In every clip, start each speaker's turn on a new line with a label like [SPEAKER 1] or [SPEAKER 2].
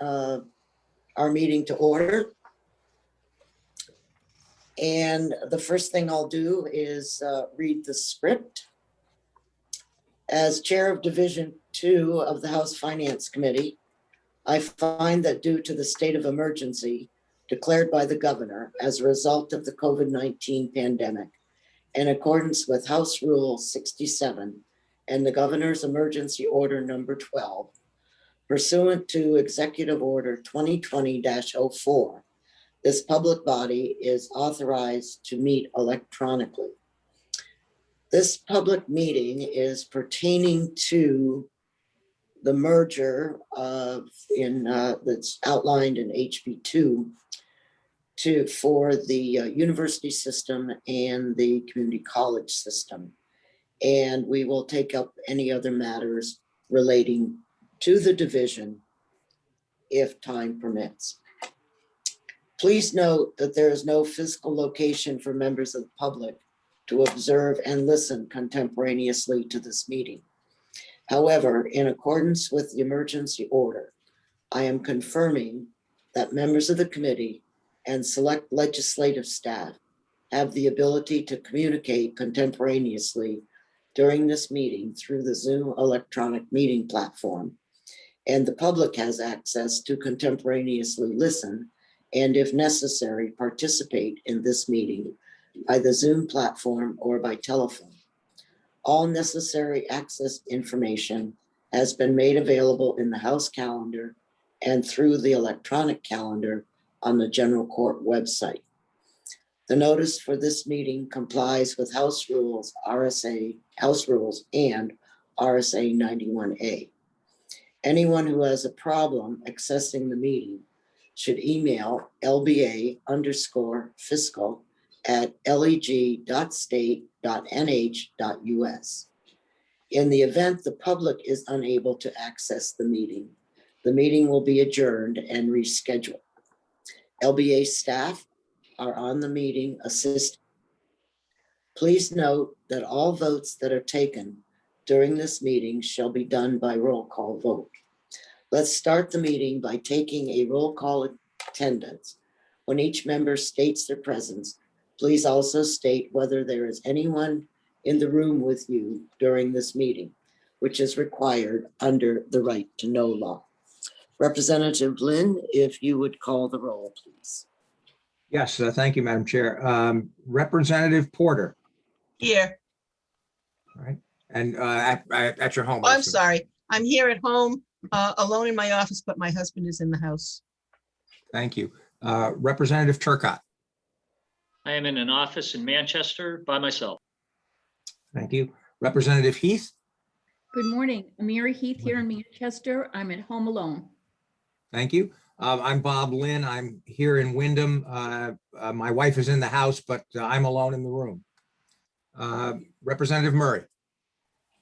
[SPEAKER 1] our meeting to order. And the first thing I'll do is read the script. As Chair of Division 2 of the House Finance Committee, I find that due to the state of emergency declared by the governor as a result of the COVID-19 pandemic, in accordance with House Rule 67 and the Governor's Emergency Order Number 12, pursuant to Executive Order 2020-04, this public body is authorized to meet electronically. This public meeting is pertaining to the merger that's outlined in HB 2 for the university system and the community college system. And we will take up any other matters relating to the division if time permits. Please note that there is no physical location for members of the public to observe and listen contemporaneously to this meeting. However, in accordance with the emergency order, I am confirming that members of the committee and select legislative staff have the ability to communicate contemporaneously during this meeting through the Zoom electronic meeting platform. And the public has access to contemporaneously listen and, if necessary, participate in this meeting by the Zoom platform or by telephone. All necessary access information has been made available in the House calendar and through the electronic calendar on the General Court website. The notice for this meeting complies with House Rules and RSA 91A. Anyone who has a problem accessing the meeting should email lba_fiscal@leg.state.nh.us. In the event the public is unable to access the meeting will be adjourned and rescheduled. LBA staff are on the meeting assist. Please note that all votes that are taken during this meeting shall be done by roll call vote. Let's start the meeting by taking a roll call attendance. When each member states their presence, please also state whether there is anyone in the room with you during this meeting, which is required under the right to know law. Representative Lynn, if you would call the roll, please.
[SPEAKER 2] Yes, thank you, Madam Chair. Representative Porter.
[SPEAKER 3] Here.
[SPEAKER 2] All right. And at your home.
[SPEAKER 3] Oh, I'm sorry. I'm here at home, alone in my office, but my husband is in the house.
[SPEAKER 2] Thank you. Representative Turcott.
[SPEAKER 4] I am in an office in Manchester by myself.
[SPEAKER 2] Thank you. Representative Heath.
[SPEAKER 5] Good morning. Amiri Heath here in Manchester. I'm at home alone.
[SPEAKER 2] Thank you. I'm Bob Lynn. I'm here in Wyndham. My wife is in the house, but I'm alone in the room. Representative Murray.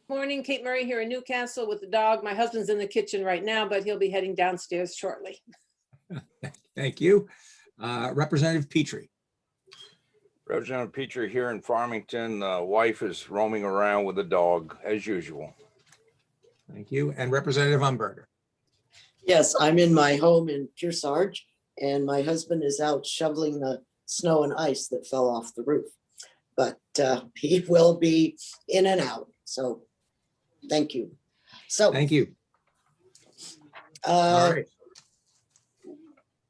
[SPEAKER 6] Morning, Kate Murray here in Newcastle with the dog. My husband's in the kitchen right now, but he'll be heading downstairs shortly.
[SPEAKER 2] Thank you. Representative Petrie.
[SPEAKER 7] Representative Petrie here in Farmington. Wife is roaming around with the dog as usual.
[SPEAKER 2] Thank you. And Representative Umberger.
[SPEAKER 1] Yes, I'm in my home in Kearsarge, and my husband is out shoveling the snow and ice that fell off the roof. But he will be in and out. So thank you. So
[SPEAKER 2] Thank you. All right.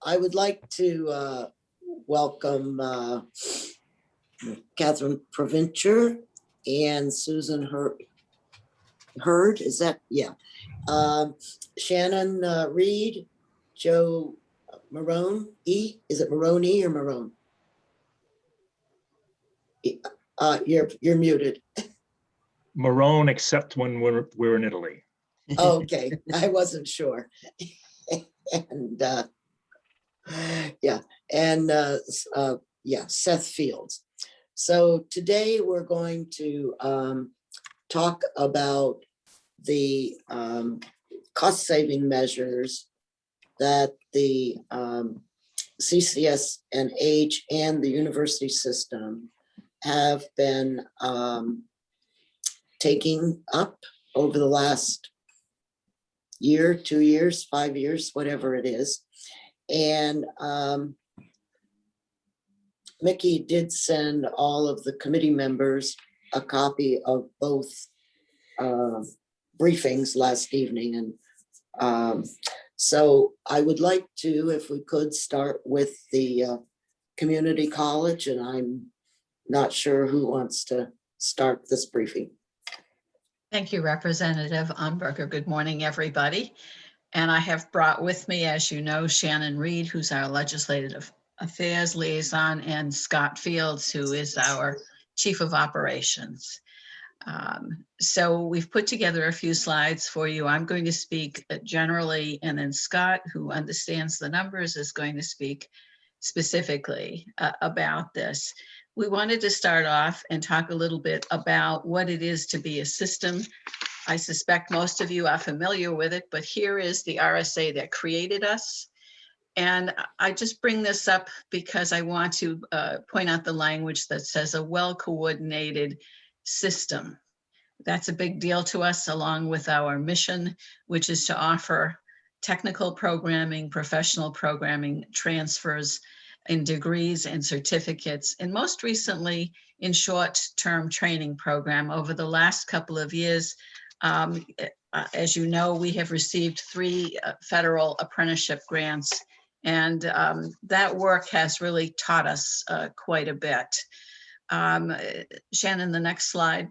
[SPEAKER 1] I would like to welcome Catherine Provencher and Susan Hurd. Is that? Yeah. Shannon Reed, Joe Marone. Is it Maroney or Marone? You're muted.
[SPEAKER 4] Marone, except when we're in Italy.
[SPEAKER 1] Okay, I wasn't sure. And Seth Fields. So today we're going to talk about the cost-saving measures that the CCS and H and the university system have been taking up over the last year, 2 years, 5 years, whatever it is. And Mickey did send all of the committee members a copy of both briefings last evening. And so I would like to, if we could, start with the community college, and I'm not sure who wants to start this briefing.
[SPEAKER 8] Thank you, Representative Umberger. Good morning, everybody. And I have brought with me, as you know, Shannon Reed, who's our Legislative Affairs Liaison, and Scott Fields, who is our Chief of Operations. So we've put together a few slides for you. I'm going to speak generally, and then Scott, who understands the numbers, is going to speak specifically about this. We wanted to start off and talk a little bit about what it is to be a system. I suspect most of you are familiar with it, but here is the RSA that created us. And I just bring this up because I want to point out the language that says a well-coordinated system. That's a big deal to us, along with our mission, which is to offer technical programming, professional programming, transfers in degrees and certificates, and most recently in short-term training program. Over the last couple of years, as you know, we have received 3 federal apprenticeship grants, and that work has really taught us quite a bit. Shannon, the next slide.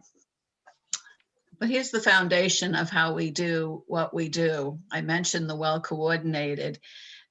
[SPEAKER 8] But here's the foundation of how we do what we do. I mentioned the well-coordinated.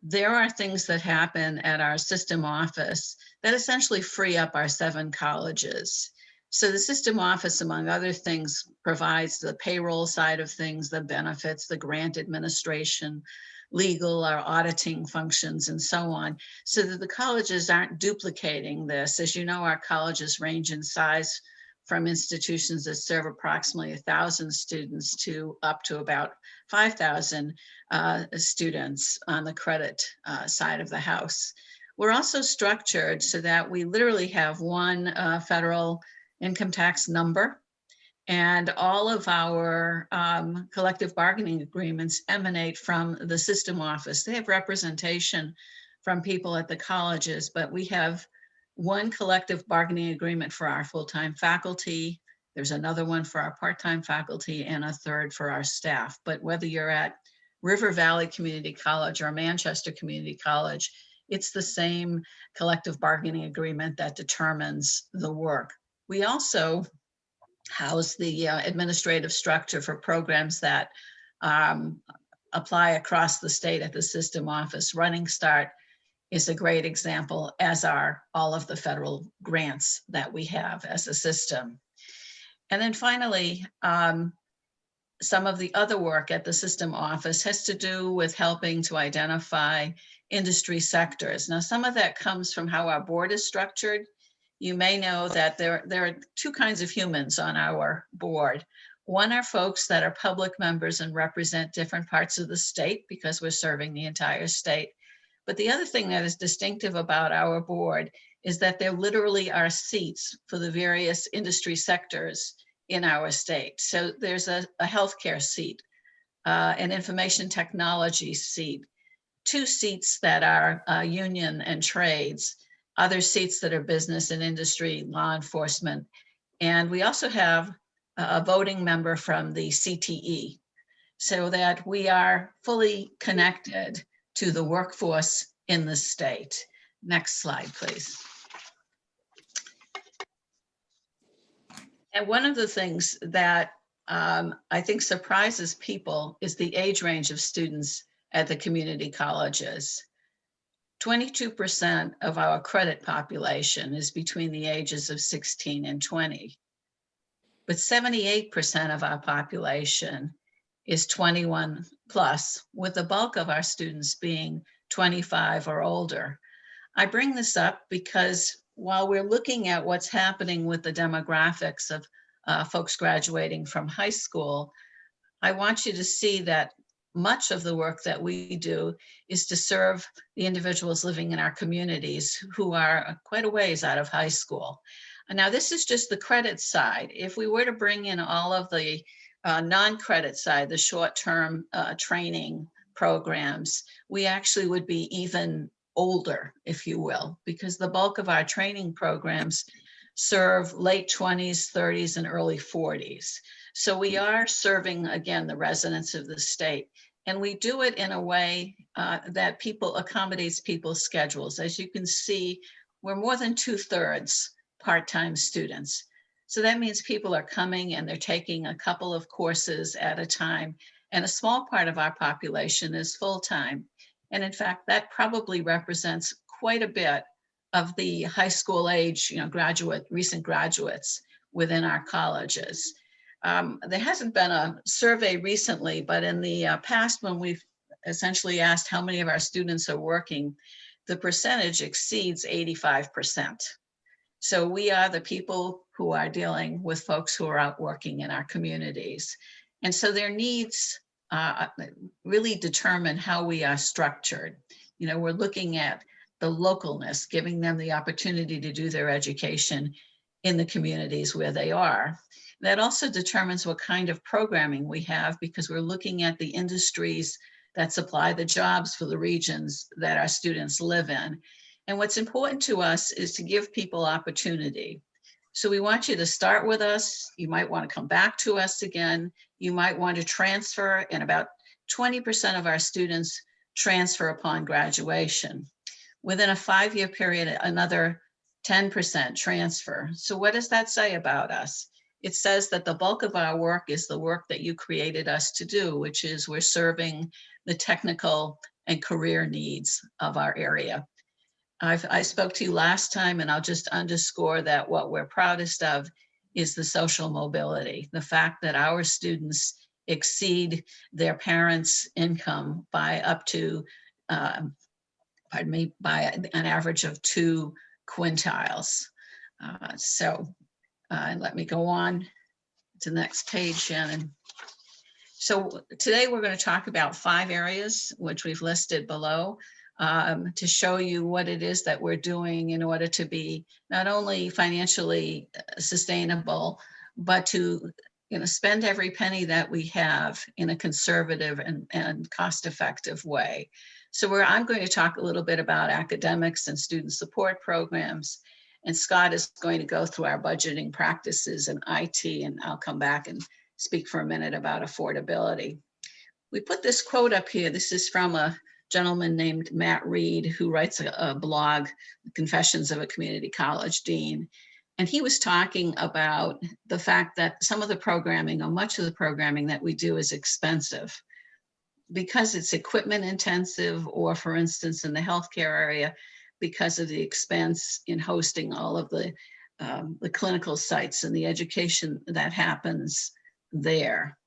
[SPEAKER 8] There are things that happen at our system office that essentially free up our 7 colleges. So the system office, among other things, provides the payroll side of things, the benefits, the grant administration, legal, our auditing functions, and so on, so that the colleges aren't duplicating this. As you know, our colleges range in size from institutions that serve approximately 1,000 students to up to about 5,000 students on the credit side of the house. We're also structured so that we literally have one federal income tax number, and all of our collective bargaining agreements emanate from the system office. They have representation from people at the colleges, but we have one collective bargaining agreement for our full-time faculty. There's another one for our part-time faculty, and a third for our staff. But whether you're at River Valley Community College or Manchester Community College, it's the same collective bargaining agreement that determines the work. We also house the administrative structure for programs that apply across the state at the system office. Running Start is a great example, as are all of the federal grants that we have as a system. And then finally, some of the other work at the system office has to do with helping to identify industry sectors. Now, some of that comes from how our board is structured. You may know that there are 2 kinds of humans on our board. One are folks that are public members and represent different parts of the state, because we're serving the entire state. But the other thing that is distinctive about our board is that there literally are seats for the various industry sectors in our state. So there's a healthcare seat, an information technology seat, 2 seats that are union and trades, other seats that are business and industry, law enforcement. And we also have a voting member from the CTE, so that we are fully connected to the workforce in the state. Next slide, please. And one of the things that I think surprises people is the age range of students at the community colleges. 22% of our credit population is between the ages of 16 and 20. But 78% of our population is 21 plus, with the bulk of our students being 25 or older. I bring this up because while we're looking at what's happening with the demographics of folks graduating from high school, I want you to see that much of the work that we do is to serve the individuals living in our communities who are quite a ways out of high school. And now this is just the credit side. If we were to bring in all of the non-credit side, the short-term training programs, we actually would be even older, if you will, because the bulk of our training programs serve late 20s, 30s, and early 40s. So we are serving, again, the residents of the state. And we do it in a way that accommodates people's schedules. As you can see, we're more than 2/3 part-time students. So that means people are coming and they're taking a couple of courses at a time. And a small part of our population is full-time. And in fact, that probably represents quite a bit of the high school age, recent graduates within our colleges. There hasn't been a survey recently, but in the past, when we've essentially asked how many of our students are working, the percentage exceeds 85%. So we are the people who are dealing with folks who are out working in our communities. And so their needs really determine how we are structured. We're looking at the localness, giving them the opportunity to do their education in the communities where they are. That also determines what kind of programming we have, because we're looking at the industries that supply the jobs for the regions that our students live in. And what's important to us is to give people opportunity. So we want you to start with us. You might want to come back to us again. You might want to transfer, and about 20% of our students transfer upon graduation. Within a 5-year period, another 10% transfer. So what does that say about us? It says that the bulk of our work is the work that you created us to do, which is we're serving the technical and career needs of our area. I spoke to you last time, and I'll just underscore that what we're proudest of is the social mobility, the fact that our students exceed their parents' income by up to, by an average of 2 quintiles. And let me go on to the next page, Shannon. So today we're going to talk about 5 areas, which we've listed below, to show you what it is that we're doing in order to be not only financially sustainable, but to spend every penny that we have in a conservative and cost-effective way. So I'm going to talk a little bit about academics and student support programs, and Scott is going to go through our budgeting practices and IT, and I'll come back and speak for a minute about affordability. We put this quote up here. This is from a gentleman named Matt Reed, who writes a blog, Confessions of a Community College Dean. And he was talking about the fact that some of the programming, or much of the programming that we do, is expensive because it's equipment intensive, or for instance, in the healthcare area, because of the expense in hosting all of the clinical sites and the education that happens there.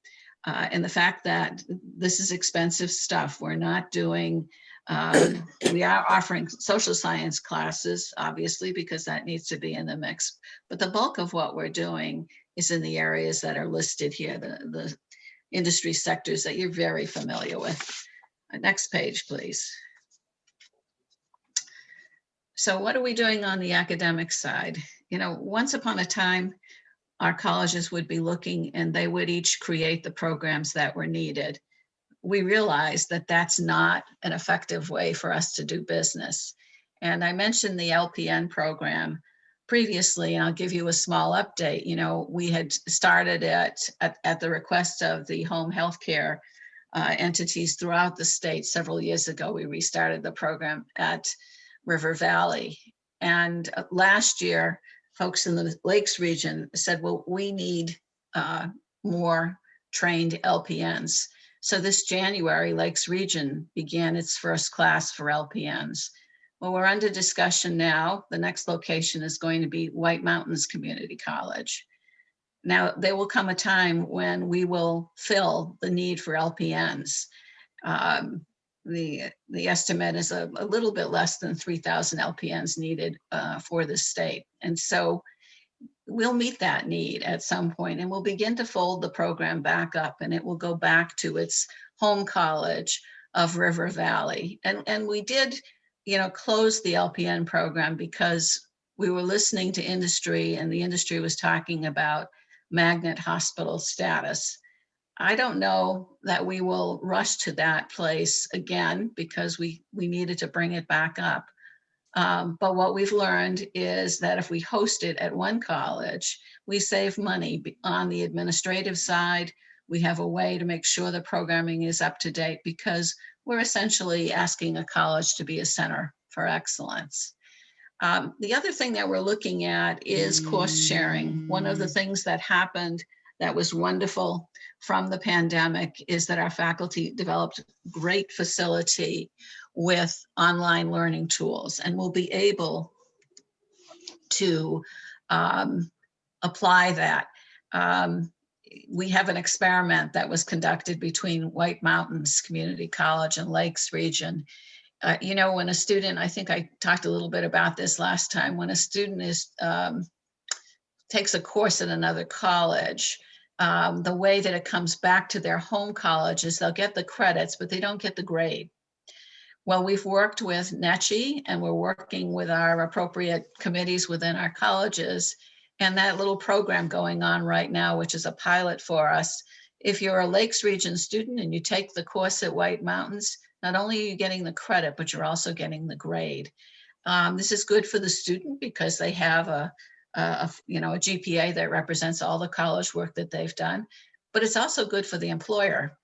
[SPEAKER 8] And the fact that this is expensive stuff. We're not doing, we are offering social science classes, obviously, because that needs to be in the mix. But the bulk of what we're doing is in the areas that are listed here, the industry sectors that you're very familiar with. Next page, please. So what are we doing on the academic side? Once upon a time, our colleges would be looking and they would each create the programs that were needed. We realized that that's not an effective way for us to do business. And I mentioned the LPN program previously, and I'll give you a small update. We had started it at the request of the home healthcare entities throughout the state several years ago. We restarted the program at River Valley. And last year, folks in the Lakes region said, well, we need more trained LPNs. So this January, Lakes region began its first class for LPNs. Well, we're under discussion now. The next location is going to be White Mountains Community College. Now, there will come a time when we will fill the need for LPNs. The estimate is a little bit less than 3,000 LPNs needed for the state. And so we'll meet that need at some point, and we'll begin to fold the program back up, and it will go back to its home college of River Valley. And we did, close the LPN program because we were listening to industry, and the industry was talking about magnet hospital status. I don't know that we will rush to that place again because we needed to bring it back up. But what we've learned is that if we host it at one college, we save money on the administrative side. We have a way to make sure the programming is up to date because we're essentially asking a college to be a center for excellence. The other thing that we're looking at is cost sharing. One of the things that happened that was wonderful from the pandemic is that our faculty developed great facility with online learning tools, and we'll be able to apply that. We have an experiment that was conducted between White Mountains Community College and Lakes Region. You know, when a student, I think I talked a little bit about this last time, when a student takes a course at another college, the way that it comes back to their home college is they'll get the credits, but they don't get the grade. Well, we've worked with NECHI and we're working with our appropriate committees within our colleges, and that little program going on right now, which is a pilot for us. If you're a Lakes Region student and you take the course at White Mountains, not only are you getting the credit, but you're also getting the grade. This is good for the student because they have a GPA that represents all the college work that they've done, but it's also good for the employer.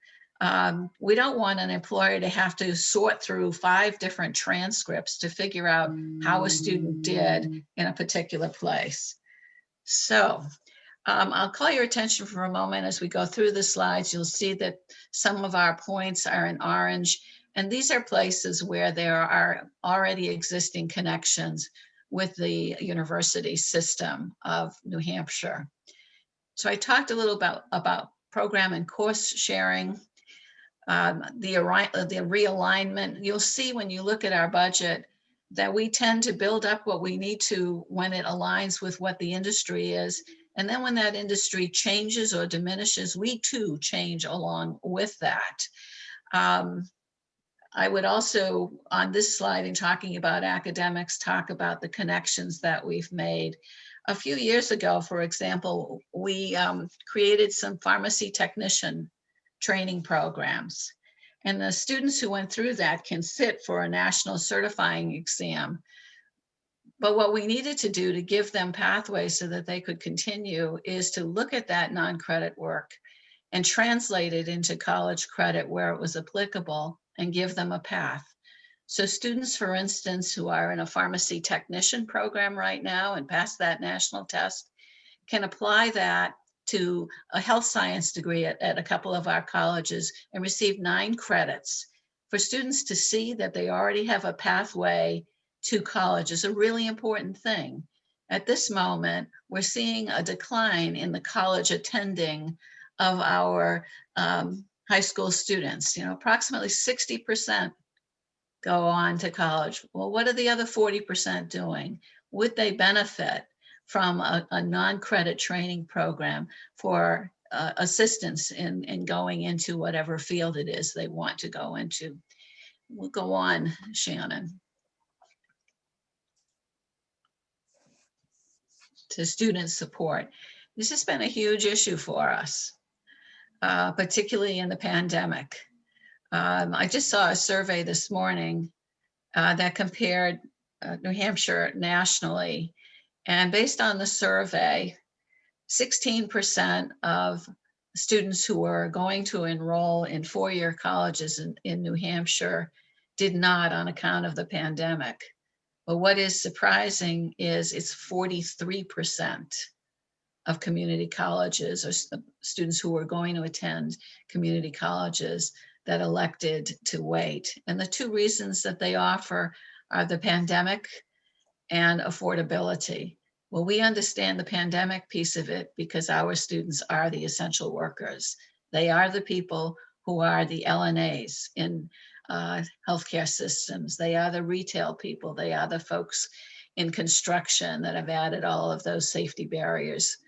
[SPEAKER 8] We don't want an employer to have to sort through 5 different transcripts to figure out how a student did in a particular place. So I'll call your attention for a moment as we go through the slides. You'll see that some of our points are in orange, and these are places where there are already existing connections with the university system of New Hampshire. So I talked a little about program and course sharing, the realignment. You'll see when you look at our budget that we tend to build up what we need to when it aligns with what the industry is. And then when that industry changes or diminishes, we too change along with that. I would also, on this slide, in talking about academics, talk about the connections that we've made. A few years ago, for example, we created some pharmacy technician training programs. And the students who went through that can sit for a national certifying exam. But what we needed to do to give them pathways so that they could continue is to look at that non-credit work and translate it into college credit where it was applicable and give them a path. So students, for instance, who are in a pharmacy technician program right now and pass that national test can apply that to a health science degree at a couple of our colleges and receive 9 credits. For students to see that they already have a pathway to college is a really important thing. At this moment, we're seeing a decline in the college attending of our high school students. You know, approximately 60% go on to college. Well, what are the other 40% doing? Would they benefit from a non-credit training program for assistance in going into whatever field it is they want to go into? We'll go on, Shannon. To student support. This has been a huge issue for us, particularly in the pandemic. I just saw a survey this morning that compared New Hampshire nationally. And based on the survey, 16% of students who were going to enroll in 4-year colleges in New Hampshire did not on account of the pandemic. But what is surprising is it's 43% of community colleges or students who were going to attend community colleges that elected to wait. And the 2 reasons that they offer are the pandemic and affordability. Well, we understand the pandemic piece of it because our students are the essential workers. They are the people who are the LNAs in healthcare systems. They are the retail people. They are the folks in construction that have added all of those safety barriers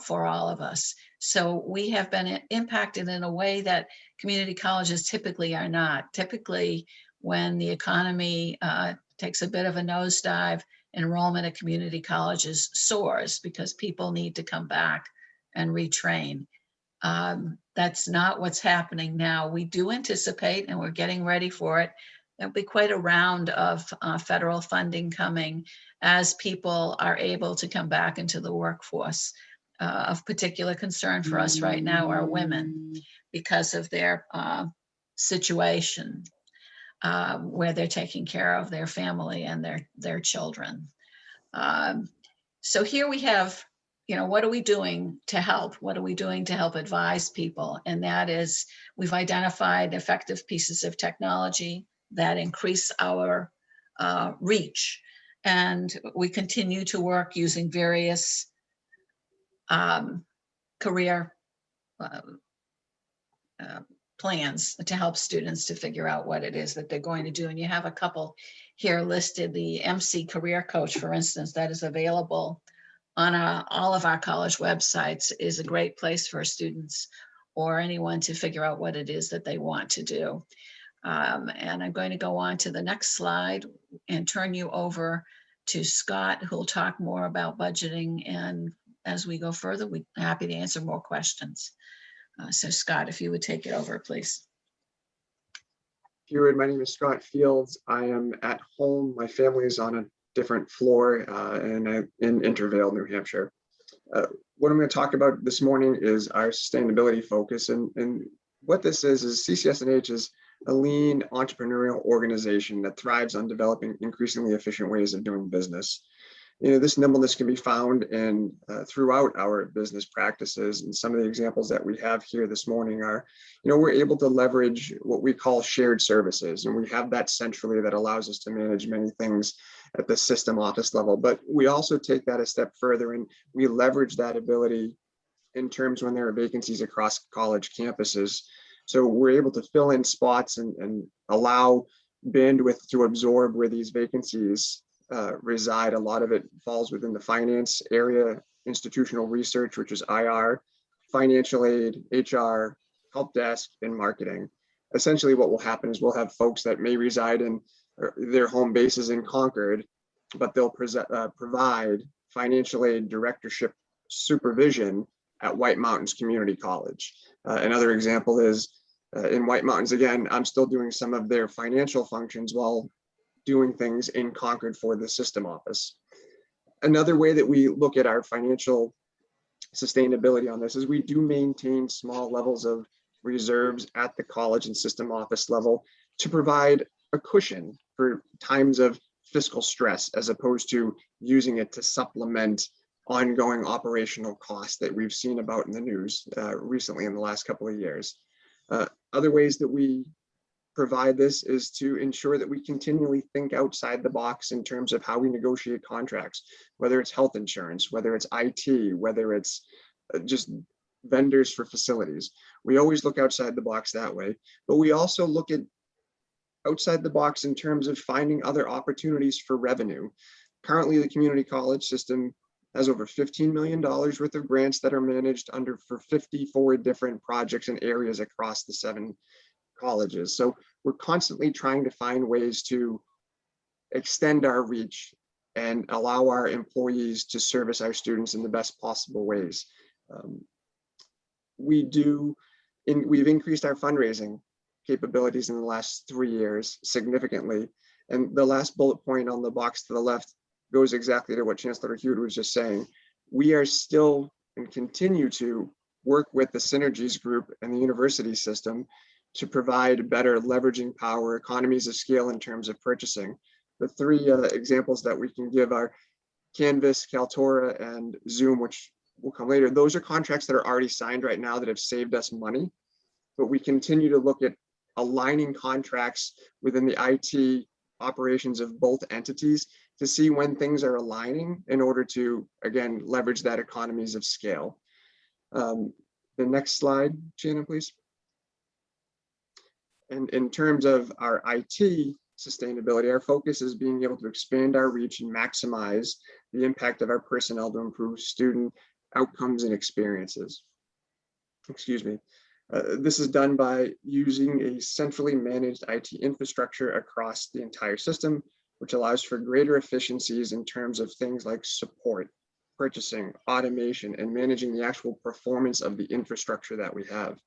[SPEAKER 8] for all of us. So we have been impacted in a way that community colleges typically are not. Typically, when the economy takes a bit of a nosedive, enrollment at community colleges soars because people need to come back and retrain. That's not what's happening now. We do anticipate, and we're getting ready for it. There'll be quite a round of federal funding coming as people are able to come back into the workforce. Of particular concern for us right now are women because of their situation where they're taking care of their family and their children. So here we have, what are we doing to help? What are we doing to help advise people? And that is, we've identified effective pieces of technology that increase our reach. And we continue to work using various career plans to help students to figure out what it is that they're going to do. And you have a couple here listed. The MC Career Coach, for instance, that is available on all of our college websites, is a great place for students or anyone to figure out what it is that they want to do. And I'm going to go on to the next slide and turn you over to Scott, who'll talk more about budgeting. And as we go further, we're happy to answer more questions. So Scott, if you would take it over, please.
[SPEAKER 9] If you would, my name is Scott Fields. I am at home. My family is on a different floor and I'm in Intervale, New Hampshire. What I'm going to talk about this morning is our sustainability focus. And what this is CCS&H is a lean entrepreneurial organization that thrives on developing increasingly efficient ways of doing business. This nimbleness can be found in throughout our business practices. And some of the examples that we have here this morning are, we're able to leverage what we call shared services. And we have that centrally that allows us to manage many things at the system office level. But we also take that a step further and we leverage that ability in terms when there are vacancies across college campuses. So we're able to fill in spots and allow bandwidth to absorb where these vacancies reside. A lot of it falls within the finance area, institutional research, which is IR, financial aid, HR, help desk, and marketing. Essentially what will happen is we'll have folks that may reside in their home bases in Concord, but they'll provide financial aid directorship supervision at White Mountains Community College. Another example is in White Mountains, again, I'm still doing some of their financial functions while doing things in Concord for the system office. Another way that we look at our financial sustainability on this is we do maintain small levels of reserves at the college and system office level to provide a cushion for times of fiscal stress, as opposed to using it to supplement ongoing operational costs that we've seen about in the news recently in the last couple of years. Other ways that we provide this is to ensure that we continually think outside the box in terms of how we negotiate contracts, whether it's health insurance, whether it's IT, whether it's just vendors for facilities. We always look outside the box that way, but we also look at outside the box in terms of finding other opportunities for revenue. Currently, the community college system has over $15 million worth of grants that are managed for 54 different projects and areas across the 7 colleges. So we're constantly trying to find ways to extend our reach and allow our employees to service our students in the best possible ways. We've increased our fundraising capabilities in the last 3 years significantly. And the last bullet point on the box to the left goes exactly to what Chancellor Hewitt was just saying. We are still and continue to work with the Synergies Group and the university system to provide better leveraging power, economies of scale in terms of purchasing. The 3 examples that we can give are Canvas, Kaltura, and Zoom, which will come later. Those are contracts that are already signed right now that have saved us money, but we continue to look at aligning contracts within the IT operations of both entities to see when things are aligning in order to, again, leverage that economies of scale. The next slide, Shannon, please. And in terms of our IT sustainability, our focus is being able to expand our reach and maximize the impact of our personnel to improve student outcomes and experiences. Excuse me. This is done by using a centrally managed IT infrastructure across the entire system, which allows for greater efficiencies in terms of things like support, purchasing, automation, and managing the actual performance of the infrastructure that we have.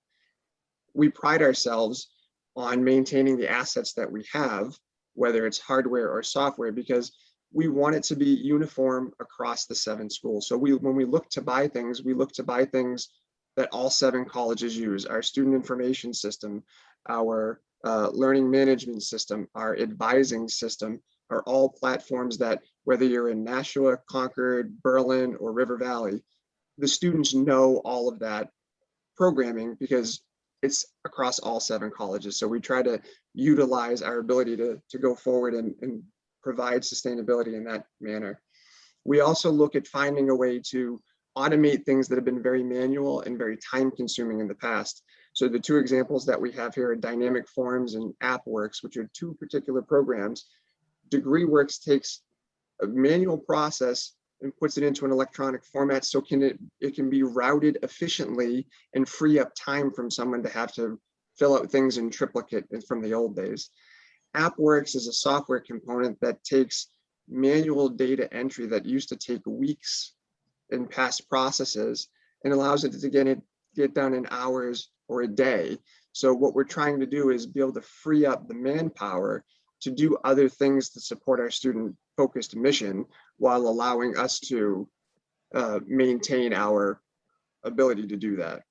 [SPEAKER 9] We pride ourselves on maintaining the assets that we have, whether it's hardware or software, because we want it to be uniform across the 7 schools. So when we look to buy things, we look to buy things that all 7 colleges use. Our student information system, our learning management system, our advising system are all platforms that, whether you're in Nashua, Concord, Berlin, or River Valley, the students know all of that programming because it's across all 7 colleges. So we try to utilize our ability to go forward and provide sustainability in that manner. We also look at finding a way to automate things that have been very manual and very time consuming in the past. So the 2 examples that we have here are Dynamic Forms and AppWorks, which are 2 particular programs. DegreeWorks takes a manual process and puts it into an electronic format so it can be routed efficiently and free up time from someone to have to fill out things in triplicate from the old days. AppWorks is a software component that takes manual data entry that used to take weeks in past processes and allows it to get done in hours or a day. So what we're trying to do is be able to free up the manpower to do other things to support our student-focused mission while allowing us to maintain our ability to do that.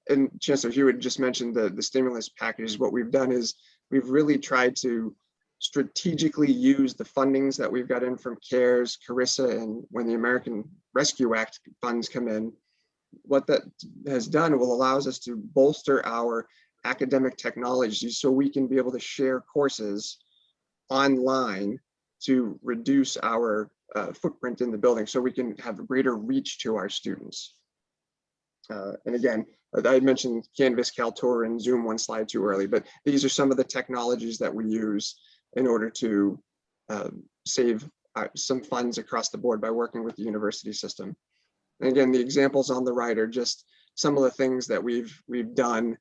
[SPEAKER 9] And Chancellor Hewitt just mentioned the stimulus packages. What we've done is we've really tried to strategically use the fundings that we've got in from CARES, CARISA, and when the American Rescue Act funds come in. What that has done will allows us to bolster our academic technology so we can be able to share courses online to reduce our footprint in the building so we can have greater reach to our students. And again, I mentioned Canvas, Kaltura, and Zoom one slide too early, but these are some of the technologies that we use in order to save some funds across the board by working with the university system. And again, the examples on the right are just some of the things that we've done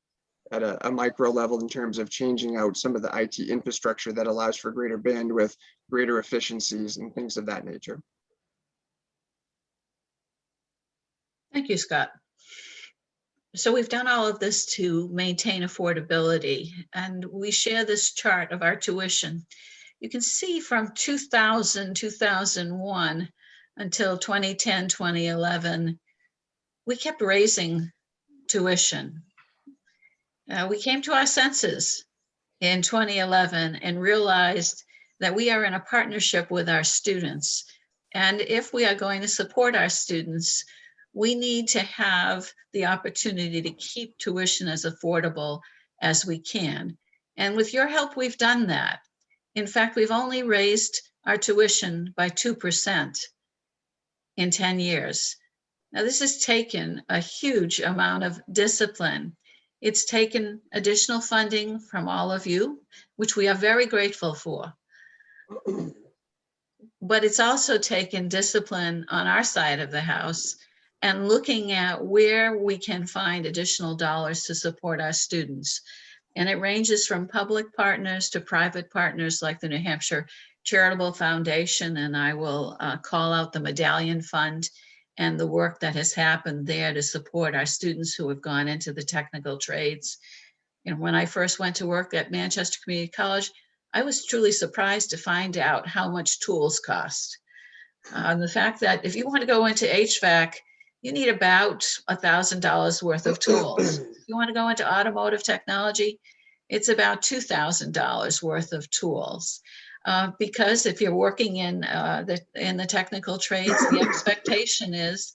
[SPEAKER 9] at a micro level in terms of changing out some of the IT infrastructure that allows for greater bandwidth, greater efficiencies, and things of that nature.
[SPEAKER 8] Thank you, Scott. So we've done all of this to maintain affordability, and we share this chart of our tuition. You can see from 2000, 2001 until 2010, 2011, we kept raising tuition. We came to our senses in 2011 and realized that we are in a partnership with our students. And if we are going to support our students, we need to have the opportunity to keep tuition as affordable as we can. And with your help, we've done that. In fact, we've only raised our tuition by 2% in 10 years. Now, this has taken a huge amount of discipline. It's taken additional funding from all of you, which we are very grateful for. But it's also taken discipline on our side of the house and looking at where we can find additional dollars to support our students. And it ranges from public partners to private partners like the New Hampshire Charitable Foundation, and I will call out the Medallion Fund and the work that has happened there to support our students who have gone into the technical trades. And when I first went to work at Manchester Community College, I was truly surprised to find out how much tools cost. The fact that if you want to go into HVAC, you need about $1,000 worth of tools. If you want to go into automotive technology, it's about $2,000 worth of tools. Because if you're working in the technical trades, the expectation is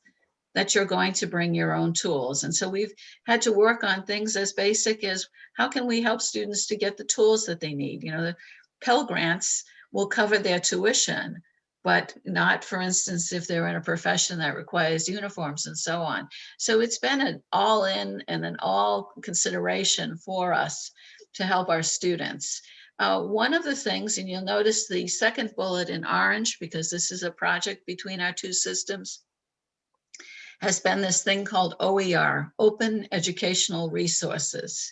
[SPEAKER 8] that you're going to bring your own tools. And so we've had to work on things as basic as how can we help students to get the tools that they need? You know, the Pell Grants will cover their tuition, but not, for instance, if they're in a profession that requires uniforms and so on. So it's been an all in and an all consideration for us to help our students. One of the things, and you'll notice the second bullet in orange, because this is a project between our 2 systems, has been this thing called OER, Open Educational Resources.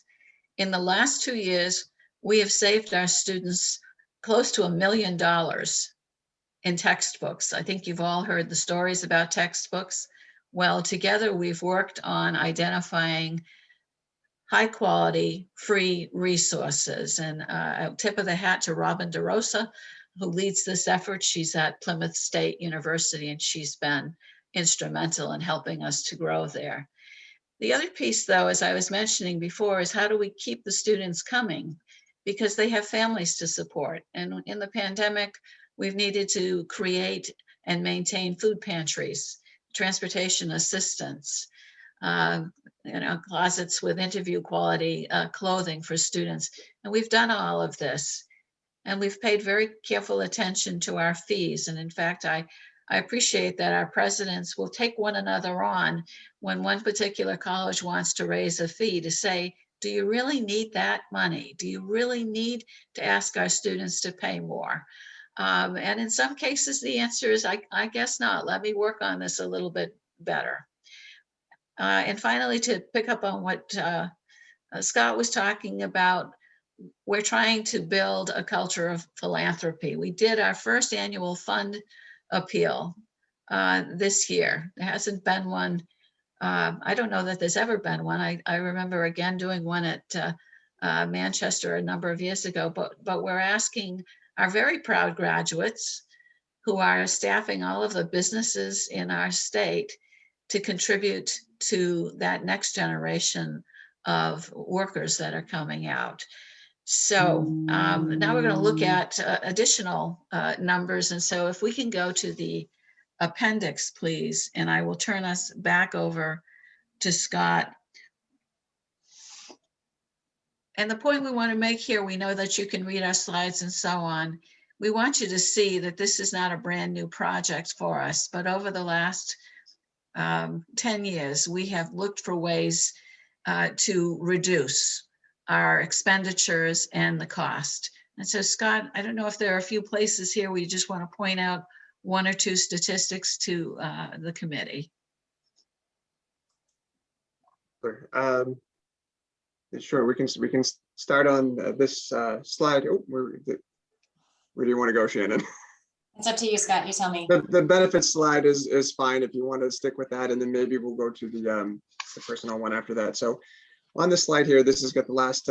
[SPEAKER 8] In the last 2 years, we have saved our students close to $1 million in textbooks. I think you've all heard the stories about textbooks. Well, together we've worked on identifying high quality free resources, and a tip of the hat to Robin DeRosa, who leads this effort. She's at Plymouth State University, and she's been instrumental in helping us to grow there. The other piece, though, as I was mentioning before, is how do we keep the students coming? Because they have families to support. And in the pandemic, we've needed to create and maintain food pantries, transportation assistance, closets with interview quality clothing for students. And we've done all of this. And we've paid very careful attention to our fees. And in fact, I appreciate that our presidents will take one another on when one particular college wants to raise a fee to say, do you really need that money? Do you really need to ask our students to pay more? And in some cases, the answer is, I guess not. Let me work on this a little bit better. And finally, to pick up on what Scott was talking about, we're trying to build a culture of philanthropy. We did our first annual fund appeal this year. There hasn't been one. I don't know that there's ever been one. I remember again doing one at Manchester a number of years ago, but we're asking our very proud graduates who are staffing all of the businesses in our state to contribute to that next generation of workers that are coming out. So now we're going to look at additional numbers. And so if we can go to the appendix, please, and I will turn us back over to Scott. And the point we want to make here, we know that you can read our slides and so on. We want you to see that this is not a brand new project for us, but over the last 10 years, we have looked for ways to reduce our expenditures and the cost. And so, Scott, I don't know if there are a few places here where you just want to point out one or two statistics to the committee.
[SPEAKER 9] Sure, we can start on this slide. Oh, where do you want to go, Shannon?
[SPEAKER 10] It's up to you, Scott. You tell me.
[SPEAKER 9] The benefits slide is fine if you want to stick with that, and then maybe we'll go to the personnel one after that. So on the slide here, this has got the last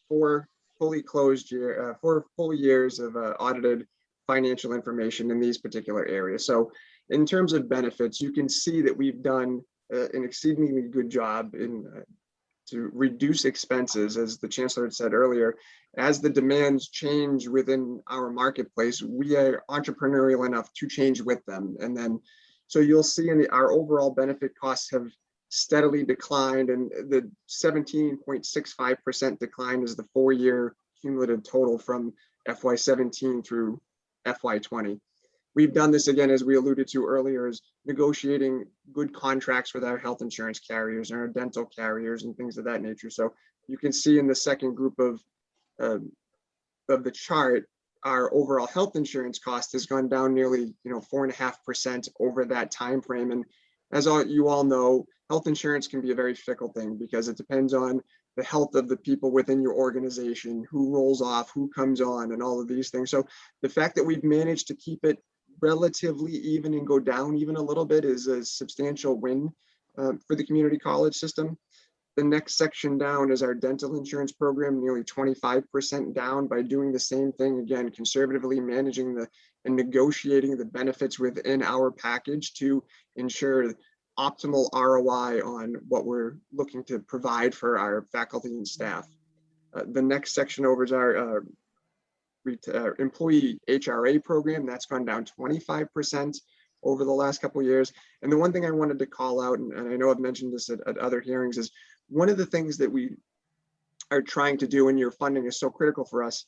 [SPEAKER 9] 4 fully closed year, 4 full years of audited financial information in these particular areas. So in terms of benefits, you can see that we've done an exceedingly good job in to reduce expenses, as the chancellor had said earlier. As the demands change within our marketplace, we are entrepreneurial enough to change with them. And then, so you'll see in our overall benefit costs have steadily declined, and the 17.65% decline is the 4-year cumulative total from FY17 through FY20. We've done this again, as we alluded to earlier, is negotiating good contracts with our health insurance carriers and our dental carriers and things of that nature. So you can see in the second group of the chart, our overall health insurance cost has gone down nearly 4.5% over that time frame. And as you all know, health insurance can be a very fickle thing because it depends on the health of the people within your organization, who rolls off, who comes on, and all of these things. So the fact that we've managed to keep it relatively even and go down even a little bit is a substantial win for the community college system. The next section down is our dental insurance program, nearly 25% down by doing the same thing, again, conservatively managing and negotiating the benefits within our package to ensure optimal ROI on what we're looking to provide for our faculty and staff. The next section over is our employee HRA program. That's gone down 25% over the last couple of years. And the one thing I wanted to call out, and I know I've mentioned this at other hearings, is one of the things that we are trying to do, and your funding is so critical for us,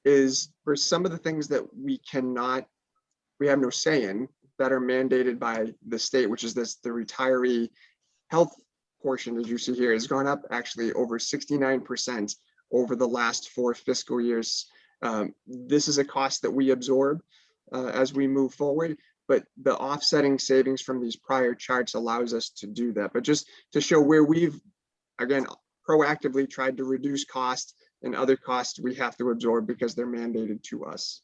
[SPEAKER 9] is for some of the things that we have no say in, that are mandated by the state, which is the retiree health portion, as you see here, has gone up actually over 69% over the last 4 fiscal years. This is a cost that we absorb as we move forward, but the offsetting savings from these prior charts allows us to do that. But just to show where we've, again, proactively tried to reduce costs, and other costs we have to absorb because they're mandated to us.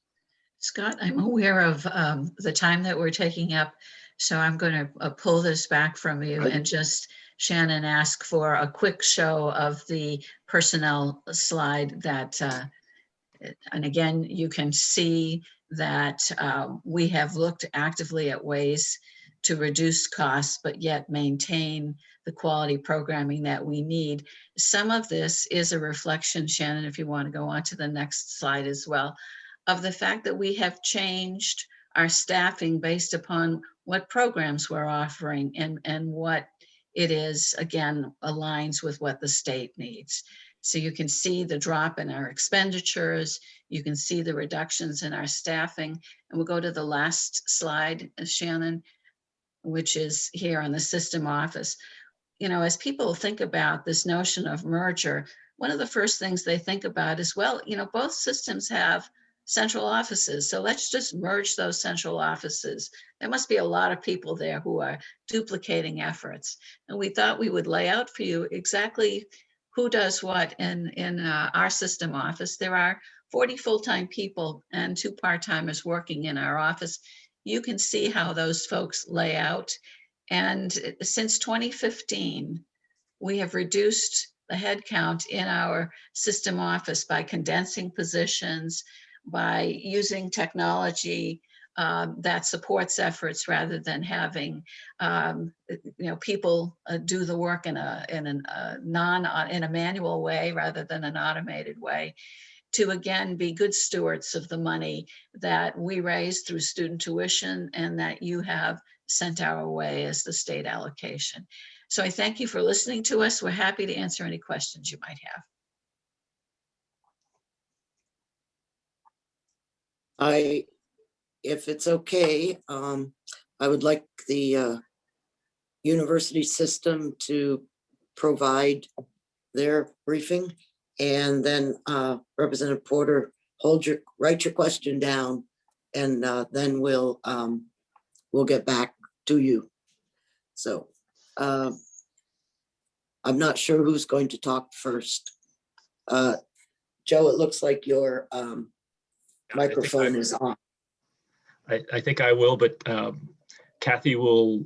[SPEAKER 8] Scott, I'm aware of the time that we're taking up, so I'm going to pull this back from you
[SPEAKER 9] Right.
[SPEAKER 8] and just, Shannon, ask for a quick show of the personnel slide that, and again, you can see that we have looked actively at ways to reduce costs, but yet maintain the quality programming that we need. Some of this is a reflection, Shannon, if you want to go on to the next slide as well, of the fact that we have changed our staffing based upon what programs we're offering and what it is, again, aligns with what the state needs. So you can see the drop in our expenditures, you can see the reductions in our staffing, and we'll go to the last slide, Shannon, which is here on the system office. You know, as people think about this notion of merger, one of the first things they think about is, well, you know, both systems have central offices, so let's just merge those central offices. There must be a lot of people there who are duplicating efforts. And we thought we would lay out for you exactly who does what in our system office. There are 40 full-time people and 2 part-timers working in our office. You can see how those folks lay out. And since 2015, we have reduced the headcount in our system office by condensing positions, by using technology that supports efforts rather than having people do the work in a manual way rather than an automated way, to again be good stewards of the money that we raise through student tuition and that you have sent our way as the state allocation. So I thank you for listening to us. We're happy to answer any questions you might have.
[SPEAKER 1] If it's okay, I would like the university system to provide their briefing, and then Representative Porter, write your question down, and then we'll get back to you. So I'm not sure who's going to talk first. Joe, it looks like your microphone is on.
[SPEAKER 11] I think I will, but Kathy will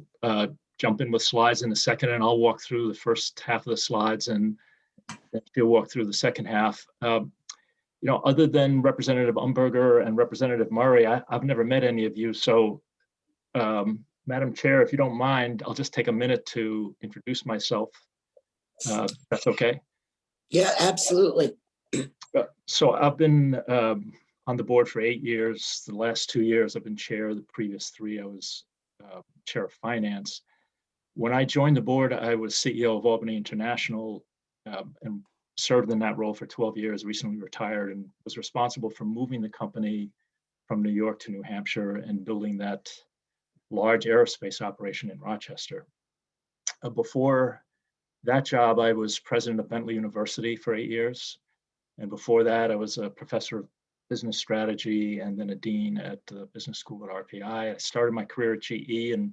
[SPEAKER 11] jump in with slides in a second, and I'll walk through the first half of the slides, and then she'll walk through the second half. Other than Representative Umberger and Representative Murray, I've never met any of you. So, Madam Chair, if you don't mind, I'll just take a minute to introduce myself. That's okay?
[SPEAKER 1] Yeah, absolutely.
[SPEAKER 11] So I've been on the board for 8 years. The last 2 years I've been chair. The previous 3 I was chair of finance. When I joined the board, I was CEO of Albany International and served in that role for 12 years, recently retired, and was responsible for moving the company from New York to New Hampshire and building that large aerospace operation in Rochester. Before that job, I was president of Bentley University for 8 years. And before that, I was a professor of business strategy and then a dean at the business school at RPI. I started my career at GE and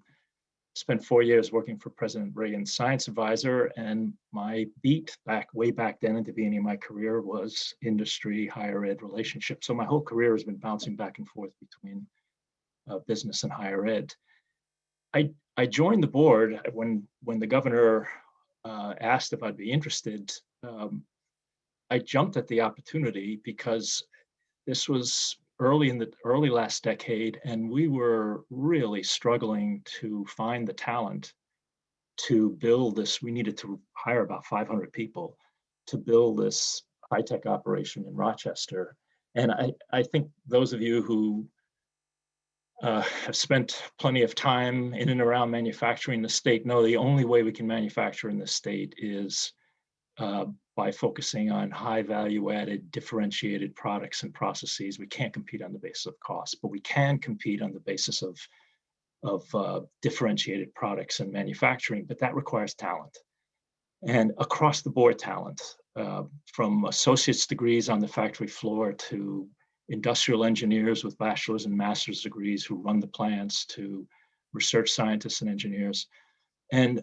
[SPEAKER 11] spent 4 years working for President Reagan's science advisor. And my beat way back then at the beginning of my career was industry, higher ed relationships. So my whole career has been bouncing back and forth between business and higher ed. I joined the board when the governor asked if I'd be interested. I jumped at the opportunity because this was early last decade, and we were really struggling to find the talent to build this. We needed to hire about 500 people to build this high-tech operation in Rochester. And I think those of you who have spent plenty of time in and around manufacturing in the state know the only way we can manufacture in the state is by focusing on high value added differentiated products and processes. We can't compete on the basis of cost, but we can compete on the basis of differentiated products and manufacturing, but that requires talent. And across the board talent, from associate's degrees on the factory floor to industrial engineers with bachelor's and master's degrees who run the plants, to research scientists and engineers. And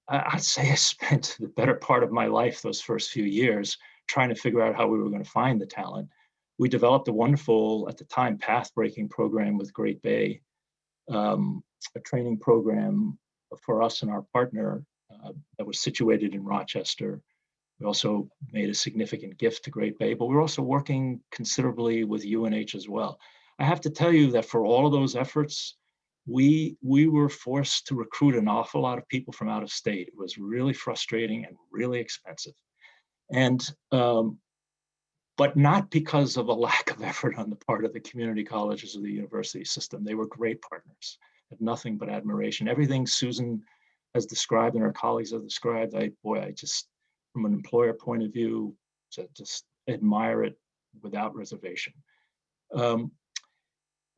[SPEAKER 11] I'd say I spent the better part of my life those first few years trying to figure out how we were going to find the talent. we developed a wonderful, at the time, path-breaking program with Great Bay, a training program for us and our partner that was situated in Rochester. We also made a significant gift to Great Bay, but we're also working considerably with UNH as well. I have to tell you that for all of those efforts, we were forced to recruit an awful lot of people from out of state. It was really frustrating and really expensive. And but not because of a lack of effort on the part of the community colleges or the university system. They were great partners, had nothing but admiration. Everything Susan has described and her colleagues have described, I just, from an employer point of view, just admire it without reservation.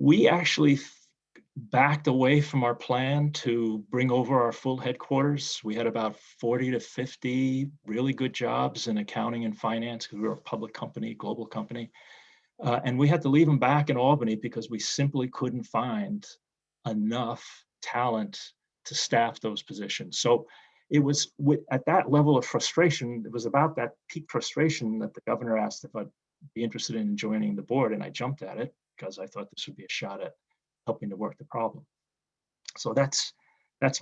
[SPEAKER 11] We actually backed away from our plan to bring over our full headquarters. We had about 40 to 50 really good jobs in accounting and finance because we were a public company, global company. And we had to leave them back in Albany because we simply couldn't find enough talent to staff those positions. So it was at that level of frustration, it was about that peak frustration that the governor asked if I'd be interested in joining the board, and I jumped at it because I thought this would be a shot at helping to work the problem. So that's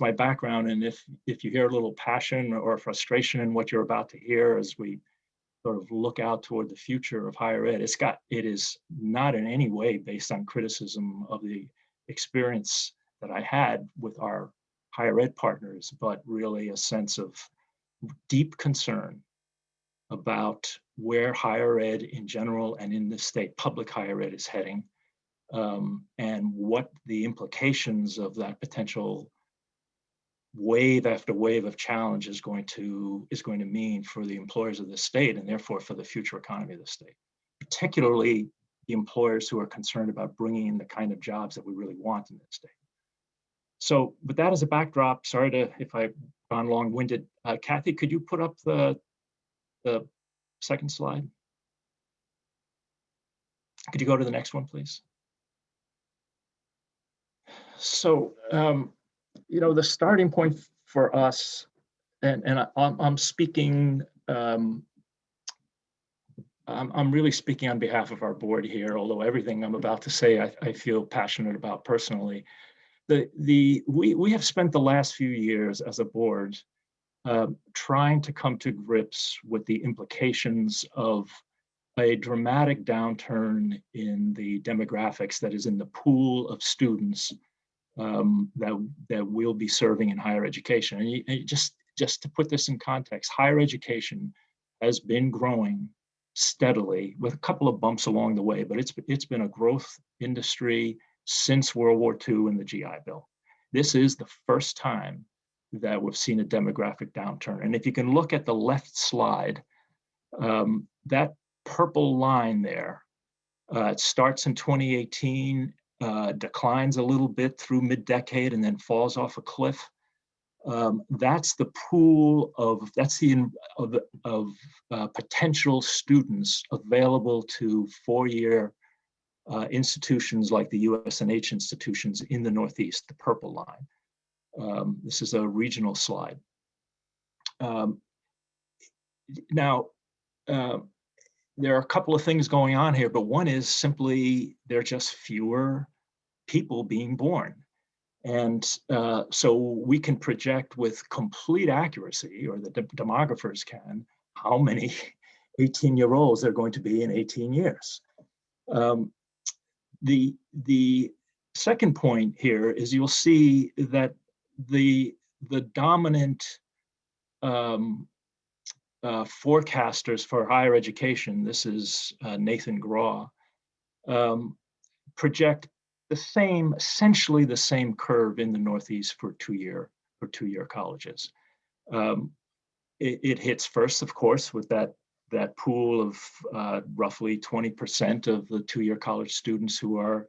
[SPEAKER 11] my background. And if you hear a little passion or frustration in what you're about to hear as we sort of look out toward the future of higher ed, it is not in any way based on criticism of the experience that I had with our higher ed partners, but really a sense of deep concern about where higher ed in general and in the state, public higher ed is heading. And what the implications of that potential wave after wave of challenge is going to mean for the employers of the state and therefore for the future economy of the state, particularly the employers who are concerned about bringing in the kind of jobs that we really want in the state. So with that as a backdrop, sorry if I've gone long-winded. Kathy, could you put up the second slide? Could you go to the next one, please? So, the starting point for us, and I'm speaking, I'm really speaking on behalf of our board here, although everything I'm about to say, I feel passionate about personally. We have spent the last few years as a board trying to come to grips with the implications of a dramatic downturn in the demographics that is in the pool of students that we'll be serving in higher education. And just to put this in context, higher education has been growing steadily with a couple of bumps along the way, but it's been a growth industry since World War II and the GI Bill. This is the first time that we've seen a demographic downturn. And if you can look at the left slide, that purple line there, it starts in 2018, declines a little bit through mid-decade and then falls off a cliff. That's the pool of potential students available to four-year institutions like the USNH institutions in the Northeast, the purple line. This is a regional slide. Now, there are a couple of things going on here, but one is simply there are just fewer people being born. And so we can project with complete accuracy, or the demographers can, how many 18-year-olds there are going to be in 18 years. The second point here is you'll see that the dominant forecasters for higher education, this is Nathan Hra, project essentially the same curve in the Northeast for two-year colleges. It hits first, of course, with that pool of roughly 20% of the two-year college students who are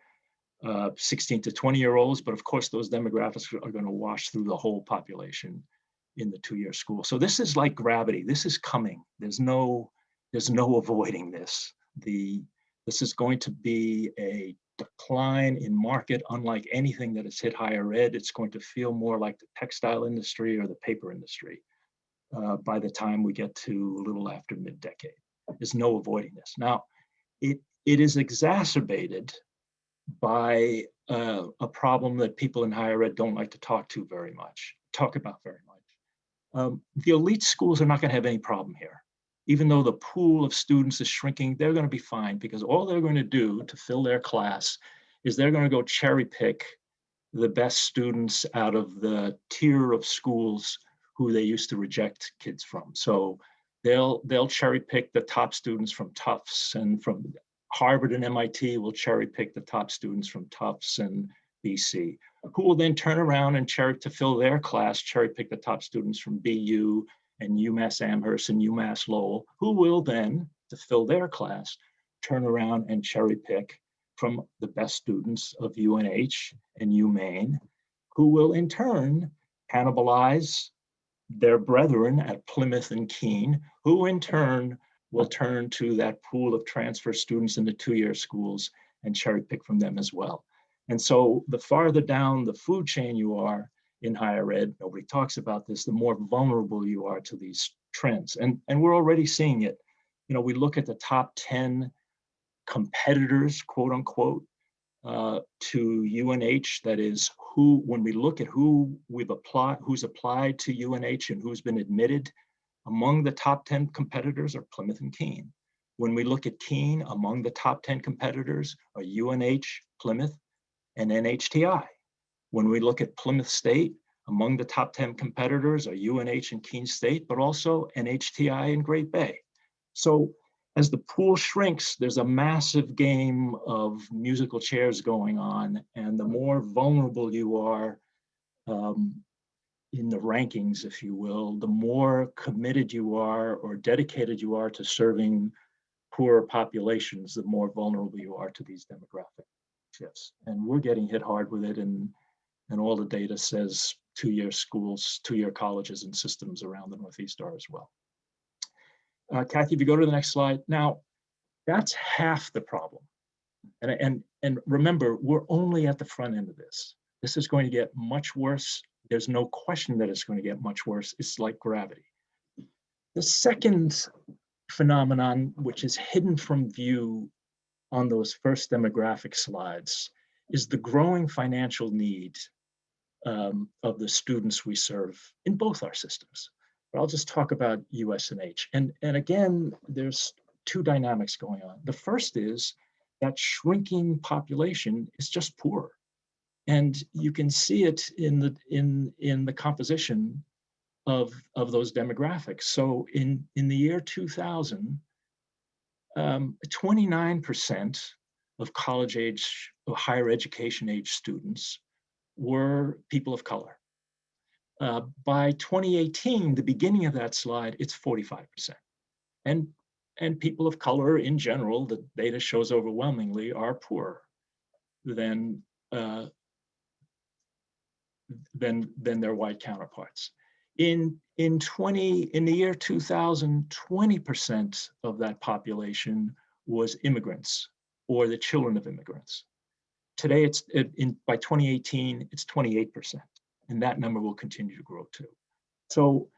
[SPEAKER 11] 16 to 20-year-olds, but of course those demographics are going to wash through the whole population in the two-year school. So this is like gravity. This is coming. There's no avoiding this. This is going to be a decline in market unlike anything that has hit higher ed. It's going to feel more like the textile industry or the paper industry by the time we get to a little after mid-decade. There's no avoiding this. Now, it is exacerbated by a problem that people in higher ed don't like to talk about very much. The elite schools are not going to have any problem here. Even though the pool of students is shrinking, they're going to be fine, because all they're going to do to fill their class is they're going to go cherry pick the best students out of the tier of schools who they used to reject kids from. So they'll cherry pick the top students from Tufts, and from Harvard and MIT will cherry pick the top students from Tufts and BC, who will then turn around and to fill their class, cherry pick the top students from BU and UMass Amherst and UMass Lowell, who will then, to fill their class, turn around and cherry pick from the best students of UNH and UMaine, who will in turn cannibalize their brethren at Plymouth and Keene, who in turn will turn to that pool of transfer students in the two-year schools and cherry pick from them as well. And so the farther down the food chain you are in higher ed, nobody talks about this, the more vulnerable you are to these trends. And we're already seeing it. You know, we look at the top 10 competitors, quote unquote, to UNH, that is when we look at who's applied to UNH and who's been admitted, among the top 10 competitors are Plymouth and Keene. When we look at Keene, among the top 10 competitors are UNH, Plymouth, and NHTI. When we look at Plymouth State, among the top 10 competitors are UNH and Keene State, but also NHTI and Great Bay. So as the pool shrinks, there's a massive game of musical chairs going on, and the more vulnerable you are in the rankings, if you will, the more committed you are or dedicated you are to serving poorer populations, the more vulnerable you are to these demographic shifts. And we're getting hit hard with it, and all the data says two-year schools, two-year colleges and systems around the Northeast are as well. Kathy, if you go to the next slide. Now, that's half the problem. And remember, we're only at the front end of this. This is going to get much worse. There's no question that it's going to get much worse. It's like gravity. The second phenomenon, which is hidden from view on those first demographic slides, is the growing financial need of the students we serve in both our systems. But I'll just talk about USNH. And again, there's two dynamics going on. The first is that shrinking population is just poorer. And you can see it in the composition of those demographics. So in the year 2000, 29% of college age, or higher education age students were people of color. By 2018, the beginning of that slide, it's 45%. And people of color in general, the data shows overwhelmingly, are poorer than their white counterparts. In the year 2000, 20% of that population was immigrants or the children of immigrants. Today, by 2018, it's 28%, and that number will continue to grow too. So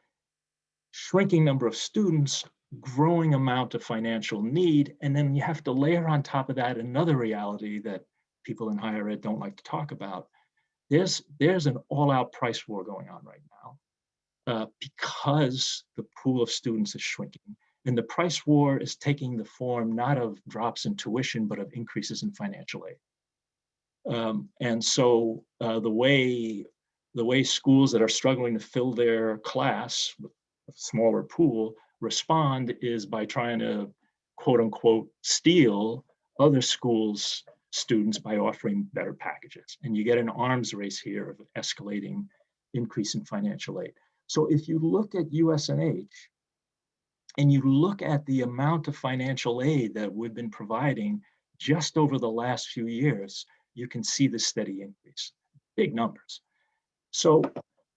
[SPEAKER 11] shrinking number of students, growing amount of financial need, and then you have to layer on top of that another reality that people in higher ed don't like to talk about. There's an all-out price war going on right now because the pool of students is shrinking. And the price war is taking the form not of drops in tuition, but of increases in financial aid. And so the way schools that are struggling to fill their class with a smaller pool respond is by trying to, quote unquote, steal other schools' students by offering better packages. And you get an arms race here of escalating increase in financial aid. So if you look at USNH and you look at the amount of financial aid that we've been providing just over the last few years, you can see the steady increase, big numbers. So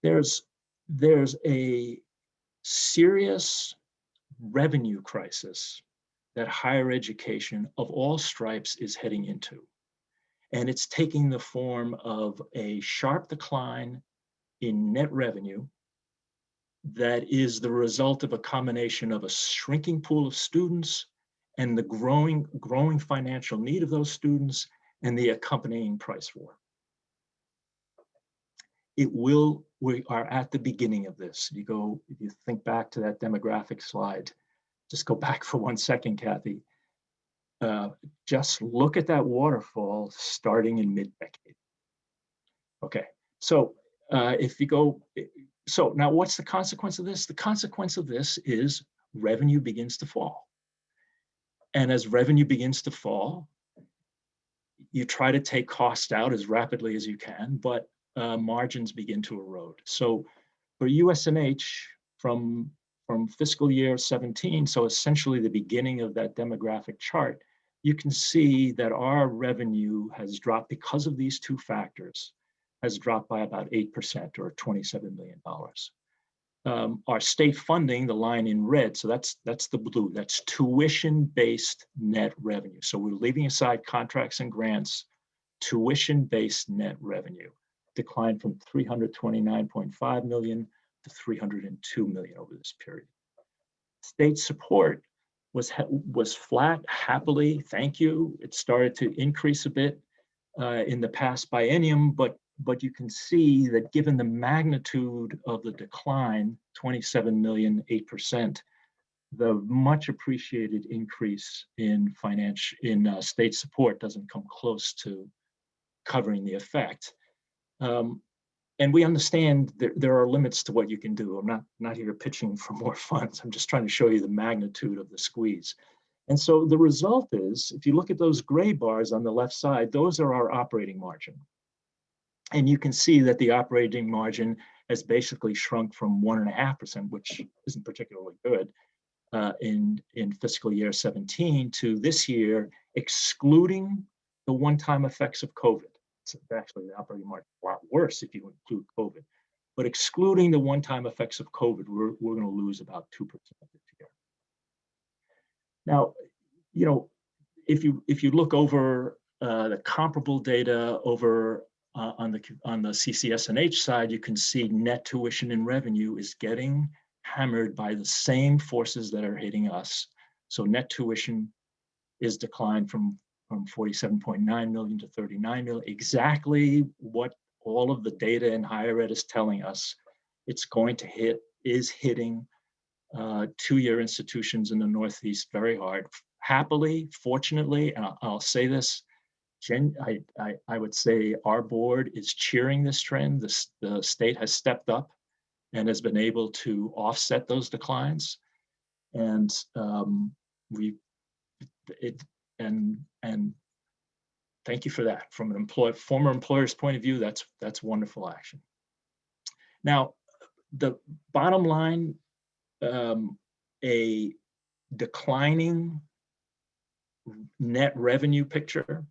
[SPEAKER 11] there's a serious revenue crisis that higher education of all stripes is heading into. And it's taking the form of a sharp decline in net revenue that is the result of a combination of a shrinking pool of students and the growing financial need of those students and the accompanying price war. We are at the beginning of this. If you think back to that demographic slide, just go back for 1 second, Kathy. Just look at that waterfall starting in mid-decade. Okay, so so now what's the consequence of this? The consequence of this is revenue begins to fall. And as revenue begins to fall, you try to take cost out as rapidly as you can, but margins begin to erode. So for USMH from fiscal year 17, so essentially the beginning of that demographic chart, you can see that our revenue has dropped because of these two factors, has dropped by about 8% or $27 million. Our state funding, the line in red, so that's the blue, that's tuition-based net revenue. So we're leaving aside contracts and grants, tuition-based net revenue declined from 329.5 million to 302 million over this period. State support was flat, happily, thank you. It started to increase a bit in the past biennium, but you can see that given the magnitude of the decline, 27 million, 8%, the much appreciated increase in state support doesn't come close to covering the effect. And we understand there are limits to what you can do. I'm not here pitching for more funds. I'm just trying to show you the magnitude of the squeeze. And so the result is, if you look at those gray bars on the left side, those are our operating margin. And you can see that the operating margin has basically shrunk from 1.5%, which isn't particularly good, in fiscal year 17 to this year, excluding the one-time effects of COVID. It's actually the operating margin a lot worse if you include COVID. But excluding the one-time effects of COVID, we're going to lose about 2% this year. Now, if you look over the comparable data over on the CCS&H side, you can see net tuition and revenue is getting hammered by the same forces that are hitting us. So net tuition is declined from 47.9 million to 39 million, exactly what all of the data in higher ed is telling us. It's going to hitting two-year institutions in the Northeast very hard. Happily, fortunately, and I'll say this, I would say our board is cheering this trend. The state has stepped up and has been able to offset those declines. And and thank you for that. From an former employer's point of view, that's wonderful action. Now, the bottom line, a declining net revenue picture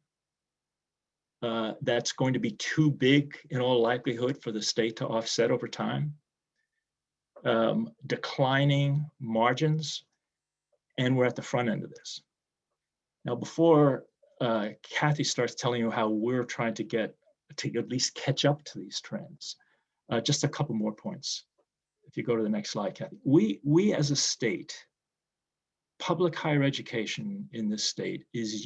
[SPEAKER 11] that's going to be too big in all likelihood for the state to offset over time. Declining margins, and we're at the front end of this. Now, before Kathy starts telling you how we're trying to at least catch up to these trends, just a couple more points. If you go to the next slide, Kathy. We as a state, public higher education in this state is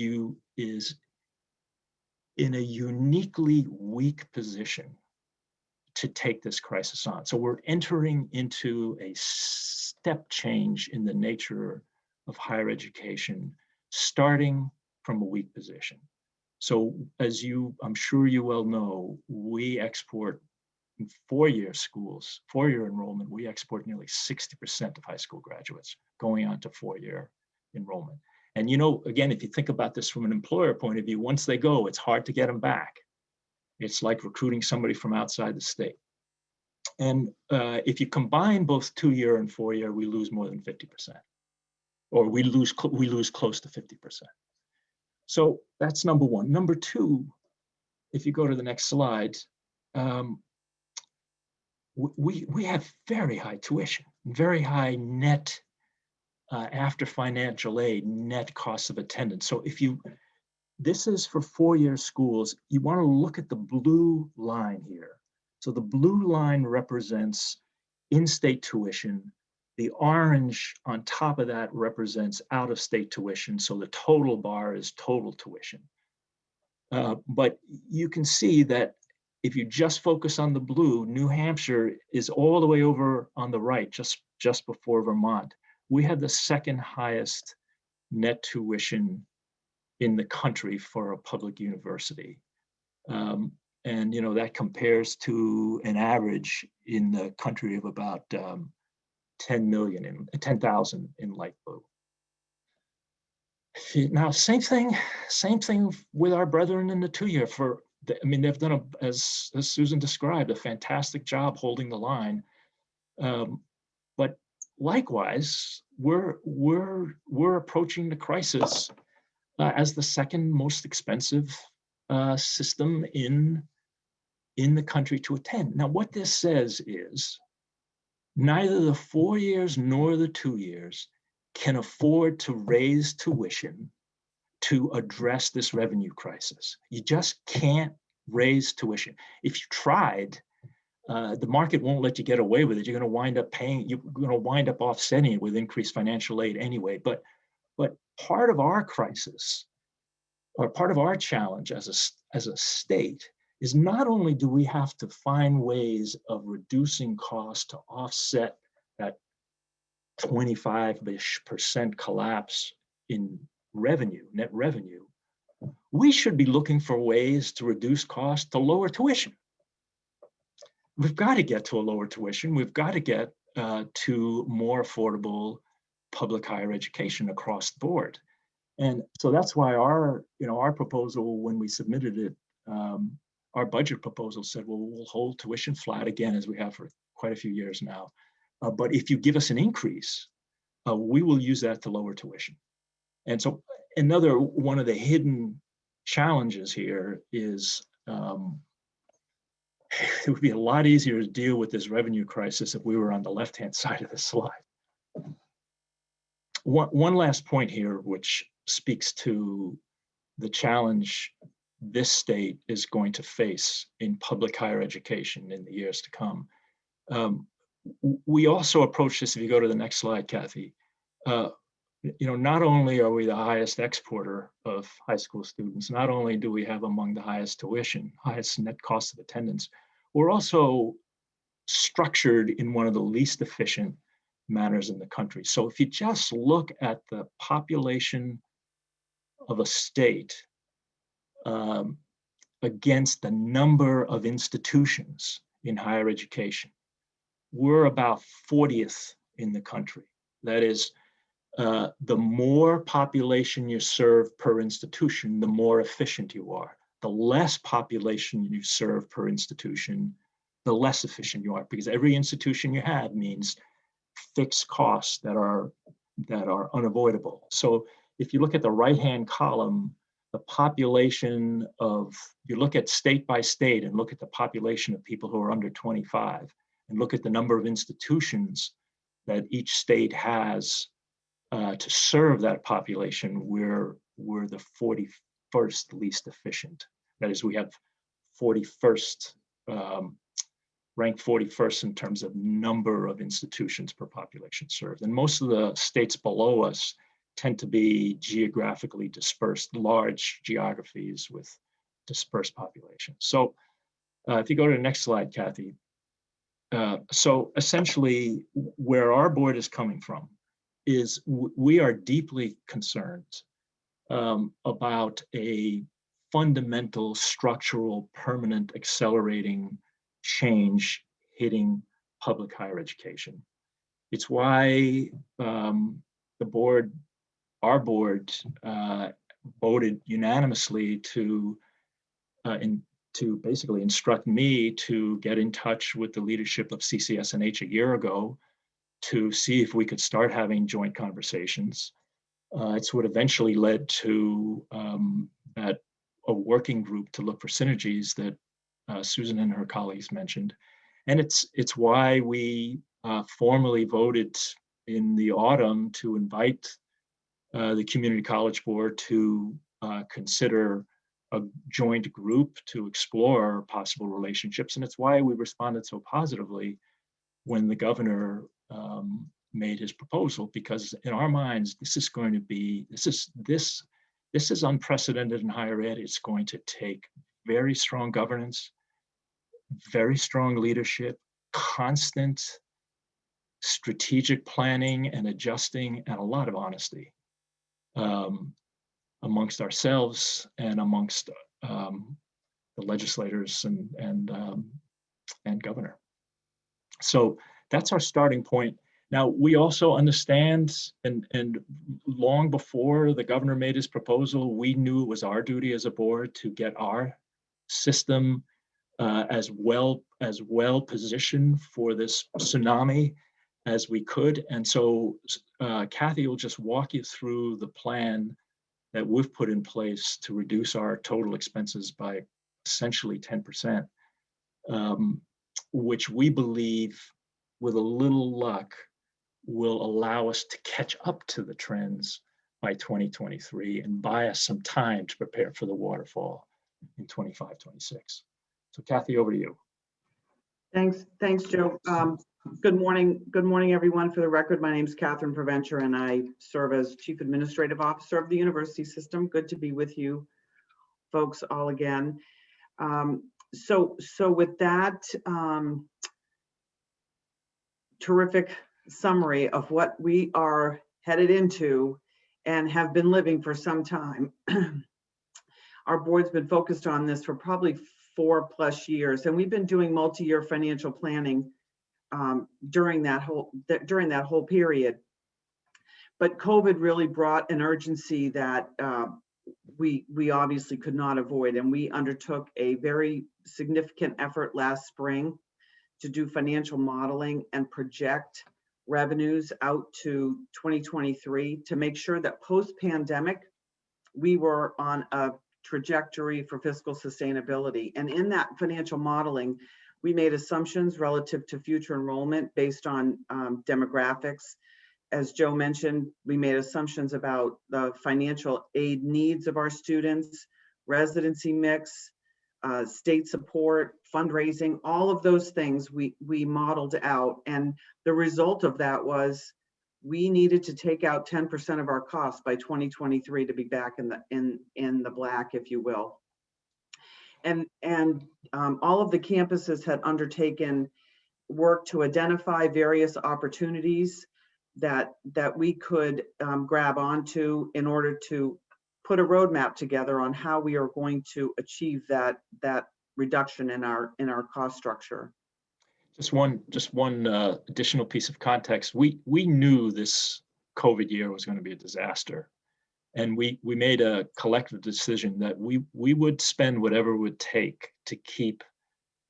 [SPEAKER 11] in a uniquely weak position to take this crisis on. So we're entering into a step change in the nature of higher education, starting from a weak position. So as I'm sure you well know, we export in four-year schools, four-year enrollment, we export nearly 60% of high school graduates going on to four-year enrollment. And again, if you think about this from an employer point of view, once they go, it's hard to get them back. It's like recruiting somebody from outside the state. And if you combine both two-year and four-year, we lose more than 50%, or we lose close to 50%. So that's number one. Number two, if you go to the next slide, we have very high tuition, very high net after financial aid, net costs of attendance. So this is for four-year schools, you want to look at the blue line here. So the blue line represents in-state tuition. The orange on top of that represents out-of-state tuition. So the total bar is total tuition. But you can see that if you just focus on the blue, New Hampshire is all the way over on the right, just before Vermont. We have the second highest net tuition in the country for a public university. And that compares to an average in the country of about 10,000 in light blue. Now, same thing with our brethren in the 2-year. They've done, as Susan described, a fantastic job holding the line. But likewise, we're approaching the crisis as the second most expensive system in the country to attend. Now, what this says is neither the 4 years nor the 2 years can afford to raise tuition to address this revenue crisis. You just can't raise tuition. If you tried, the market won't let you get away with it. You're going to wind up offsetting it with increased financial aid anyway. But part of our crisis, or part of our challenge as a state, is not only do we have to find ways of reducing costs to offset that 25% collapse in net revenue, we should be looking for ways to reduce costs to lower tuition. We've got to get to a lower tuition. We've got to get to more affordable public higher education across the board. And so that's why our proposal, when we submitted it, our budget proposal said, well, we'll hold tuition flat again, as we have for quite a few years now. But if you give us an increase, we will use that to lower tuition. And so another one of the hidden challenges here is it would be a lot easier to deal with this revenue crisis if we were on the left-hand side of the slide. One last point here, which speaks to the challenge this state is going to face in public higher education in the years to come. We also approach this, if you go to the next slide, Kathy, not only are we the highest exporter of high school students, not only do we have among the highest tuition, highest net cost of attendance, we're also structured in one of the least efficient manners in the country. So if you just look at the population of a state against the number of institutions in higher education, we're about 40th in the country. That is, the more population you serve per institution, the more efficient you are. The less population you serve per institution, the less efficient you are, because every institution you have means fixed costs that are unavoidable. So if you look at the right-hand column, the population you look at state by state and look at the population of people who are under 25, and look at the number of institutions that each state has to serve that population, we're the 41st least efficient. That is, we have 41st, ranked 41st in terms of number of institutions per population served. And most of the states below us tend to be geographically dispersed, large geographies with dispersed populations. So if you go to the next slide, Kathy. So essentially, where our board is coming from is we are deeply concerned about a fundamental, structural, permanent, accelerating change hitting public higher education. It's why our board voted unanimously to basically instruct me to get in touch with the leadership of CCSNH a year ago to see if we could start having joint conversations. It's what eventually led to a working group to look for synergies that Susan and her colleagues mentioned. And it's why we formally voted in the autumn to invite the Community College Board to consider a joint group to explore possible relationships. And it's why we responded so positively when the governor made his proposal, because in our minds, this is unprecedented in higher ed. It's going to take very strong governance, very strong leadership, constant strategic planning and adjusting, and a lot of honesty amongst ourselves and amongst the legislators and governor. So that's our starting point. Now, we also understand, and long before the governor made his proposal, we knew it was our duty as a board to get our system as well positioned for this tsunami as we could. And so Kathy will just walk you through the plan that we've put in place to reduce our total expenses by essentially 10%, which we believe, with a little luck, will allow us to catch up to the trends by 2023 and buy us some time to prepare for the waterfall in 25, 26. So Kathy, over to you.
[SPEAKER 12] Thanks, Joe. Good morning, everyone. For the record, my name is Catherine Provencher, and I serve as Chief Administrative Officer of the university system. Good to be with you folks all again. So with that terrific summary of what we are headed into and have been living for some time, our board's been focused on this for probably 4+ years, and we've been doing multi-year financial planning during that whole period. But COVID really brought an urgency that we obviously could not avoid, and we undertook a very significant effort last spring to do financial modeling and project revenues out to 2023 to make sure that post-pandemic we were on a trajectory for fiscal sustainability. And in that financial modeling, we made assumptions relative to future enrollment based on demographics. As Joe mentioned, we made assumptions about the financial aid needs of our students, residency mix, state support, fundraising, all of those things we modeled out. And the result of that was we needed to take out 10% of our costs by 2023 to be back in the black, if you will. And all of the campuses had undertaken work to identify various opportunities that we could grab onto in order to put a roadmap together on how we are going to achieve that reduction in our cost structure.
[SPEAKER 11] Just one additional piece of context. We knew this COVID year was going to be a disaster, and we made a collective decision that we would spend whatever it would take to keep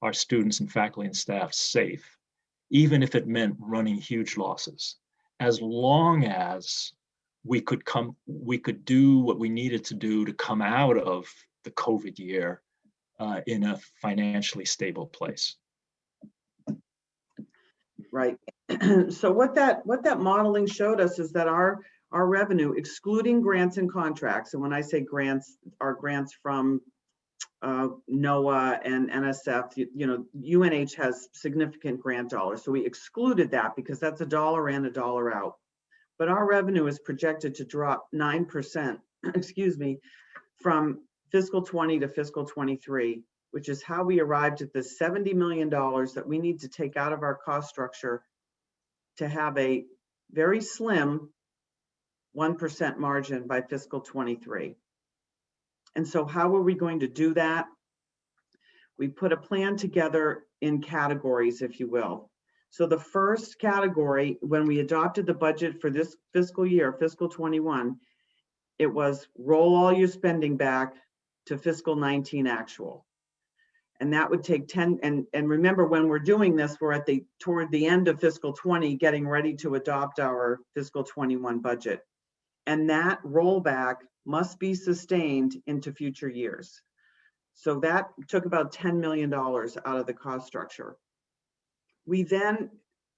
[SPEAKER 11] our students and faculty and staff safe, even if it meant running huge losses, as long as we could do what we needed to do to come out of the COVID year in a financially stable place.
[SPEAKER 12] Right. So what that modeling showed us is that our revenue, excluding grants and contracts, and when I say grants, are grants from NOAA and NSF, UNH has significant grant dollars. So we excluded that because that's a dollar in, a dollar out. But our revenue is projected to drop 9%, excuse me, from fiscal 20 to fiscal 23, which is how we arrived at the $70 million that we need to take out of our cost structure to have a very slim 1% margin by fiscal 23. And so how are we going to do that? We put a plan together in categories, if you will. So the first category, when we adopted the budget for this fiscal year, fiscal 21, it was roll all your spending back to fiscal 19 actual. And that would take 10, and remember, when we're doing this, we're at toward the end of fiscal 20, getting ready to adopt our fiscal 21 budget. And that rollback must be sustained into future years. So that took about $10 million out of the cost structure. We then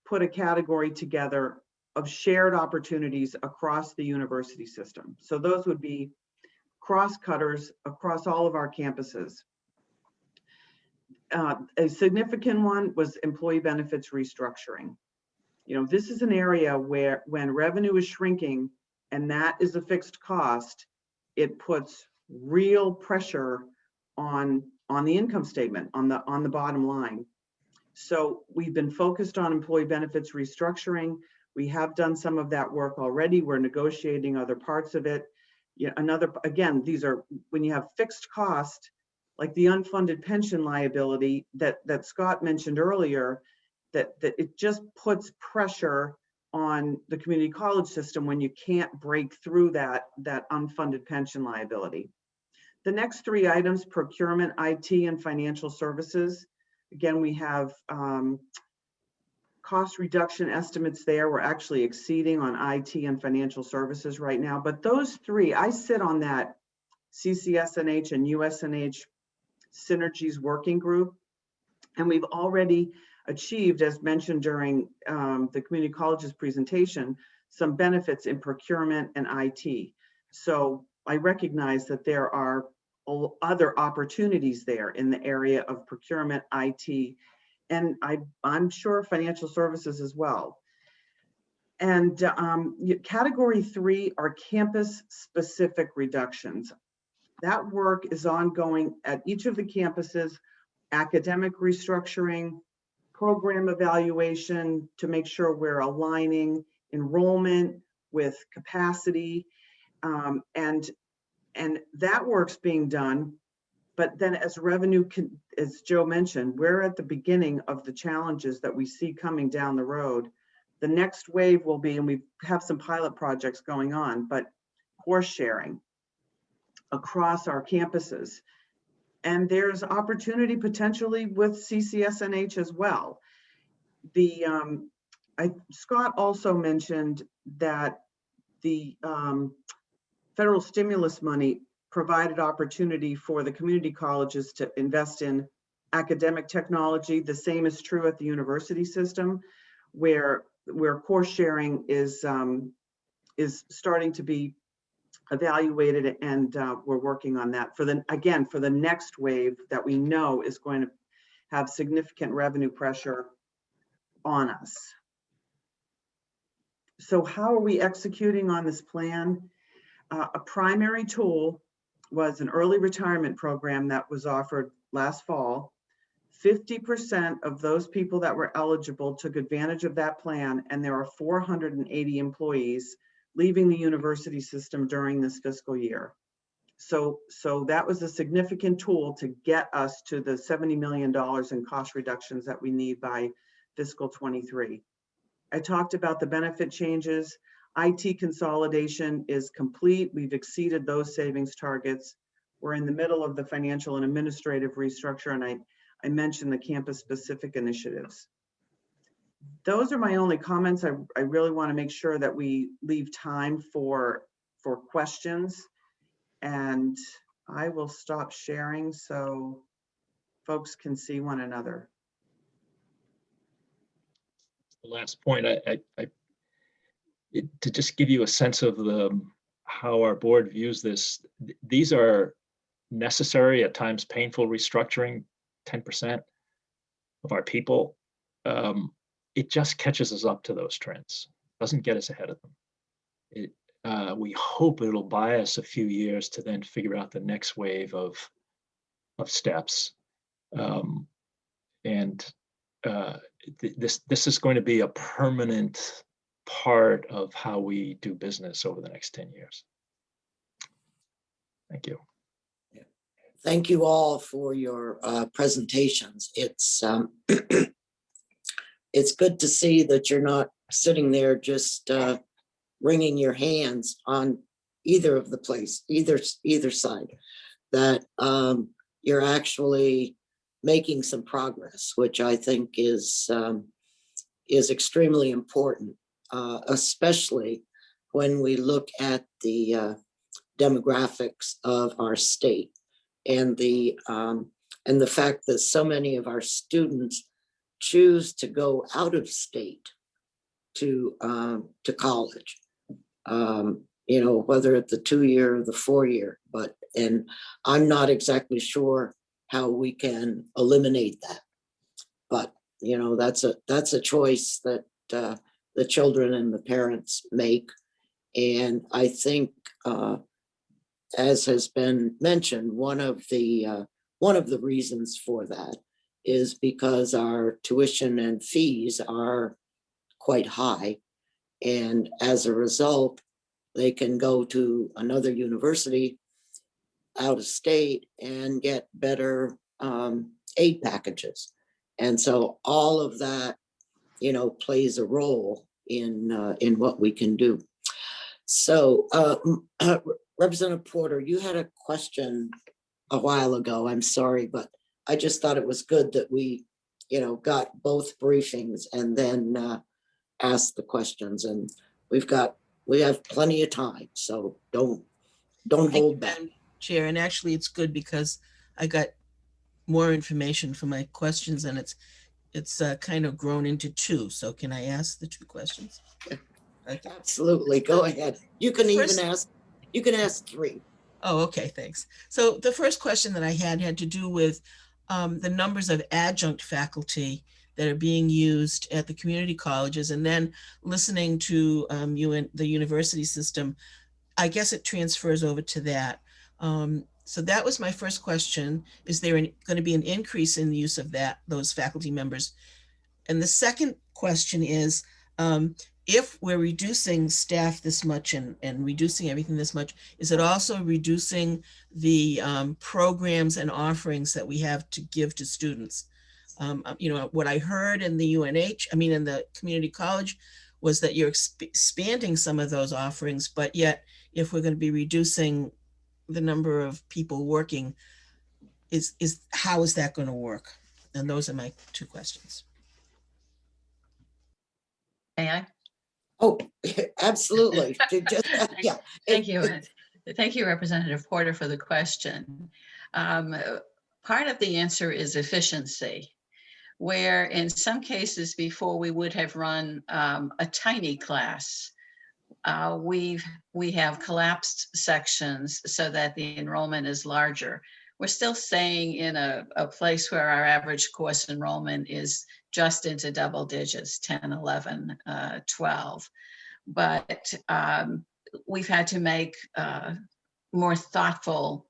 [SPEAKER 12] put a category together of shared opportunities across the university system. So those would be cross-cutters across all of our campuses. A significant one was employee benefits restructuring. This is an area where when revenue is shrinking and that is a fixed cost, it puts real pressure on the income statement, on the bottom line. So we've been focused on employee benefits restructuring. We have done some of that work already. We're negotiating other parts of it. Again, these are when you have fixed cost, like the unfunded pension liability that Scott mentioned earlier, that it just puts pressure on the community college system when you can't break through that unfunded pension liability. The next three items, procurement, IT, and financial services. Again, we have cost reduction estimates there. We're actually exceeding on IT and financial services right now. But those three, I sit on that CCSNH and USNH synergies working group. And we've already achieved, as mentioned during the community colleges presentation, some benefits in procurement and IT. So I recognize that there are other opportunities there in the area of procurement, IT, and I'm sure financial services as well. And category 3 are campus-specific reductions. That work is ongoing at each of the campuses, academic restructuring, program evaluation to make sure we're aligning enrollment with capacity, and that work's being done. But then as revenue, as Joe mentioned, we're at the beginning of the challenges that we see coming down the road. The next wave will be, and we have some pilot projects going on, but course sharing across our campuses. And there's opportunity potentially with CCSNH as well. Scott also mentioned that the federal stimulus money provided opportunity for the community colleges to invest in academic technology. The same is true at the university system, where course sharing is starting to be evaluated, and we're working on that for the next wave that we know is going to have significant revenue pressure on us. So how are we executing on this plan? A primary tool was an early retirement program that was offered last fall. 50% of those people that were eligible took advantage of that plan, and there are 480 employees leaving the university system during this fiscal year. So that was a significant tool to get us to the $70 million in cost reductions that we need by fiscal 23. I talked about the benefit changes. IT consolidation is complete. We've exceeded those savings targets. We're in the middle of the financial and administrative restructure, and I mentioned the campus-specific initiatives. Those are my only comments. I really want to make sure that we leave time for questions, and I will stop sharing so folks can see one another.
[SPEAKER 11] The last point, to just give you a sense of how our board views this, these are necessary, at times painful restructuring, 10% of our people. It just catches us up to those trends, doesn't get us ahead of them. We hope it'll buy us a few years to then figure out the next wave of steps. This is going to be a permanent part of how we do business over the next 10 years. Thank you.
[SPEAKER 1] Thank you all for your presentations. It's it's good to see that you're not sitting there just wringing your hands on either of the either side, that you're actually making some progress, which I think is extremely important, especially when we look at the demographics of our state and the fact that so many of our students choose to go out of state to college, whether it's the 2-year or the 4-year, and I'm not exactly sure how we can eliminate that, but that's a choice that the children and the parents make. And I think, as has been mentioned, one of the reasons for that is because our tuition and fees are quite high. And as a result, they can go to another university out of state and get better aid packages. And so all of that, plays a role in what we can do. So Representative Porter, you had a question a while ago. I'm sorry, but I just thought it was good that we, got both briefings and then asked the questions, and we have plenty of time. So don't hold back.
[SPEAKER 3] Madam Chair, and actually it's good because I got more information for my questions, and it's kind of grown into two. So can I ask the two questions? Okay.
[SPEAKER 1] Absolutely. Go ahead. You can
[SPEAKER 3] First-
[SPEAKER 1] ask three.
[SPEAKER 3] Oh, okay, thanks. So the first question that I had to do with the numbers of adjunct faculty that are being used at the community colleges, and then listening to the university system, I guess it transfers over to that. So that was my first question. Is there going to be an increase in the use of those faculty members? And the second question is, if we're reducing staff this much and reducing everything this much, is it also reducing the programs and offerings that we have to give to students? What I heard in the in the community college was that you're expanding some of those offerings, but yet if we're going to be reducing the number of people working, how is that going to work? And those are my two questions.
[SPEAKER 8] May I?
[SPEAKER 1] Oh, absolutely. Yeah.
[SPEAKER 8] Thank you. Thank you, Representative Porter, for the question. Part of the answer is efficiency, where in some cases before we would have run a tiny class, we have collapsed sections so that the enrollment is larger. We're still staying in a place where our average course enrollment is just into double digits, 10, 11, 12. But we've had to make more thoughtful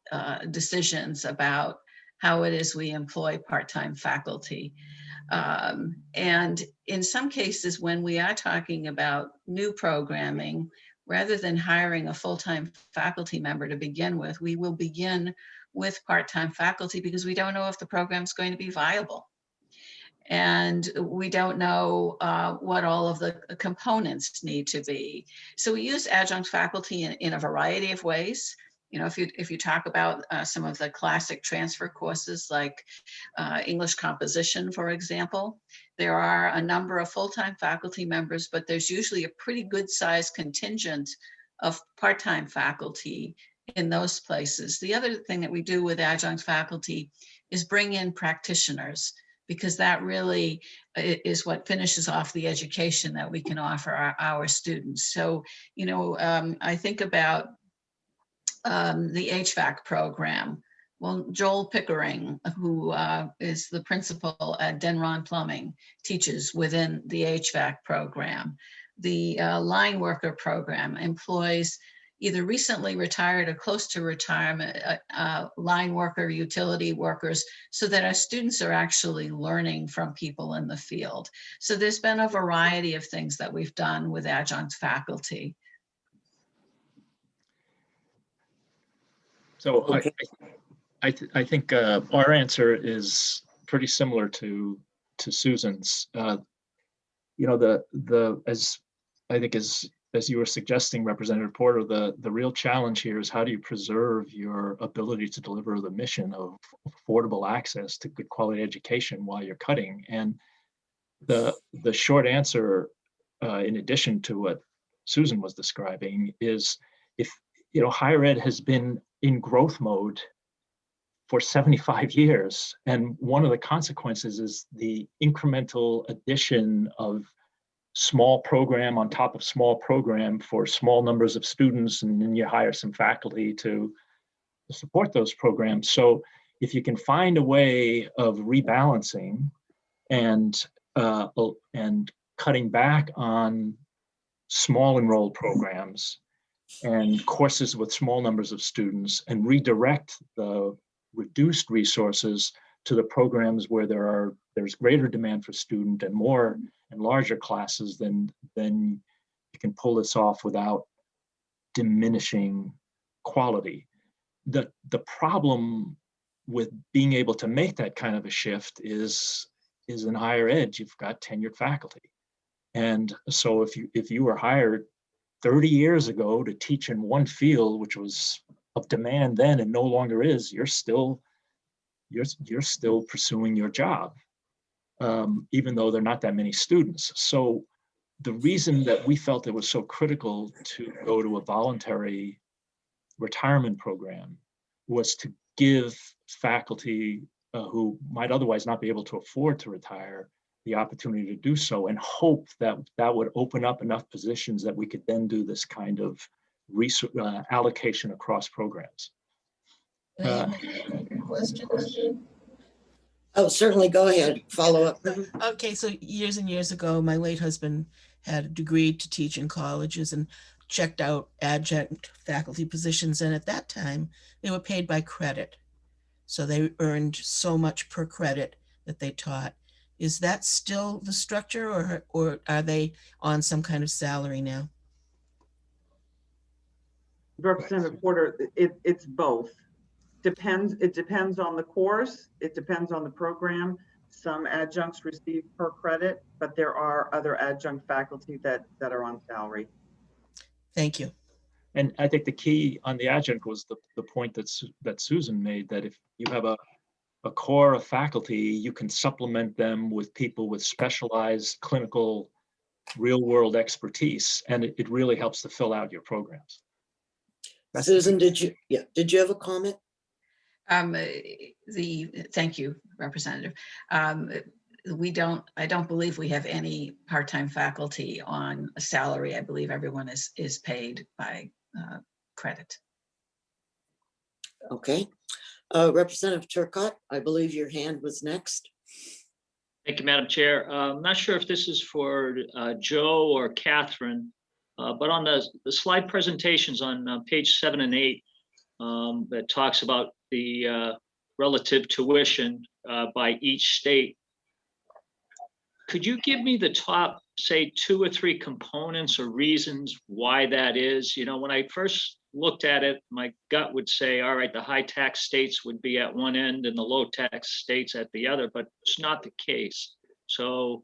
[SPEAKER 8] decisions about how it is we employ part-time faculty. And in some cases, when we are talking about new programming, rather than hiring a full-time faculty member to begin with, we will begin with part-time faculty because we don't know if the program is going to be viable. And we don't know what all of the components need to be. So we use adjunct faculty in a variety of ways. If you talk about some of the classic transfer courses like English composition, for example, there are a number of full-time faculty members, but there's usually a pretty good sized contingent of part-time faculty in those places. The other thing that we do with adjunct faculty is bring in practitioners, because that really is what finishes off the education that we can offer our students. So, I think about the HVAC program. Well, Joel Pickering, who is the principal at Denron Plumbing, teaches within the HVAC program. The line worker program employs either recently retired or close to retirement line worker, utility workers, so that our students are actually learning from people in the field. So there's been a variety of things that we've done with adjunct faculty.
[SPEAKER 11] So
[SPEAKER 1] Okay.
[SPEAKER 11] I think our answer is pretty similar to Susan's. As I think as you were suggesting, Representative Porter, the real challenge here is how do you preserve your ability to deliver the mission of affordable access to good quality education while you're cutting? And the short answer, in addition to what Susan was describing, is if higher ed has been in growth mode for 75 years, and one of the consequences is the incremental addition of small program on top of small program for small numbers of students, and then you hire some faculty to support those programs. So if you can find a way of rebalancing and cutting back on small enrolled programs and courses with small numbers of students and redirect the reduced resources to the programs where there's greater demand for student and more and larger classes, then you can pull this off without diminishing quality. The problem with being able to make that kind of a shift is in higher ed, you've got tenured faculty. And so if you were hired 30 years ago to teach in one field, which was of demand then and no longer is, you're still pursuing your job, even though there are not that many students. So the reason that we felt it was so critical to go to a voluntary retirement program was to give faculty who might otherwise not be able to afford to retire the opportunity to do so, and hope that that would open up enough positions that we could then do this kind of allocation across programs.
[SPEAKER 3] Can I have a question?
[SPEAKER 1] Oh, certainly, go ahead, follow up.
[SPEAKER 3] Okay, so years and years ago, my late husband had agreed to teach in colleges and checked out adjunct faculty positions. And at that time, they were paid by credit. So they earned so much per credit that they taught. Is that still the structure, or are they on some kind of salary now?
[SPEAKER 12] Representative Porter, it's both. It depends on the course. It depends on the program. Some adjuncts receive per credit, but there are other adjunct faculty that are on salary.
[SPEAKER 3] Thank you.
[SPEAKER 11] And I think the key on the adjunct was the point that Susan made, that if you have a core of faculty, you can supplement them with people with specialized clinical real world expertise, and it really helps to fill out your programs.
[SPEAKER 1] Susan, did you have a comment?
[SPEAKER 8] Thank you, Representative. I don't believe we have any part-time faculty on a salary. I believe everyone is paid by credit.
[SPEAKER 1] Okay. Representative Turcott, I believe your hand was next.
[SPEAKER 4] Thank you, Madam Chair. I'm not sure if this is for Joe or Catherine, but on the slide presentations on page 7 and 8, that talks about the relative tuition by each state. Could you give me the top, say, 2 or 3 components or reasons why that is? You know, when I first looked at it, my gut would say, all right, the high tax states would be at one end and the low tax states at the other, but it's not the case. So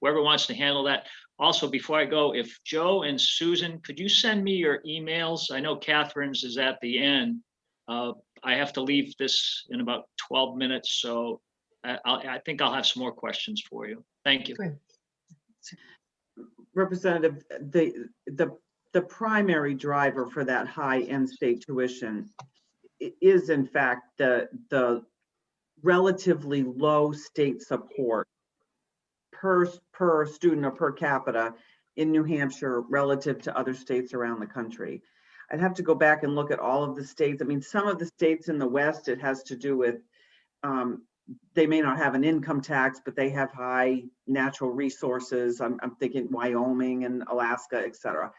[SPEAKER 4] whoever wants to handle that. Also, before I go, if Joe and Susan, could you send me your emails? I know Catherine's is at the end. I have to leave this in about 12 minutes, so I think I'll have some more questions for you. Thank you.
[SPEAKER 12] Great. Representative, the primary driver for that high end state tuition is in fact the relatively low state support per student or per capita in New Hampshire relative to other states around the country. I'd have to go back and look at all of the states. I mean, some of the states in the West, it has to do with, they may not have an income tax, but they have high natural resources. I'm thinking Wyoming and Alaska, et cetera.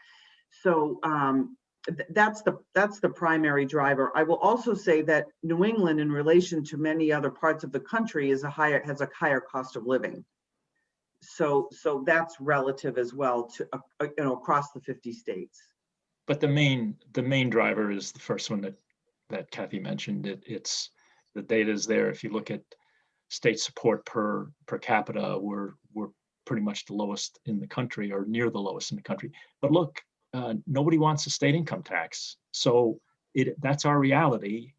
[SPEAKER 12] So that's the primary driver. I will also say that New England, in relation to many other parts of the country, has a higher cost of living. So that's relative as well to across the 50 states.
[SPEAKER 11] But the main driver is the first one that Kathy mentioned. It's the data is there. If you look at state support per capita, we're pretty much the lowest in the country, or near the lowest in the country. But look, nobody wants a state income tax, so that's our reality.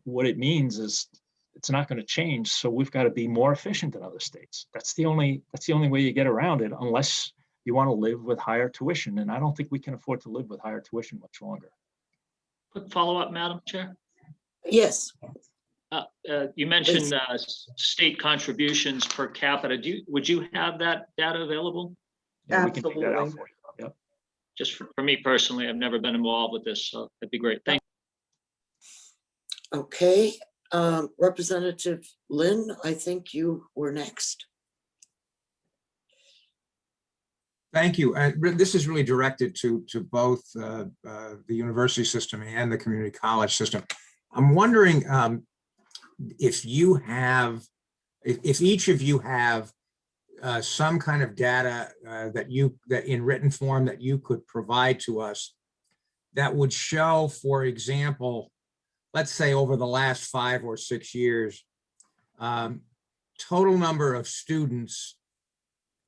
[SPEAKER 11] What it means is it's not going to change. So we've got to be more efficient than other states. That's the only way you get around it, unless you want to live with higher tuition. And I don't think we can afford to live with higher tuition much longer.
[SPEAKER 4] Quick follow-up, Madam Chair.
[SPEAKER 1] Yes.
[SPEAKER 4] You mentioned state contributions per capita. Would you have that data available?
[SPEAKER 11] Yeah, we can take that out for you. Yep.
[SPEAKER 4] Just for me personally, I've never been involved with this, so that'd be great. Thank you.
[SPEAKER 1] Okay. Representative Lynn, I think you were next.
[SPEAKER 2] Thank you. This is really directed to both the university system and the community college system. I'm wondering if you have, if each of you have some kind of data that in written form that you could provide to us that would show, for example, let's say over the last 5 or 6 years, total number of students,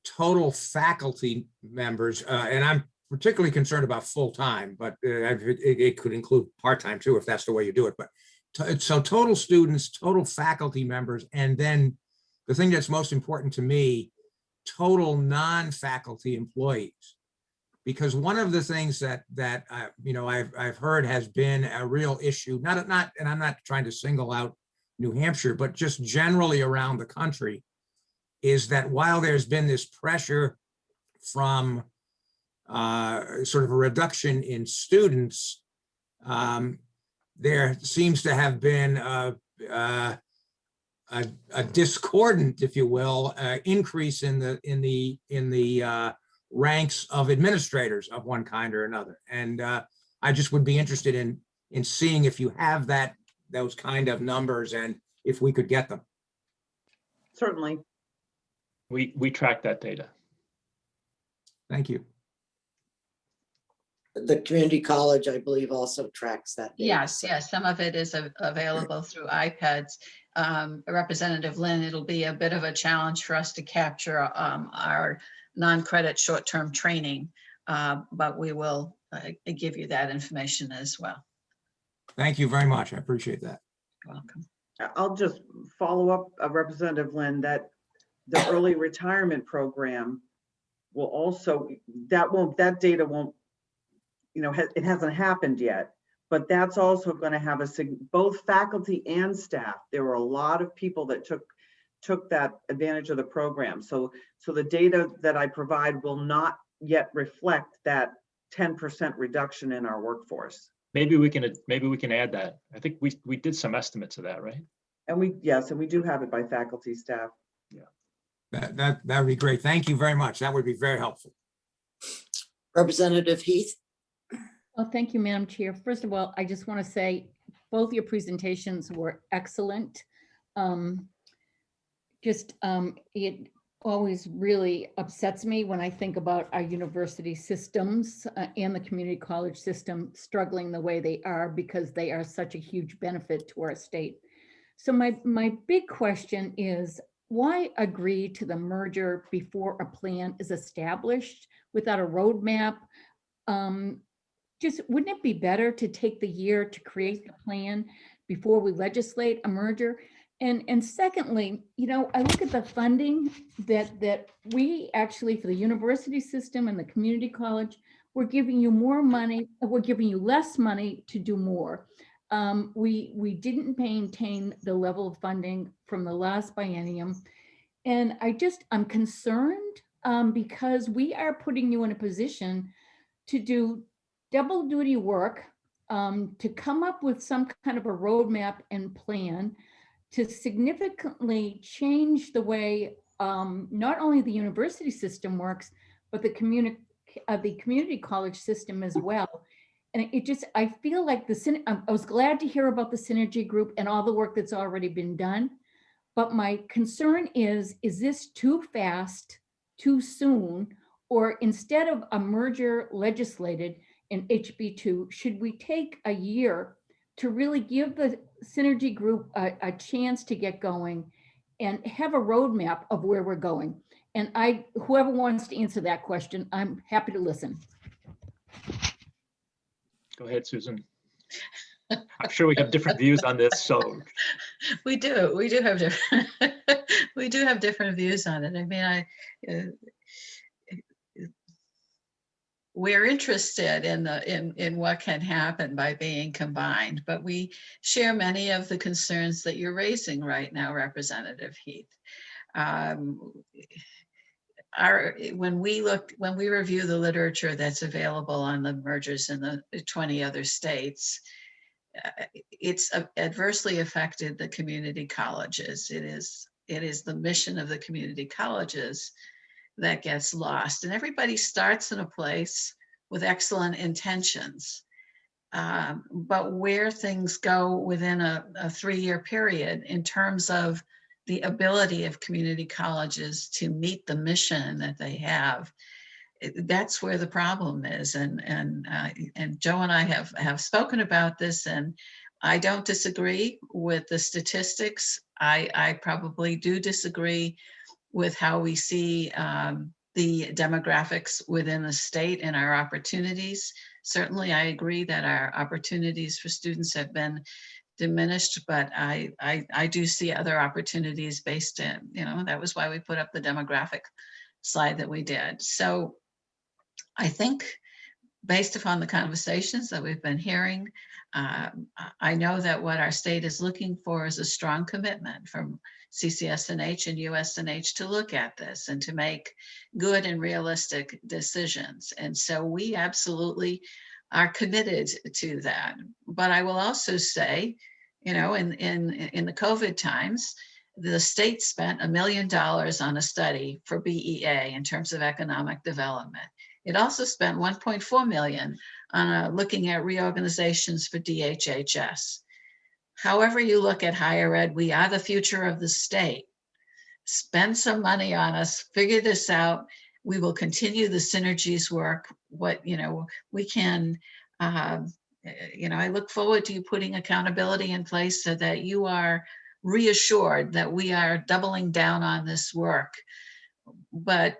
[SPEAKER 2] total faculty members, and I'm particularly concerned about full-time, but it could include part-time too, if that's the way you do it. But so total students, total faculty members, and then the thing that's most important to me, total non-faculty employees. Because one of the things that I've heard has been a real issue, and I'm not trying to single out New Hampshire, but just generally around the country, is that while there's been this pressure from sort of a reduction in students, there seems to have been a discordant, if you will, increase in the ranks of administrators of one kind or another. And I just would be interested in seeing if you have those kind of numbers and if we could get them.
[SPEAKER 12] Certainly.
[SPEAKER 11] We track that data.
[SPEAKER 2] Thank you.
[SPEAKER 1] The community college, I believe, also tracks that data.
[SPEAKER 8] Yes, yes, some of it is available through iPads. Representative Lynn, it'll be a bit of a challenge for us to capture our non-credit short-term training, but we will give you that information as well.
[SPEAKER 2] Thank you very much. I appreciate that.
[SPEAKER 8] You're welcome.
[SPEAKER 12] I'll just follow up, Representative Lynn, that the early retirement program will also, that data won't, it hasn't happened yet, but that's also going to have both faculty and staff. There were a lot of people that took that advantage of the program. So the data that I provide will not yet reflect that 10% reduction in our workforce.
[SPEAKER 11] Maybe we can add that. I think we did some estimates of that, right?
[SPEAKER 12] And we do have it by faculty, staff.
[SPEAKER 2] Yeah. That would be great. Thank you very much. That would be very helpful.
[SPEAKER 1] Representative Heath.
[SPEAKER 5] Well, thank you, Madam Chair. First of all, I just want to say both your presentations were excellent. It always really upsets me when I think about our university systems and the community college system struggling the way they are, because they are such a huge benefit to our state. So my big question is, why agree to the merger before a plan is established without a roadmap? Just wouldn't it be better to take the year to create the plan before we legislate a merger? And secondly, I look at the funding that we actually, for the university system and the community college, we're giving you more money, we're giving you less money to do more. We didn't maintain the level of funding from the last biennium. And I'm concerned because we are putting you in a position to do double duty work, to come up with some kind of a roadmap and plan to significantly change the way not only the university system works, but the community college system as well. And I feel like I was glad to hear about the synergy group and all the work that's already been done. But my concern is this too fast, too soon, or instead of a merger legislated in HB2, should we take a year to really give the synergy group a chance to get going and have a roadmap of where we're going? And whoever wants to answer that question, I'm happy to listen.
[SPEAKER 11] Go ahead, Susan. I'm sure we have different views on this, so.
[SPEAKER 8] We do have different, we do have different views on it. I mean, we're interested in what can happen by being combined, but we share many of the concerns that you're raising right now, Representative Heath. When we review the literature that's available on the mergers in the 20 other states, it's adversely affected the community colleges. It is the mission of the community colleges that gets lost. And everybody starts in a place with excellent intentions. But where things go within a 3-year period in terms of the ability of community colleges to meet the mission that they have, that's where the problem is. And Joe and I have spoken about this, and I don't disagree with the statistics. I probably do disagree with how we see the demographics within the state and our opportunities. Certainly, I agree that our opportunities for students have been diminished, but I do see other opportunities based in, that was why we put up the demographic slide that we did. So I think based upon the conversations that we've been hearing, I know that what our state is looking for is a strong commitment from CCSNH and USNH to look at this and to make good and realistic decisions. And so we absolutely are committed to that. But I will also say, in the COVID times, the state spent $1 million on a study for BEA in terms of economic development. It also spent $1.4 million on looking at reorganizations for DHHS. However you look at higher ed, we are the future of the state. Spend some money on us, figure this out. We will continue the synergies work. We can, I look forward to you putting accountability in place so that you are reassured that we are doubling down on this work. But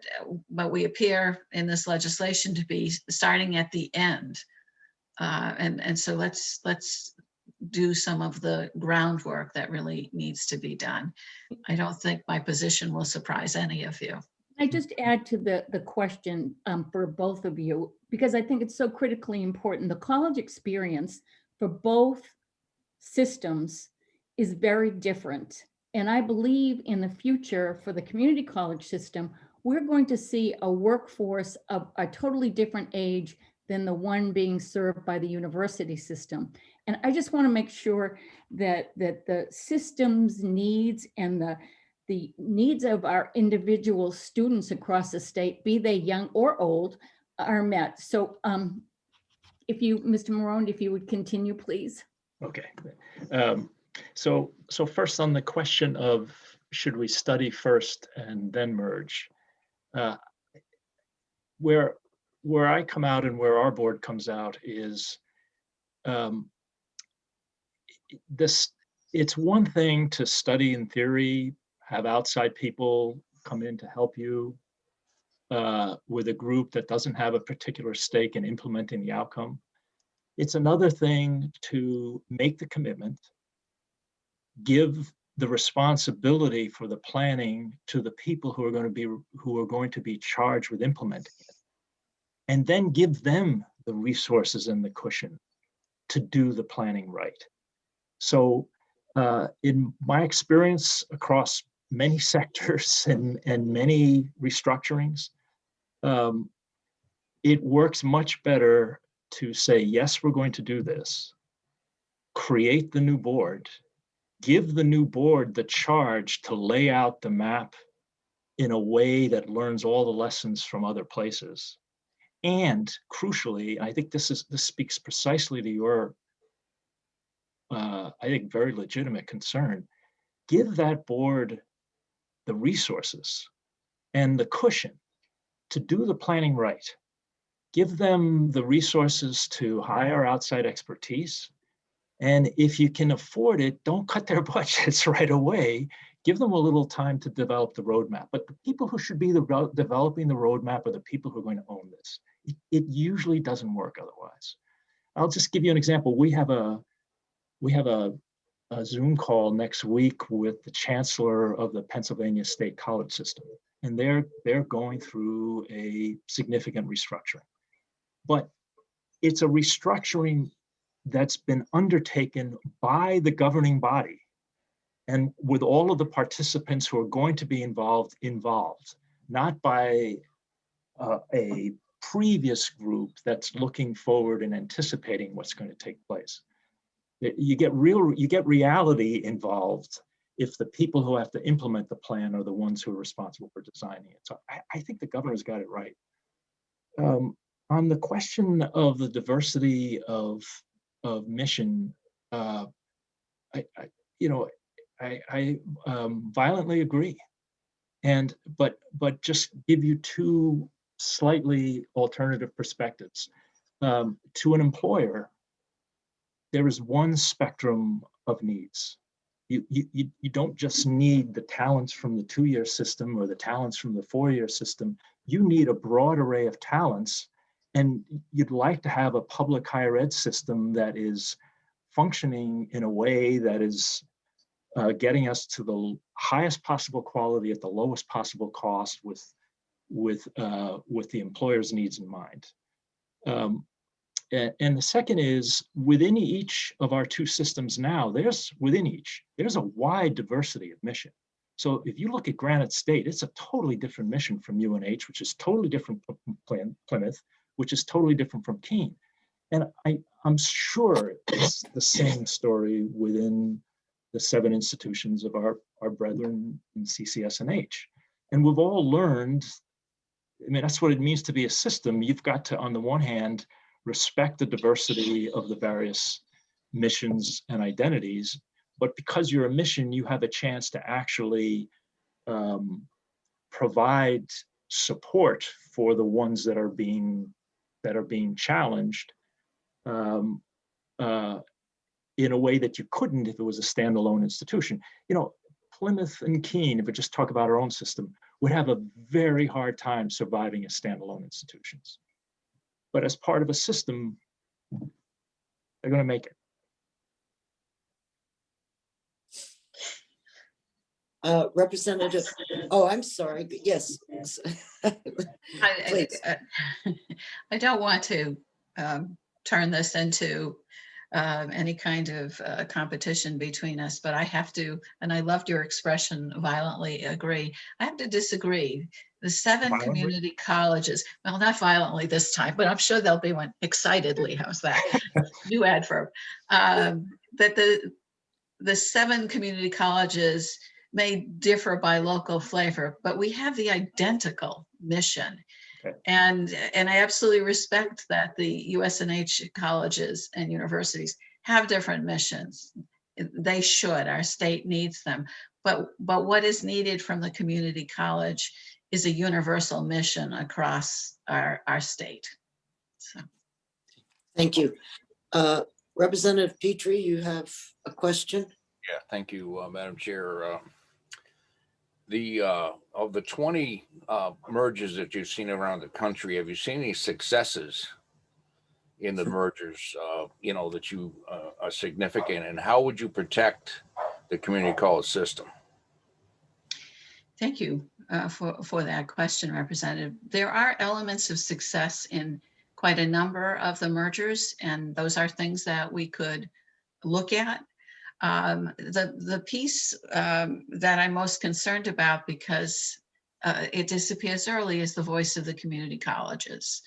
[SPEAKER 8] we appear in this legislation to be starting at the end. And so let's do some of the groundwork that really needs to be done. I don't think my position will surprise any of you.
[SPEAKER 5] I just add to the question for both of you, because I think it's so critically important. The college experience for both systems is very different. And I believe in the future for the community college system, we're going to see a workforce of a totally different age than the one being served by the university system. And I just want to make sure that the system's needs and the needs of our individual students across the state, be they young or old, are met. So if you, Mr. Morone, if you would continue, please.
[SPEAKER 11] Okay. So first on the question of should we study first and then merge, where I come out and where our board comes out is it's one thing to study in theory, have outside people come in to help you with a group that doesn't have a particular stake in implementing the outcome. It's another thing to make the commitment, give the responsibility for the planning to the people who are going to be charged with implementing it, and then give them the resources and the cushion to do the planning right. So in my experience across many sectors and many restructurings, it works much better to say, yes, we're going to do this, create the new board, give the new board the charge to lay out the map in a way that learns all the lessons from other places. And crucially, I think this speaks precisely to your, I think, very legitimate concern. Give that board the resources and the cushion to do the planning right. Give them the resources to hire outside expertise. And if you can afford it, don't cut their budgets right away. Give them a little time to develop the roadmap. But the people who should be developing the roadmap are the people who are going to own this. It usually doesn't work otherwise. I'll just give you an example. We have a Zoom call next week with the chancellor of the Pennsylvania State College System, and they're going through a significant restructuring. But it's a restructuring that's been undertaken by the governing body and with all of the participants who are going to be involved, not by a previous group that's looking forward and anticipating what's going to take place. You get reality involved if the people who have to implement the plan are the ones who are responsible for designing it. So I think the governor's got it right. On the question of the diversity of mission, I violently agree. But just give you two slightly alternative perspectives. To an employer, there is one spectrum of needs. You don't just need the talents from the 2-year system or the talents from the 4-year system. You need a broad array of talents, and you'd like to have a public higher ed system that is functioning in a way that is getting us to the highest possible quality at the lowest possible cost with the employer's needs in mind. And the second is, within each of our two systems now, there's a wide diversity of mission. So if you look at Granite State, it's a totally different mission from UNH, which is totally different from Plymouth, which is totally different from Keene. And I'm sure it's the same story within the 7 institutions of our brethren in CCS and H. And we've all learned, I mean, that's what it means to be a system. You've got to, on the one hand, respect the diversity of the various missions and identities, but because you're a mission, you have a chance to actually provide support for the ones that are being challenged in a way that you couldn't if it was a standalone institution. You know, Plymouth and Keene, if we just talk about our own system, would have a very hard time surviving as standalone institutions. But as part of a system, they're going to make it.
[SPEAKER 1] Representative, oh, I'm sorry, yes. Please.
[SPEAKER 8] I don't want to turn this into any kind of competition between us, but I have to, and I loved your expression, violently agree. I have to disagree. The 7
[SPEAKER 11] Violently?
[SPEAKER 8] community colleges, well, not violently this time, but I'm sure there'll be one excitedly. How's that? New adverb. That the 7 community colleges may differ by local flavor, but we have the identical mission.
[SPEAKER 11] Okay.
[SPEAKER 8] And I absolutely respect that the USNH colleges and universities have different missions. They should, our state needs them. But what is needed from the community college is a universal mission across our state. So. Thank
[SPEAKER 1] you. Representative Petrie, you have a question?
[SPEAKER 7] Yeah, thank you, Madam Chair. Of the 20 mergers that you've seen around the country, have you seen any successes in the mergers, that you are significant, and how would you protect the community college system?
[SPEAKER 8] Thank you for that question, Representative. There are elements of success in quite a number of the mergers, and those are things that we could look at. The piece that I'm most concerned about, because it disappears early, is the voice of the community colleges.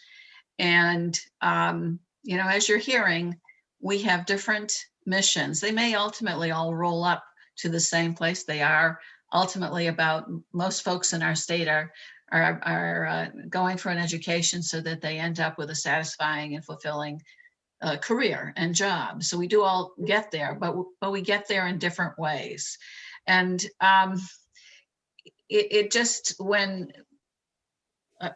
[SPEAKER 8] And, as you're hearing, we have different missions. They may ultimately all roll up to the same place. They are ultimately about, most folks in our state are going for an education so that they end up with a satisfying and fulfilling career and job. So we do all get there, but we get there in different ways. And it just, when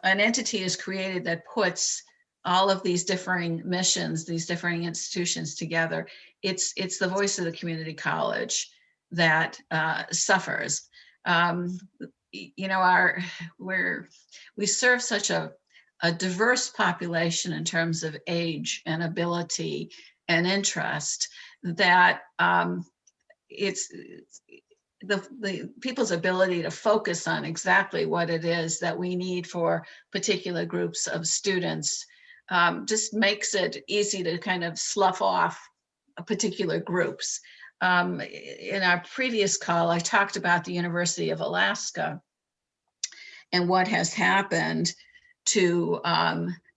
[SPEAKER 8] an entity is created that puts all of these differing missions, these differing institutions together, it's the voice of the community college that suffers. We serve such a diverse population in terms of age and ability and interest that it's the people's ability to focus on exactly what it is that we need for particular groups of students just makes it easy to kind of slough off particular groups. In our previous call, I talked about the University of Alaska and what has happened to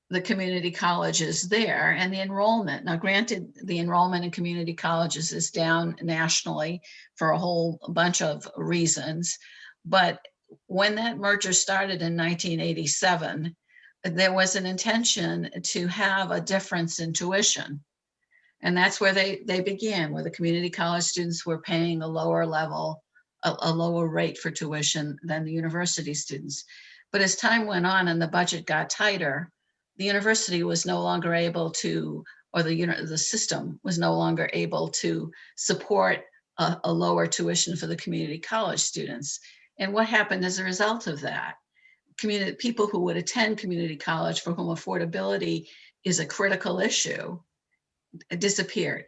[SPEAKER 8] the community colleges there and the enrollment. Now, granted, the enrollment in community colleges is down nationally for a whole bunch of reasons. But when that merger started in 1987, there was an intention to have a difference in tuition. And that's where they began, where the community college students were paying a lower level, a lower rate for tuition than the university students. But as time went on and the budget got tighter, the university was no longer able to, or the system was no longer able to support a lower tuition for the community college students. And what happened as a result of that? People who would attend community college for whom affordability is a critical issue disappeared.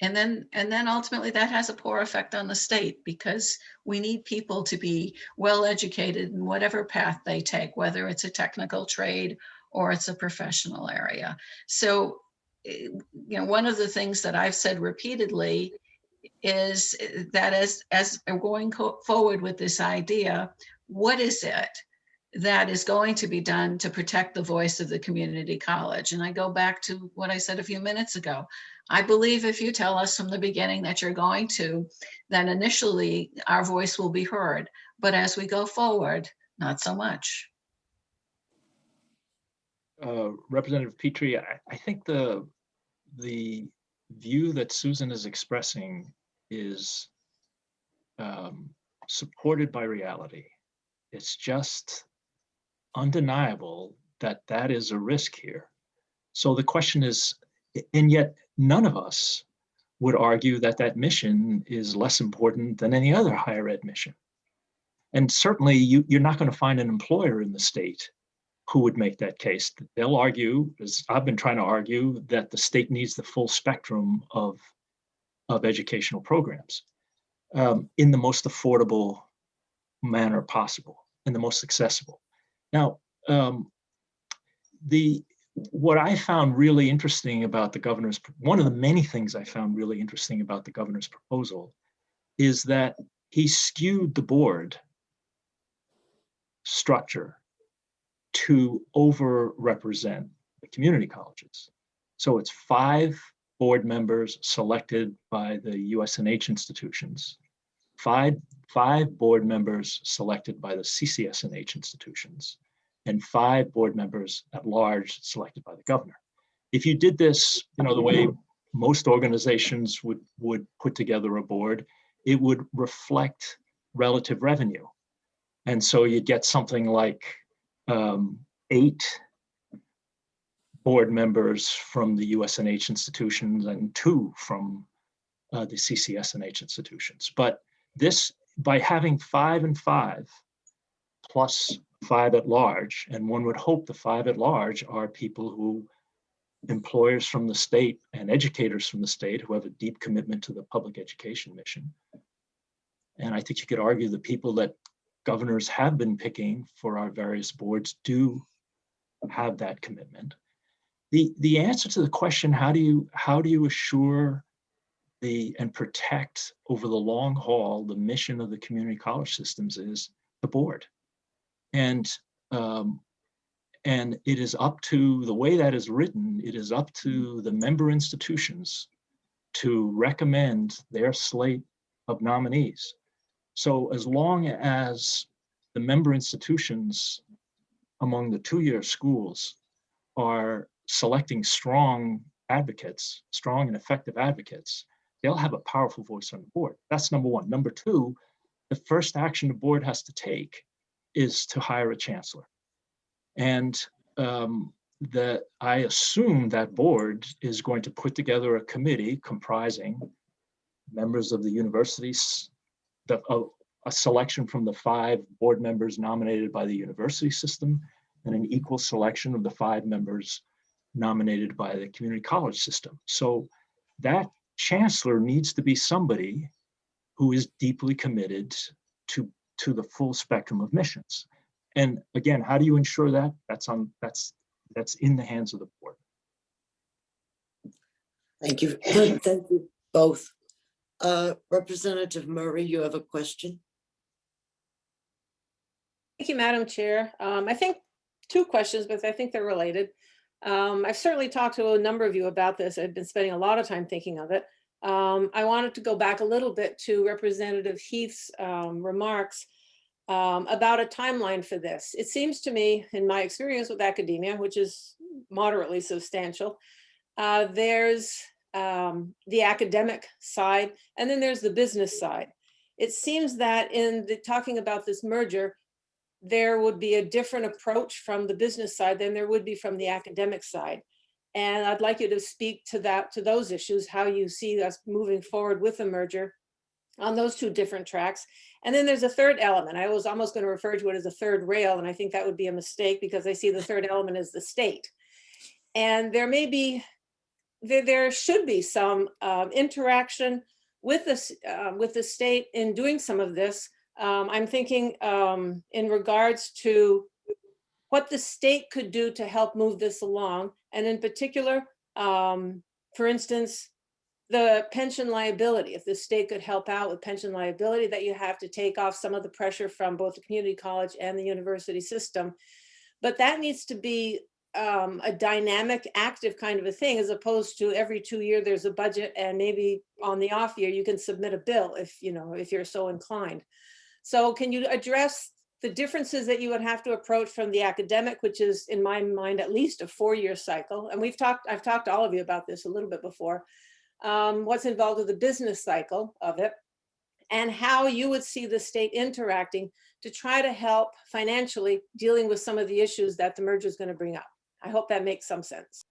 [SPEAKER 8] And then ultimately that has a poor effect on the state, because we need people to be well educated in whatever path they take, whether it's a technical trade or it's a professional area. So, one of the things that I've said repeatedly is that as we're going forward with this idea, what is it that is going to be done to protect the voice of the community college? And I go back to what I said a few minutes ago. I believe if you tell us from the beginning that you're going to, then initially our voice will be heard. But as we go forward, not so much.
[SPEAKER 11] Representative Petrie, I think the view that Susan is expressing is supported by reality. It's just undeniable that that is a risk here. So the question is, and yet none of us would argue that that mission is less important than any other higher ed mission. And certainly you're not going to find an employer in the state who would make that case. They'll argue, as I've been trying to argue, that the state needs the full spectrum of educational programs in the most affordable manner possible and the most accessible. Now, what I found really interesting about the governor's, one of the many things I found really interesting about the governor's proposal is that he skewed the board structure to over-represent the community colleges. So it's 5 board members selected by the USNH institutions, 5 board members selected by the CCSNH institutions, and 5 board members at large selected by the governor. If you did this, the way most organizations would put together a board, it would reflect relative revenue. And so you'd get something like 8 board members from the USNH institutions and 2 from the CCSNH institutions. But this, by having 5 and 5 plus 5 at large, and one would hope the 5 at large are people who, employers from the state and educators from the state who have a deep commitment to the public education mission. And I think you could argue the people that governors have been picking for our various boards do have that commitment. The answer to the question, how do you assure and protect over the long haul the mission of the community college systems, is the board. And it is up to, the way that is written, it is up to the member institutions to recommend their slate of nominees. So as long as the member institutions among the 2-year schools are selecting strong advocates, strong and effective advocates, they'll have a powerful voice on the board. That's number one. Number two, the first action the board has to take is to hire a chancellor. And I assume that board is going to put together a committee comprising members of the universities, a selection from the 5 board members nominated by the university system, and an equal selection of the 5 members nominated by the community college system. So that chancellor needs to be somebody who is deeply committed to the full spectrum of missions. And again, how do you ensure that? That's in the hands of the board.
[SPEAKER 1] Thank you. Thank you both. Representative Murray, you have a question?
[SPEAKER 6] Thank you, Madam Chair. I think 2 questions, but I think they're related. I've certainly talked to a number of you about this. I've been spending a lot of time thinking of it. I wanted to go back a little bit to Representative Heath's remarks about a timeline for this. It seems to me, in my experience with academia, which is moderately substantial, there's the academic side, and then there's the business side. It seems that in talking about this merger, there would be a different approach from the business side than there would be from the academic side. And I'd like you to speak to that, to those issues, how you see us moving forward with the merger on those two different tracks. And then there's a third element. I was almost going to refer to it as a third rail, and I think that would be a mistake because I see the third element as the state. And there may be, there should be some interaction with the state in doing some of this. I'm thinking in regards to what the state could do to help move this along. And in particular, for instance, the pension liability, if the state could help out with pension liability, that you have to take off some of the pressure from both the community college and the university system. But that needs to be a dynamic, active kind of a thing, as opposed to every 2 years there's a budget and maybe on the off year you can submit a bill if you're so inclined. So can you address the differences that you would have to approach from the academic, which is in my mind at least a 4-year cycle, and I've talked to all of you about this a little bit before, what's involved with the business cycle of it, and how you would see the state interacting to try to help financially dealing with some of the issues that the merger is going to bring up. I hope that makes some sense.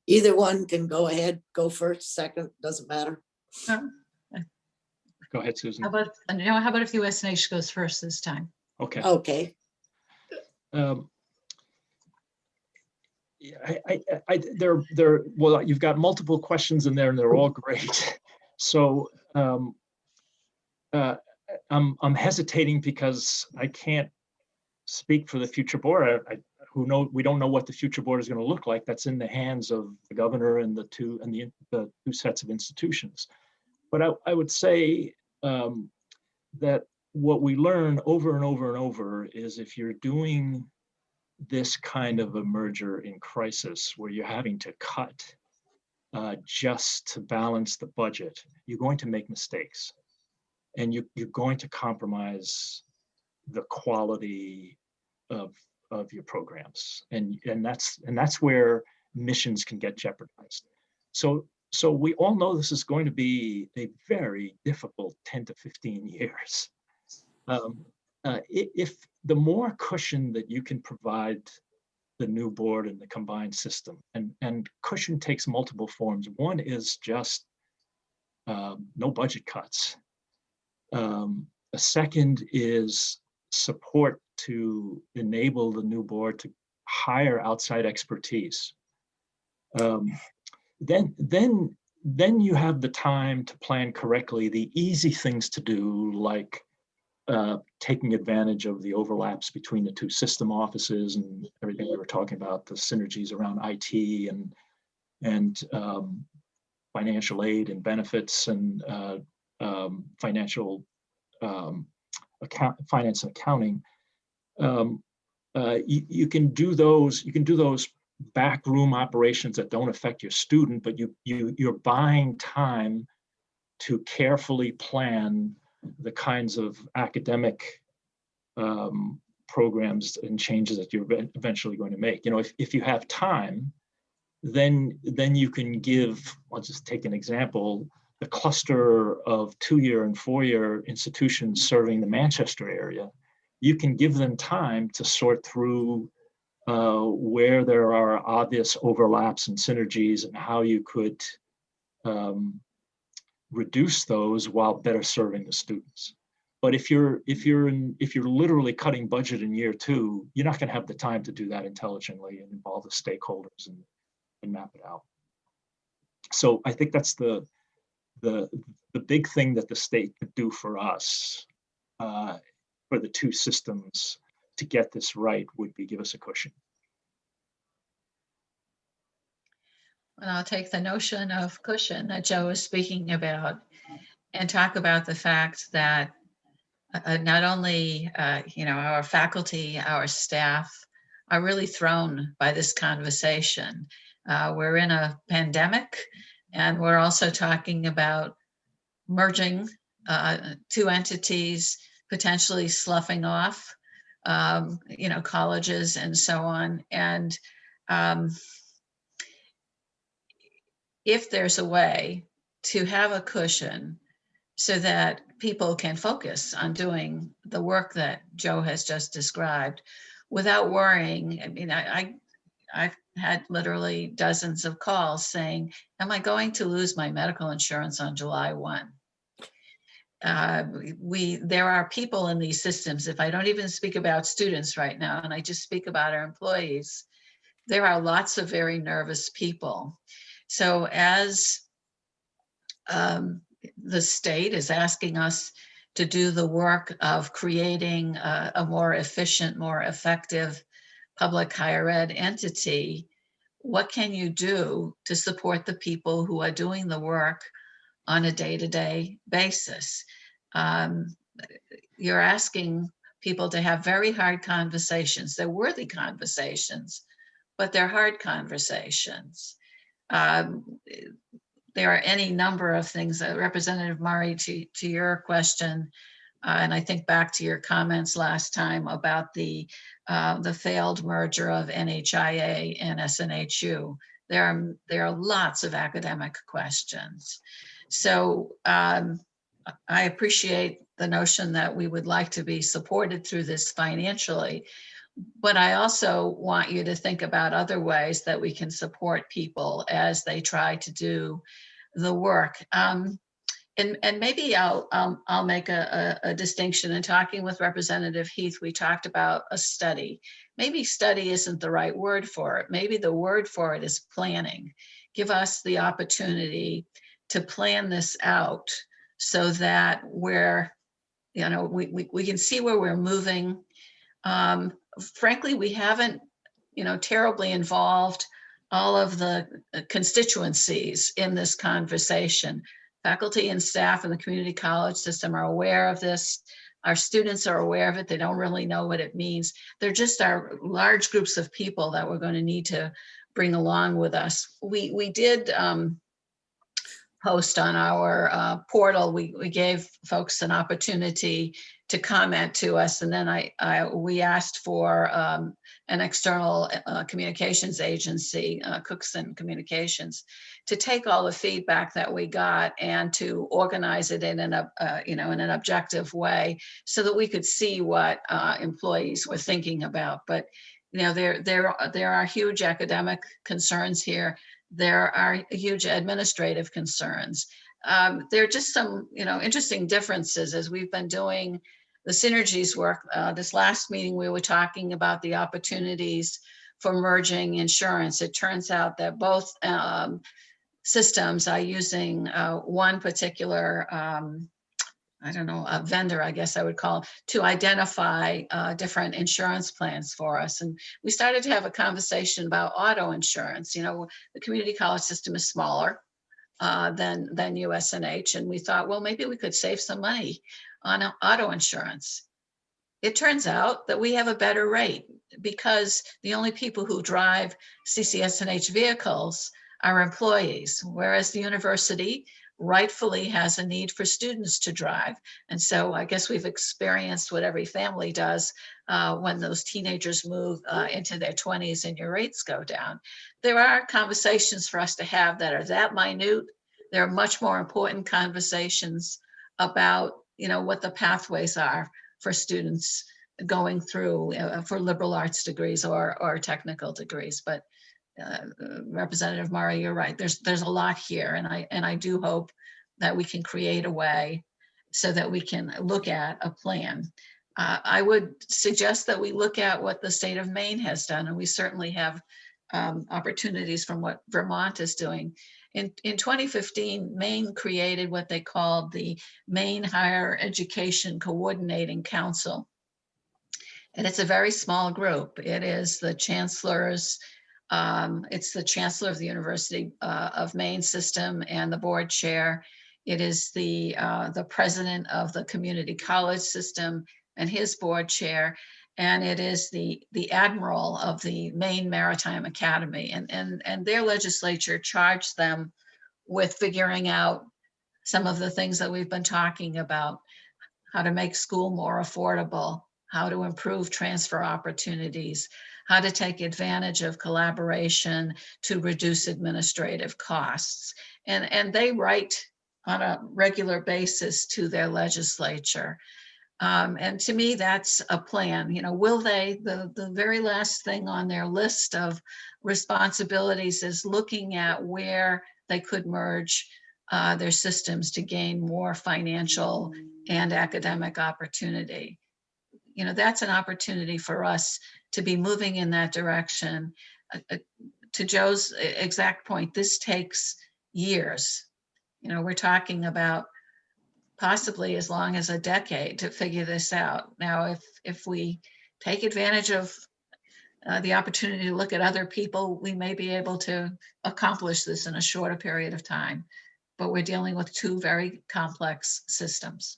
[SPEAKER 1] Either one can go ahead, go first, second, doesn't matter.
[SPEAKER 11] Go ahead, Susan.
[SPEAKER 8] How about if USNH goes first this time?
[SPEAKER 11] Okay.
[SPEAKER 1] Okay.
[SPEAKER 11] Well, you've got multiple questions in there and they're all great. So I'm hesitating because I can't speak for the future board. We don't know what the future board is going to look like. That's in the hands of the governor and the two sets of institutions. But I would say that what we learn over and over and over is if you're doing this kind of a merger in crisis where you're having to cut just to balance the budget, you're going to make mistakes, and you're going to compromise the quality of your programs, and that's where missions can get jeopardized. So we all know this is going to be a very difficult 10 to 15 years. If the more cushion that you can provide the new board and the combined system, and cushion takes multiple forms. One is just no budget cuts. A second is support to enable the new board to hire outside expertise. Then you have the time to plan correctly the easy things to do, like taking advantage of the overlaps between the two system offices and everything we were talking about, the synergies around IT and financial aid and benefits and finance and accounting. You can do those backroom operations that don't affect your student, but you're buying time to carefully plan the kinds of academic programs and changes that you're eventually going to make. If you have time, then you can give, I'll just take an example, the cluster of 2-year and 4-year institutions serving the Manchester area. You can give them time to sort through where there are obvious overlaps and synergies and how you could reduce those while better serving the students. But if you're literally cutting budget in year 2, you're not going to have the time to do that intelligently and involve the stakeholders and map it out. So I think that's the big thing that the state could do for us, for the two systems to get this right, would be give us a cushion.
[SPEAKER 8] And I'll take the notion of cushion that Joe is speaking about and talk about the fact that not only our faculty, our staff, are really thrown by this conversation. We're in a pandemic, and we're also talking about merging two entities, potentially sloughing off, colleges and so on. And if there's a way to have a cushion so that people can focus on doing the work that Joe has just described without worrying. I mean, I've had literally dozens of calls saying, am I going to lose my medical insurance on July 1? There are people in these systems, if I don't even speak about students right now, and I just speak about our employees, there are lots of very nervous people. So as the state is asking us to do the work of creating a more efficient, more effective public higher ed entity, what can you do to support the people who are doing the work on a day-to-day basis? You're asking people to have very hard conversations. They're worthy conversations, but they're hard conversations. There are any number of things, Representative Murray, to your question, and I think back to your comments last time about the failed merger of NHIA and SNHU. There are lots of academic questions. So I appreciate the notion that we would like to be supported through this financially, but I also want you to think about other ways that we can support people as they try to do the work. And maybe I'll make a distinction. In talking with Representative Heath, we talked about a study. Maybe study isn't the right word for it. Maybe the word for it is planning. Give us the opportunity to plan this out so that we can see where we're moving. Frankly, we haven't, terribly involved all of the constituencies in this conversation. Faculty and staff in the community college system are aware of this. Our students are aware of it. They don't really know what it means. There just are large groups of people that we're going to need to bring along with us. We did post on our portal. We gave folks an opportunity to comment to us, and then we asked for an external communications agency, Cookson Communications, to take all the feedback that we got and to organize it in an objective way so that we could see what employees were thinking about. But there are huge academic concerns here. There are huge administrative concerns. There are just some, interesting differences as we've been doing the synergies work. This last meeting, we were talking about the opportunities for merging insurance. It turns out that both systems are using one particular, a vendor, I guess I would call, to identify different insurance plans for us. And we started to have a conversation about auto insurance. The community college system is smaller than USNH. And we thought, well, maybe we could save some money on auto insurance. It turns out that we have a better rate because the only people who drive CCSNH vehicles are employees, whereas the university rightfully has a need for students to drive. And so I guess we've experienced what every family does when those teenagers move into their 20s and your rates go down. There are conversations for us to have that are that minute. There are much more important conversations about, what the pathways are for students going through for liberal arts degrees or technical degrees. But Representative Murray, you're right. There's a lot here, and I do hope that we can create a way so that we can look at a plan. I would suggest that we look at what the state of Maine has done, and we certainly have opportunities from what Vermont is doing. In 2015, Maine created what they called the Maine Higher Education Coordinating Council. And it's a very small group. It is the chancellors, it's the chancellor of the University of Maine system and the board chair. It is the president of the community college system and his board chair. and it is the admiral of the Maine Maritime Academy, and their legislature charged them with figuring out some of the things that we've been talking about: how to make school more affordable, how to improve transfer opportunities, how to take advantage of collaboration to reduce administrative costs. And they write on a regular basis to their legislature. And to me, that's a plan. You know, will they, the very last thing on their list of responsibilities is looking at where they could merge their systems to gain more financial and academic opportunity. You know, that's an opportunity for us to be moving in that direction. To Joe's exact point, this takes years. You know, we're talking about possibly as long as a decade to figure this out. Now, if we take advantage of the opportunity to look at other people, we may be able to accomplish this in a shorter period of time. But we're dealing with two very complex systems.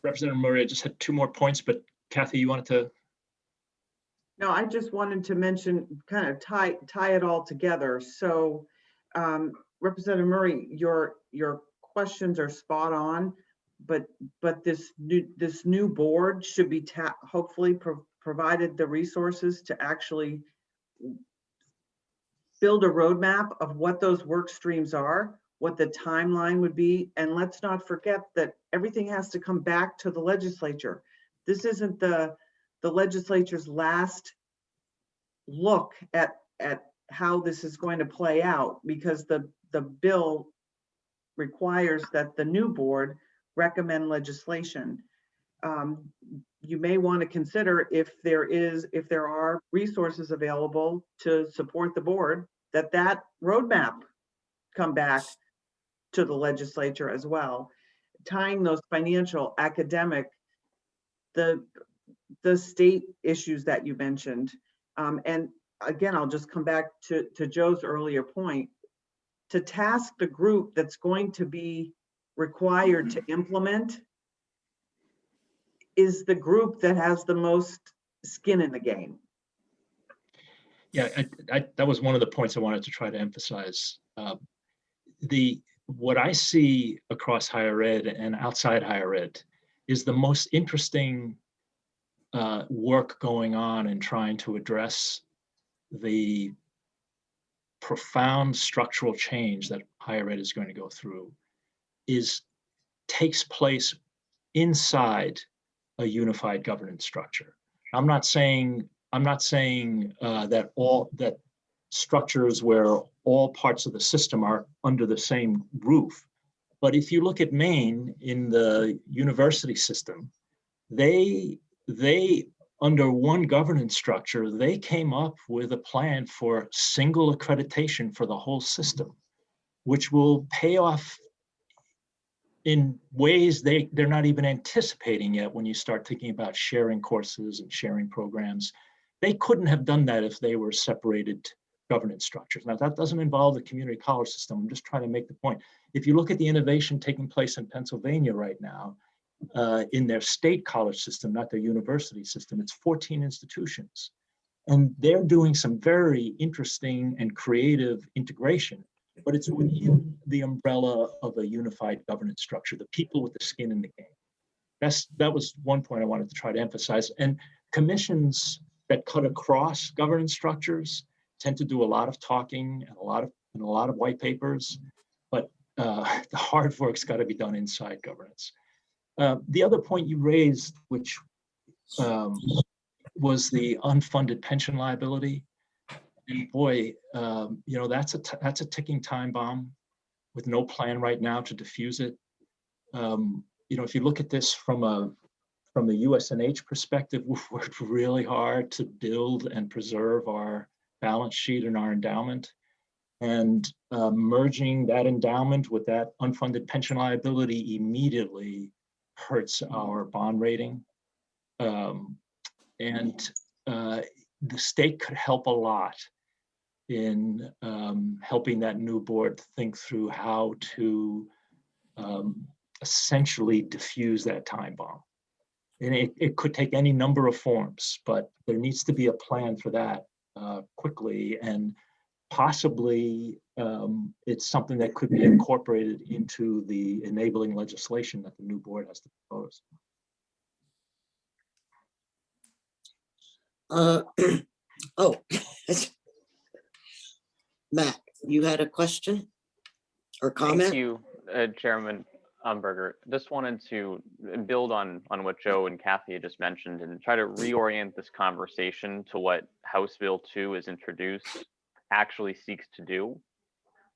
[SPEAKER 11] Representative Murray, I just had two more points, but Kathy, you wanted to?
[SPEAKER 12] No, I just wanted to mention, kind of tie it all together. So Representative Murray, your questions are spot on, but this new board should be hopefully provided the resources to actually build a roadmap of what those work streams are, what the timeline would be. And let's not forget that everything has to come back to the legislature. This isn't the legislature's last look at how this is going to play out, because the bill requires that the new board recommend legislation. You may want to consider, if there are resources available to support the board, that roadmap come back to the legislature as well, tying those financial, academic, the state issues that you mentioned. And again, I'll just come back to Joe's earlier point, to task the group that's going to be required to implement is the group that has the most skin in the game.
[SPEAKER 11] Yeah, that was one of the points I wanted to try to emphasize. What I see across higher ed and outside higher ed is the most interesting work going on in trying to address the profound structural change that higher ed is going to go through takes place inside a unified governance structure. I'm not saying that structures where all parts of the system are under the same roof. But if you look at Maine in the university system, they under one governance structure, they came up with a plan for single accreditation for the whole system, which will pay off in ways they're not even anticipating yet when you start thinking about sharing courses and sharing programs. They couldn't have done that if they were separated governance structures. Now, that doesn't involve the community college system. I'm just trying to make the point. If you look at the innovation taking place in Pennsylvania right now, in their state college system, not their university system, it's 14 institutions. And they're doing some very interesting and creative integration, but it's within the umbrella of a unified governance structure, the people with the skin in the game. That was one point I wanted to try to emphasize. And commissions that cut across governance structures tend to do a lot of talking and a lot of white papers, but the hard work's got to be done inside governance. The other point you raised, which was the unfunded pension liability, and boy, that's a ticking time bomb with no plan right now to diffuse it. If you look at this from the USNH perspective, we've worked really hard to build and preserve our balance sheet and our endowment, and merging that endowment with that unfunded pension liability immediately hurts our bond rating. And the state could help a lot in helping that new board think through how to essentially diffuse that time bomb. And it could take any number of forms, but there needs to be a plan for that quickly, and possibly it's something that could be incorporated into the enabling legislation that the new board has to propose.
[SPEAKER 1] Oh, Matt, you had a question or comment?
[SPEAKER 13] Thank you, Chairman Umberger. Just wanted to build on what Joe and Kathy had just mentioned and try to reorient this conversation to what House Bill 2 is introduced actually seeks to do.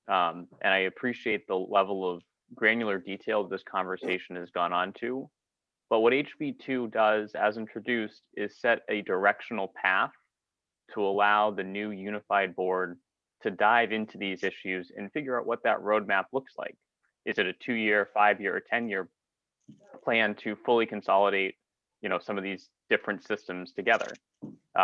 [SPEAKER 13] And I appreciate the level of granular detail this conversation has gone on to. But what HB 2 does, as introduced, is set a directional path to allow the new unified board to dive into these issues and figure out what that roadmap looks like. Is it a 2-year, 5-year, or 10-year plan to fully consolidate, some of these different systems together,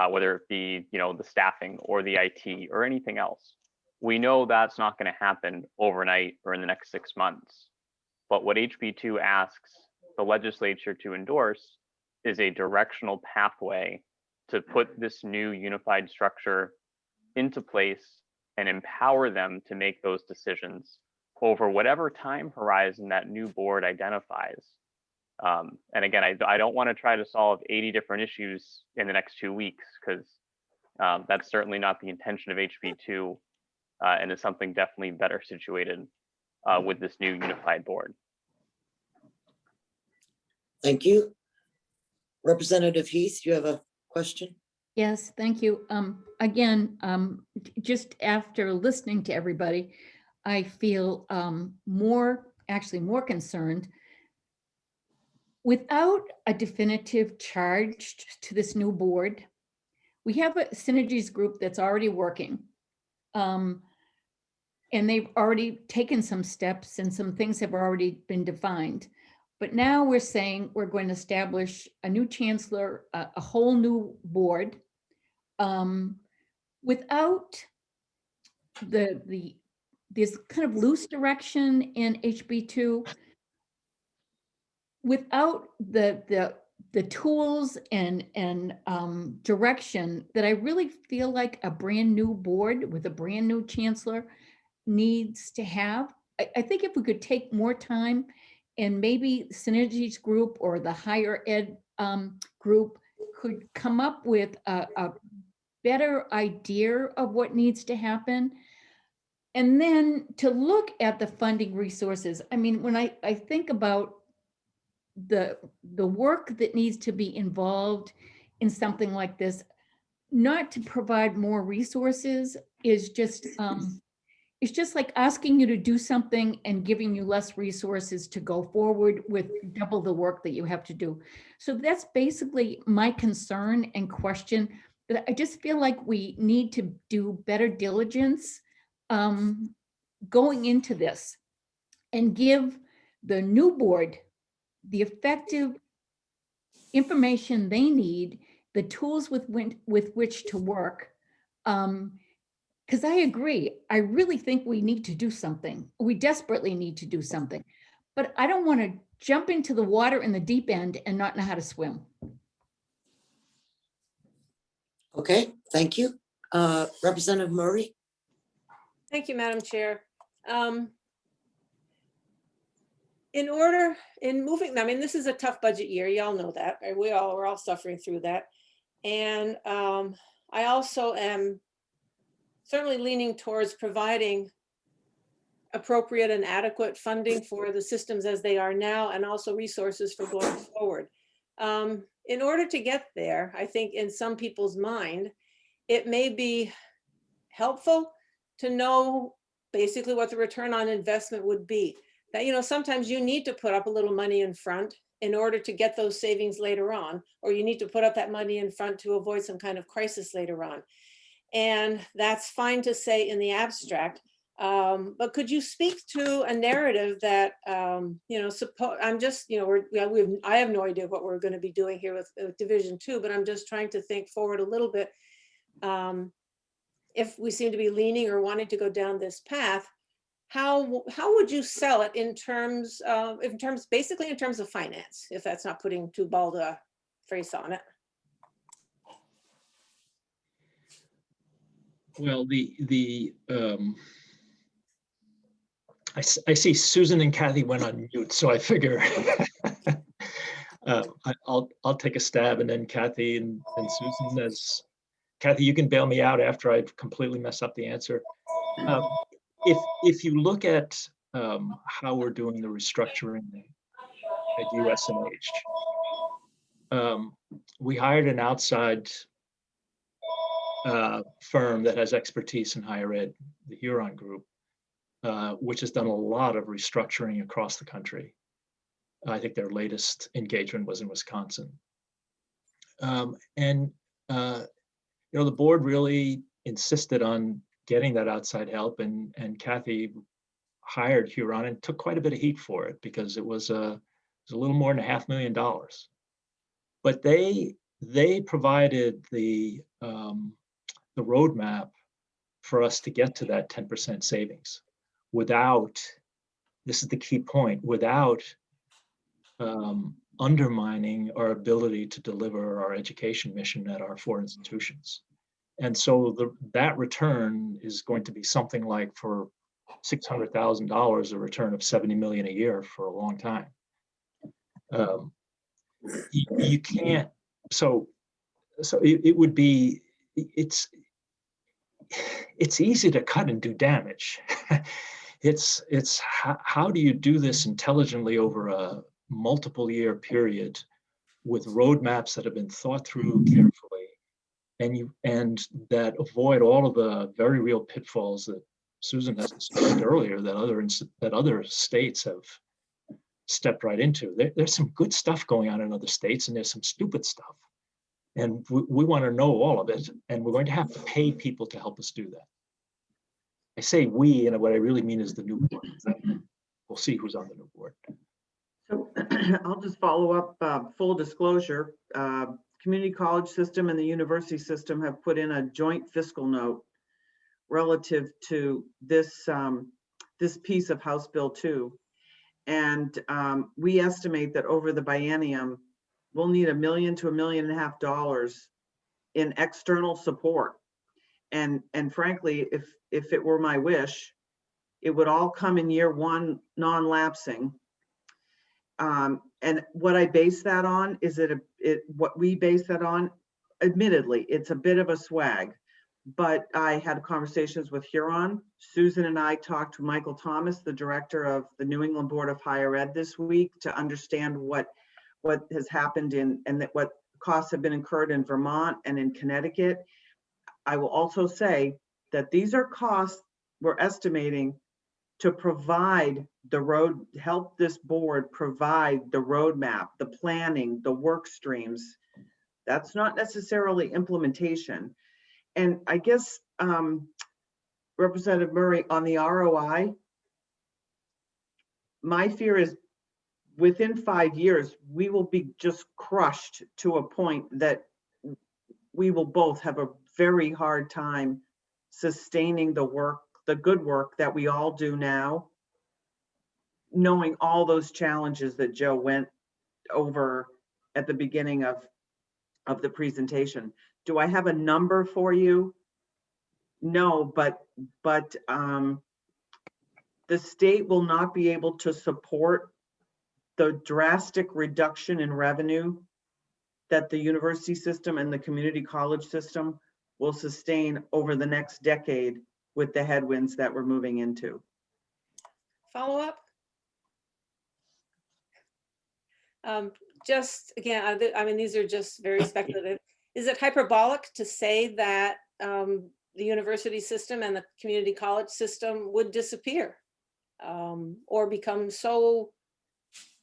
[SPEAKER 13] whether it be, the staffing or the IT or anything else? We know that's not going to happen overnight or in the next 6 months. But what HB 2 asks the legislature to endorse is a directional pathway to put this new unified structure into place and empower them to make those decisions over whatever time horizon that new board identifies. And again, I don't want to try to solve 80 different issues in the next 2 weeks, because that's certainly not the intention of HB 2, and is something definitely better situated with this new unified board.
[SPEAKER 1] Thank you. Representative Heath, you have a question?
[SPEAKER 5] Yes, thank you. Again, just after listening to everybody, I feel more concerned. Without a definitive charge to this new board, we have a synergies group that's already working. And they've already taken some steps and some things have already been defined. But now we're saying we're going to establish a new chancellor, a whole new board, without this kind of loose direction in HB 2, without the tools and direction that I really feel like a brand new board with a brand new chancellor needs to have. I think if we could take more time, and maybe Synergies Group or the higher ed group could come up with a better idea of what needs to happen. And then to look at the funding resources. I mean, when I think about the work that needs to be involved in something like this, not to provide more resources is just, it's just like asking you to do something and giving you less resources to go forward with double the work that you have to do. So that's basically my concern and question, that I just feel like we need to do better diligence going into this and give the new board the effective information they need, the tools with which to work. Because I agree, I really think we need to do something. We desperately need to do something. But I don't want to jump into the water in the deep end and not know how to swim.
[SPEAKER 1] Okay, thank you. Representative Murray?
[SPEAKER 6] Thank you, Madam Chair. In moving, I mean, this is a tough budget year. Y'all know that. Right? We're all suffering through that. And I also am certainly leaning towards providing appropriate and adequate funding for the systems as they are now, and also resources for going forward. In order to get there, I think in some people's mind, it may be helpful to know basically what the return on investment would be. That, sometimes you need to put up a little money in front in order to get those savings later on, or you need to put up that money in front to avoid some kind of crisis later on. And that's fine to say in the abstract, but could you speak to a narrative that, suppose I'm just, I have no idea what we're going to be doing here with Division 2, but I'm just trying to think forward a little bit. If we seem to be leaning or wanting to go down this path, how would you sell it in terms of, basically in terms of finance, if that's not putting too bold a phrase on it?
[SPEAKER 11] Well, I see Susan and Kathy went on mute, so I figure I'll take a stab, and then Kathy and Susan, as Kathy, you can bail me out after I completely mess up the answer. If you look at how we're doing the restructuring at USNH, we hired an outside firm that has expertise in higher ed, the Huron Group, which has done a lot of restructuring across the country. I think their latest engagement was in Wisconsin. The board really insisted on getting that outside help, and Kathy hired Huron and took quite a bit of heat for it because it was a little more than $500,000. But they provided the roadmap for us to get to that 10% savings without, this is the key point, without undermining our ability to deliver our education mission at our 4 institutions. And so that return is going to be something like, for $600,000, a return of $70 million a year for a long time. You can't, so it would be, it's easy to cut and do damage. It's how do you do this intelligently over a multiple year period with roadmaps that have been thought through carefully, and that avoid all of the very real pitfalls that Susan has described earlier, that other states have stepped right into. There's some good stuff going on in other states, and there's some stupid stuff. And we want to know all of it, and we're going to have to pay people to help us do that. I say we, and what I really mean is the new board. We'll see who's on the new board.
[SPEAKER 12] So I'll just follow up, full disclosure. Community college system and the university system have put in a joint fiscal note relative to this, this piece of House Bill 2. And we estimate that over the biennium, we'll need $1 million to $1.5 million in external support. And frankly, if it were my wish, it would all come in year 1, non-lapsing. And what I base that on is what we base that on, admittedly, it's a bit of a swag, but I had conversations with Huron. Susan and I talked to Michael Thomas, the director of the New England Board of Higher Ed this week, to understand what has happened and what costs have been incurred in Vermont and in Connecticut. I will also say that these are costs we're estimating to provide the road, help this board provide the roadmap, the planning, the work streams. That's not necessarily implementation. And I guess, Representative Murray, on the ROI, my fear is within 5 years, we will be just crushed to a point that we will both have a very hard time sustaining the work, the good work that we all do now, knowing all those challenges that Joe went over at the beginning of the presentation. Do I have a number for you? No, but the state will not be able to support the drastic reduction in revenue that the university system and the community college system will sustain over the next decade with the headwinds that we're moving into.
[SPEAKER 6] Follow up? Just again, I mean, these are just very speculative. Is it hyperbolic to say that the university system and the community college system would disappear or become so,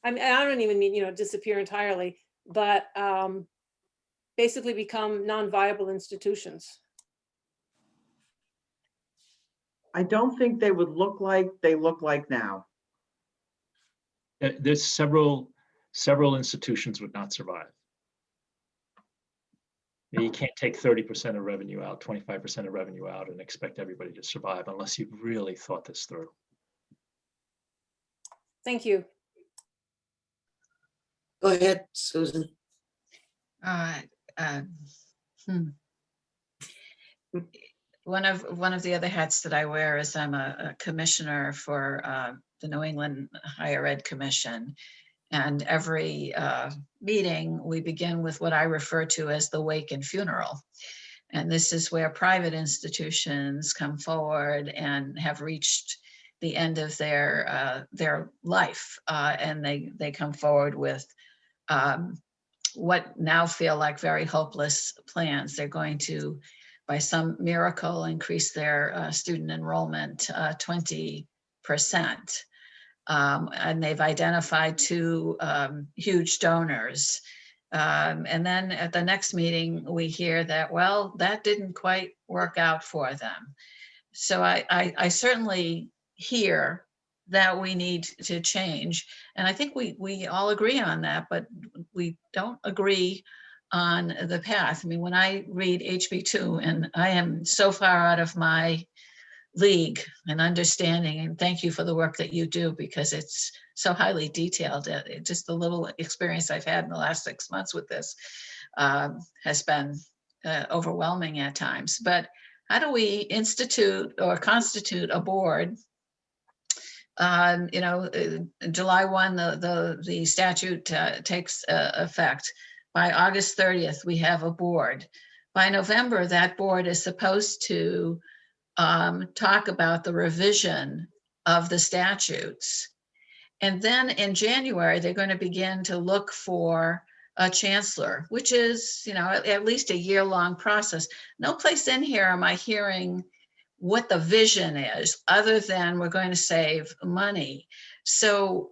[SPEAKER 6] I mean, I don't even mean, disappear entirely, but basically become non-viable institutions?
[SPEAKER 12] I don't think they would look like they look like now.
[SPEAKER 11] There's several institutions would not survive. You can't take 30% of revenue out, 25% of revenue out, and expect everybody to survive unless you've really thought this through.
[SPEAKER 6] Thank you.
[SPEAKER 1] Go ahead, Susan.
[SPEAKER 8] Uh, uh, hmm. One of the other hats that I wear is I'm a commissioner for the New England Higher Ed Commission. And every meeting, we begin with what I refer to as the wake and funeral. And this is where private institutions come forward and have reached the end of their life. And they come forward with what now feel like very hopeless plans. They're going to, by some miracle, increase their student enrollment 20%. And they've identified two huge donors. And then at the next meeting, we hear that, well, that didn't quite work out for them. So I certainly hear that we need to change. And I think we all agree on that, but we don't agree on the path. I mean, when I read HB2, and I am so far out of my league and understanding, and thank you for the work that you do, because it's so highly detailed. Just the little experience I've had in the last 6 months with this has been overwhelming at times. But how do we institute or constitute a board? July 1, the statute takes effect. By August 30th, we have a board. By November, that board is supposed to talk about the revision of the statutes. And then in January, they're going to begin to look for a chancellor, which is, at least a year-long process. No place in here am I hearing what the vision is, other than we're going to save money. So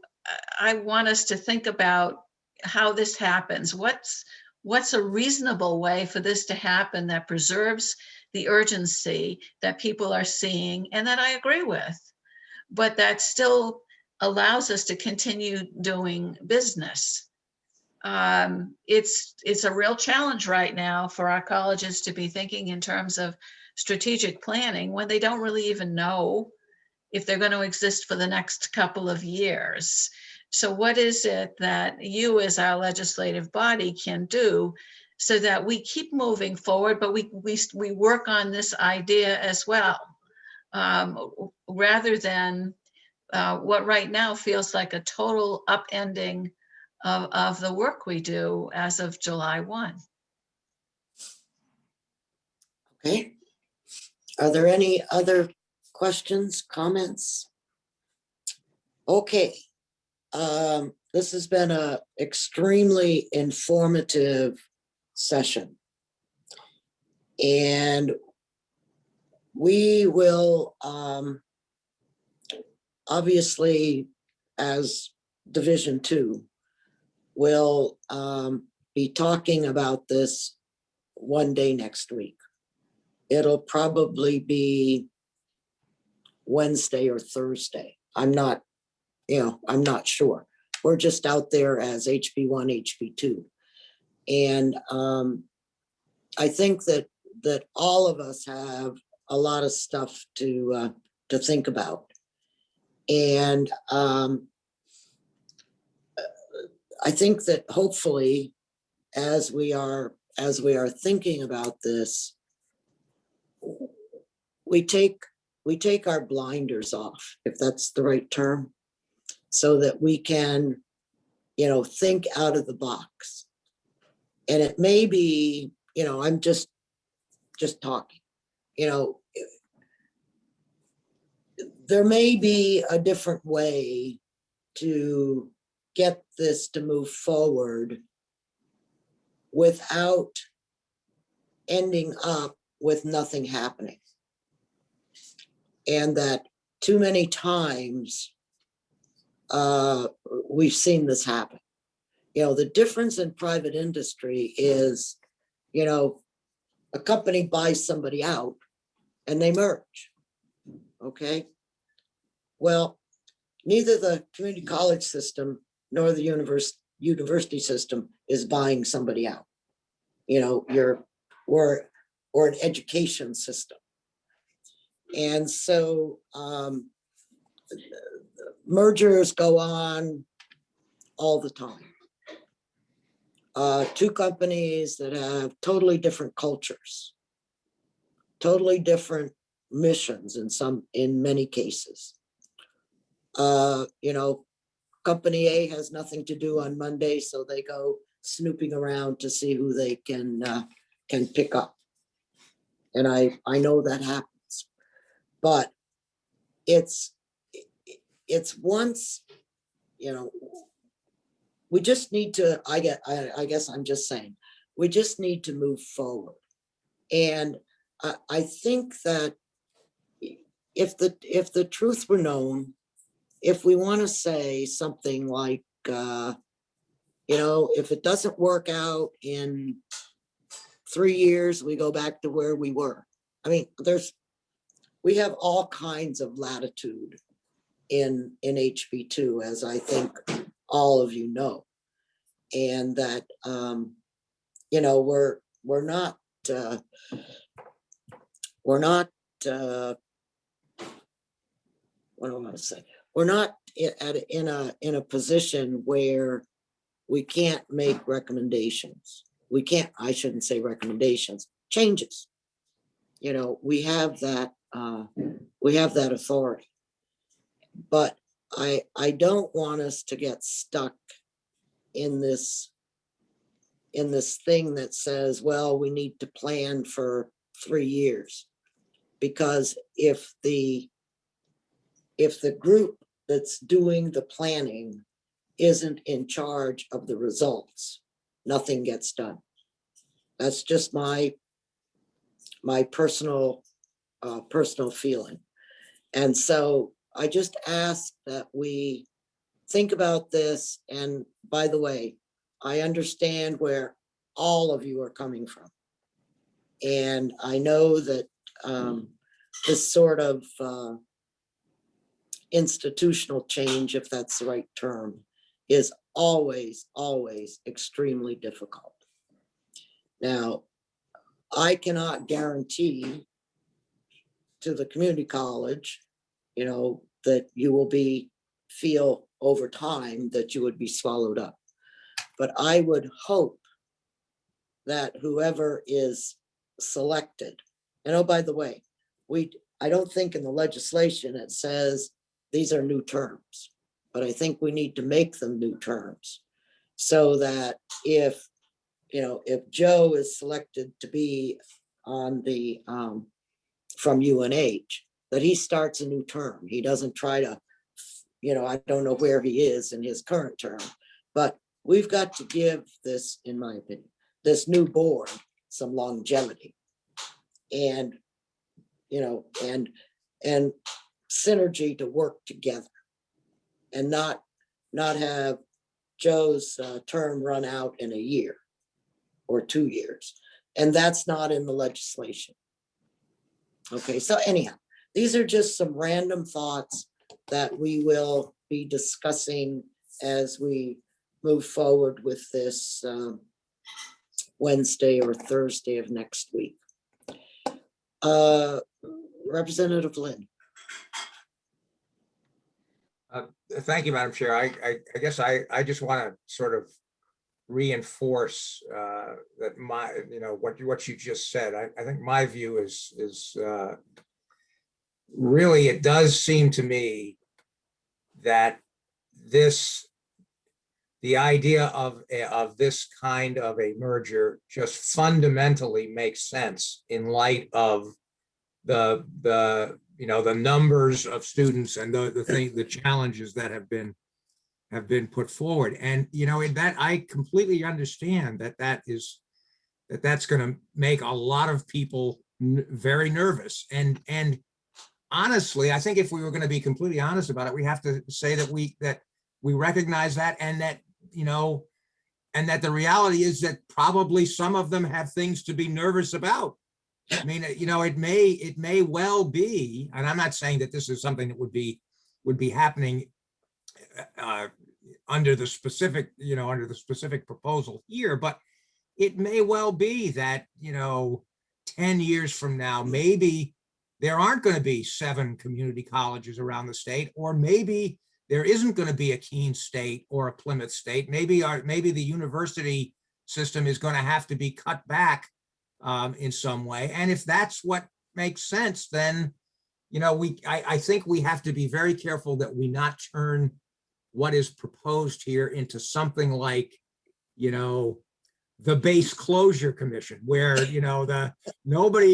[SPEAKER 8] I want us to think about how this happens. What's a reasonable way for this to happen that preserves the urgency that people are seeing and that I agree with, but that still allows us to continue doing business? It's a real challenge right now for our colleges to be thinking in terms of strategic planning when they don't really even know if they're going to exist for the next couple of years. So what is it that you as our legislative body can do so that we keep moving forward, but we work on this idea as well, rather than what right now feels like a total upending of the work we do as of July 1.
[SPEAKER 1] Okay. Are there any other questions, comments? Okay. This has been an extremely informative session. And we will obviously, as Division 2, will be talking about this one day next week. It'll probably be Wednesday or Thursday. I'm not sure. We're just out there as HB1, HB2. And I think that all of us have a lot of stuff to think about. And I think that hopefully, as we are thinking about this, we take our blinders off, if that's the right term, so that we can, think out of the box. And it may be, I'm just talking, there may be a different way to get this to move forward without ending up with nothing happening. And that too many times we've seen this happen. The difference in private industry is, a company buys somebody out and they merge. Okay. Well, neither the community college system nor the university system is buying somebody out. We're an education system. And so mergers go on all the time. Two companies that have totally different cultures, totally different missions in many cases. You know, company A has nothing to do on Monday, so they go snooping around to see who they can pick up. And I know that happens, but it's once, you know, we just need to, I guess I'm just saying, we just need to move forward. And I think that if the truth were known, if we want to say something like, you know, if it doesn't work out in 3 years, we go back to where we were. I mean, we have all kinds of latitude in HB2, as I think all of you know, and that you know, we're not what do I want to say? We're not in a position where we can't make recommendations. We can't, I shouldn't say recommendations, changes. You know, we have that authority. But I don't want us to get stuck in this thing that says, well, we need to plan for 3 years. Because if the group that's doing the planning isn't in charge of the results, nothing gets done. That's just my personal feeling. And so I just ask that we think about this. And by the way, I understand where all of you are coming from. And I know that this sort of institutional change, if that's the right term, is always extremely difficult. Now, I cannot guarantee to the community college, you know, that you will feel over time that you would be swallowed up. But I would hope that whoever is selected, and oh, by the way, I don't think in the legislation it says these are new terms, but I think we need to make them new terms so that if Joe is selected to be on the from UNH, that he starts a new term. He doesn't try to, you know, I don't know where he is in his current term, but we've got to give this, in my opinion, this new board some longevity and, you know, and synergy to work together and not have Joe's term run out in a year or 2 years. And that's not in the legislation. Okay, so anyhow, these are just some random thoughts that we will be discussing as we move forward with this Wednesday or Thursday of next week. Representative Lynn.
[SPEAKER 2] Thank you, Madam Chair. I guess I just want to sort of reinforce that what you just said. I think my view is really, it does seem to me that the idea of this kind of a merger just fundamentally makes sense in light of the numbers of students and the challenges that have been put forward. And in that, I completely understand that's going to make a lot of people very nervous. And honestly, I think if we were going to be completely honest about it, we have to say that we recognize that, and that and the reality is that probably some of them have things to be nervous about. I mean, it may well be, and I'm not saying that this is something that would be happening under the specific proposal here, but it may well be that 10 years from now, maybe there aren't going to be 7 community colleges around the state, or maybe there isn't going to be a Keene State or a Plymouth State. Maybe the university system is going to have to be cut back in some way. And if that's what makes sense, then, I think we have to be very careful that we not turn what is proposed here into something like, the base closure commission, where, no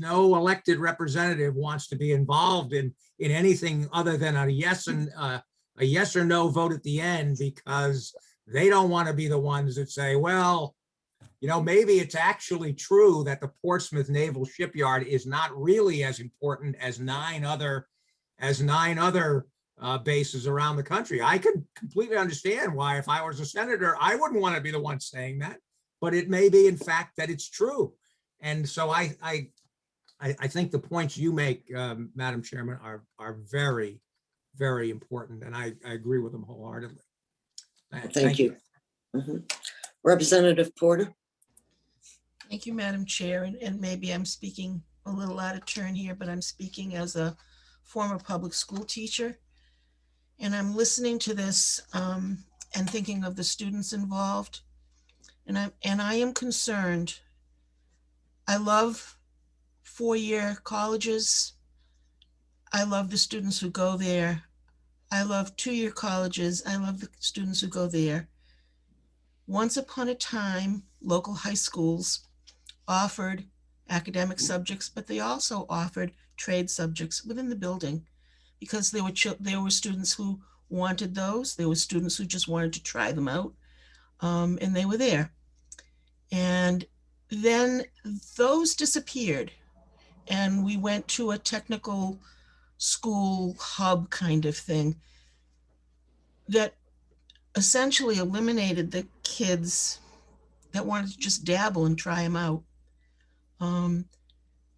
[SPEAKER 2] elected representative wants to be involved in anything other than a yes or no vote at the end, because they don't want to be the ones that say, well, maybe it's actually true that the Portsmouth Naval Shipyard is not really as important as nine other bases around the country. I could completely understand why, if I was a senator, I wouldn't want to be the one saying that, but it may be in fact that it's true. And so I think the points you make, Madam Chairman, are very, very important, and I agree with them wholeheartedly.
[SPEAKER 1] Thank you. Representative Porter.
[SPEAKER 3] Thank you, Madam Chair. And maybe I'm speaking a little out of turn here, but I'm speaking as a former public school teacher. And I'm listening to this and thinking of the students involved. And I am concerned. I love four-year colleges. I love the students who go there. I love two-year colleges. I love the students who go there. Once upon a time, local high schools offered academic subjects, but they also offered trade subjects within the building, because there were students who wanted those. There were students who just wanted to try them out, and they were there. And then those disappeared, and we went to a technical school hub kind of thing that essentially eliminated the kids that wanted to just dabble and try them out.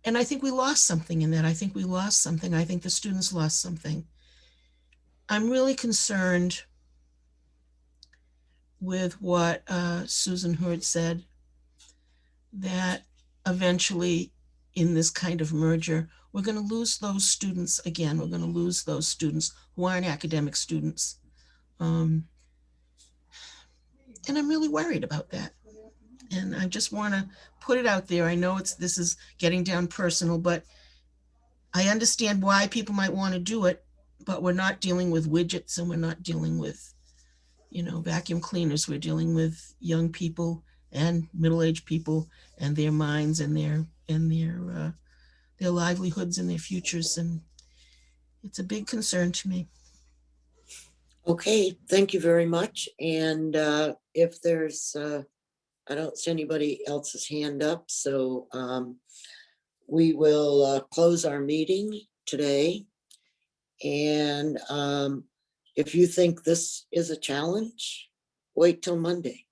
[SPEAKER 3] And I think we lost something in that. I think we lost something. I think the students lost something. I'm really concerned with what Susan Hurd said, that eventually in this kind of merger, we're going to lose those students again. We're going to lose those students who aren't academic students. And I'm really worried about that. And I just want to put it out there. I know this is getting down personal, but I understand why people might want to do it, but we're not dealing with widgets, and we're not dealing with, vacuum cleaners. We're dealing with young people and middle-aged people and their minds and their livelihoods and their futures. And it's a big concern to me.
[SPEAKER 1] Okay, thank you very much. And if there's, I don't see anybody else's hand up, so we will close our meeting today. And if you think this is a challenge, wait till Monday.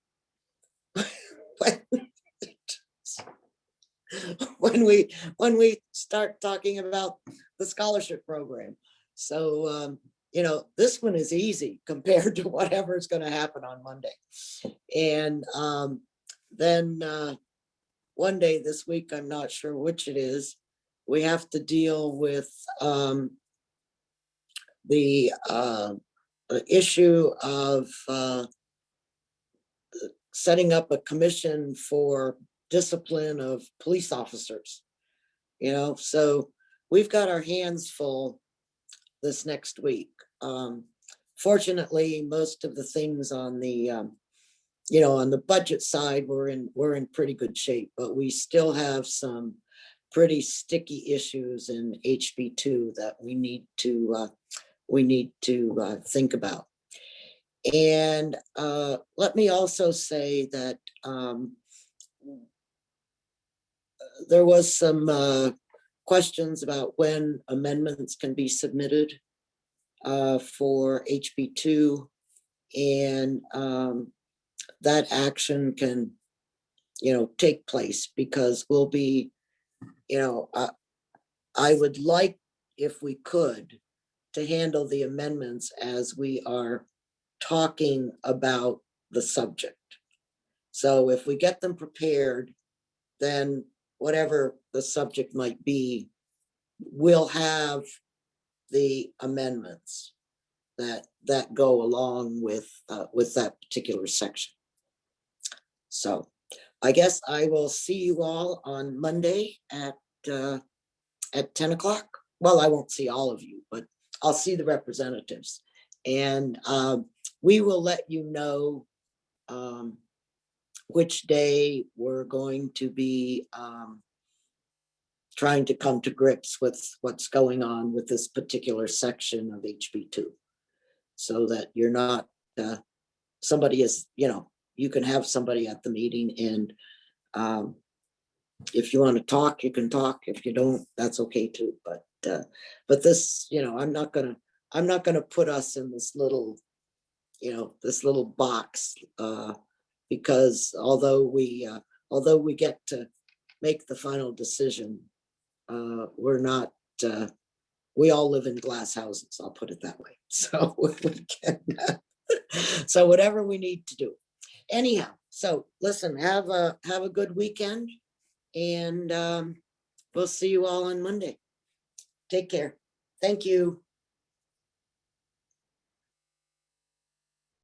[SPEAKER 1] when we start talking about the scholarship program. So, this one is easy compared to whatever's going to happen on Monday. And then one day this week, I'm not sure which it is, we have to deal with the issue of setting up a commission for discipline of police officers. So we've got our hands full this next week. Fortunately, most of the things on the on the budget side, we're in pretty good shape, but we still have some pretty sticky issues in HB2 that we need to think about. And let me also say that there was some questions about when amendments can be submitted for HB2, and that action can, take place, because we'll be, I would like, if we could, to handle the amendments as we are talking about the subject. So if we get them prepared, then whatever the subject might be, we'll have the amendments that go along with that particular section. So I guess I will see you all on Monday at 10 o'clock. Well, I won't see all of you, but I'll see the representatives. And we will let you know which day we're going to be trying to come to grips with what's going on with this particular section of HB2. So that you're not, somebody is, you can have somebody at the meeting, and if you want to talk, you can talk. If you don't, that's okay too. But this, I'm not gonna put us in this little, this little box, because although we get to make the final decision, we're not, we all live in glass houses, I'll put it that way. So we can, so whatever we need to do. Anyhow, so listen, have a good weekend, and we'll see you all on Monday. Take care. Thank you.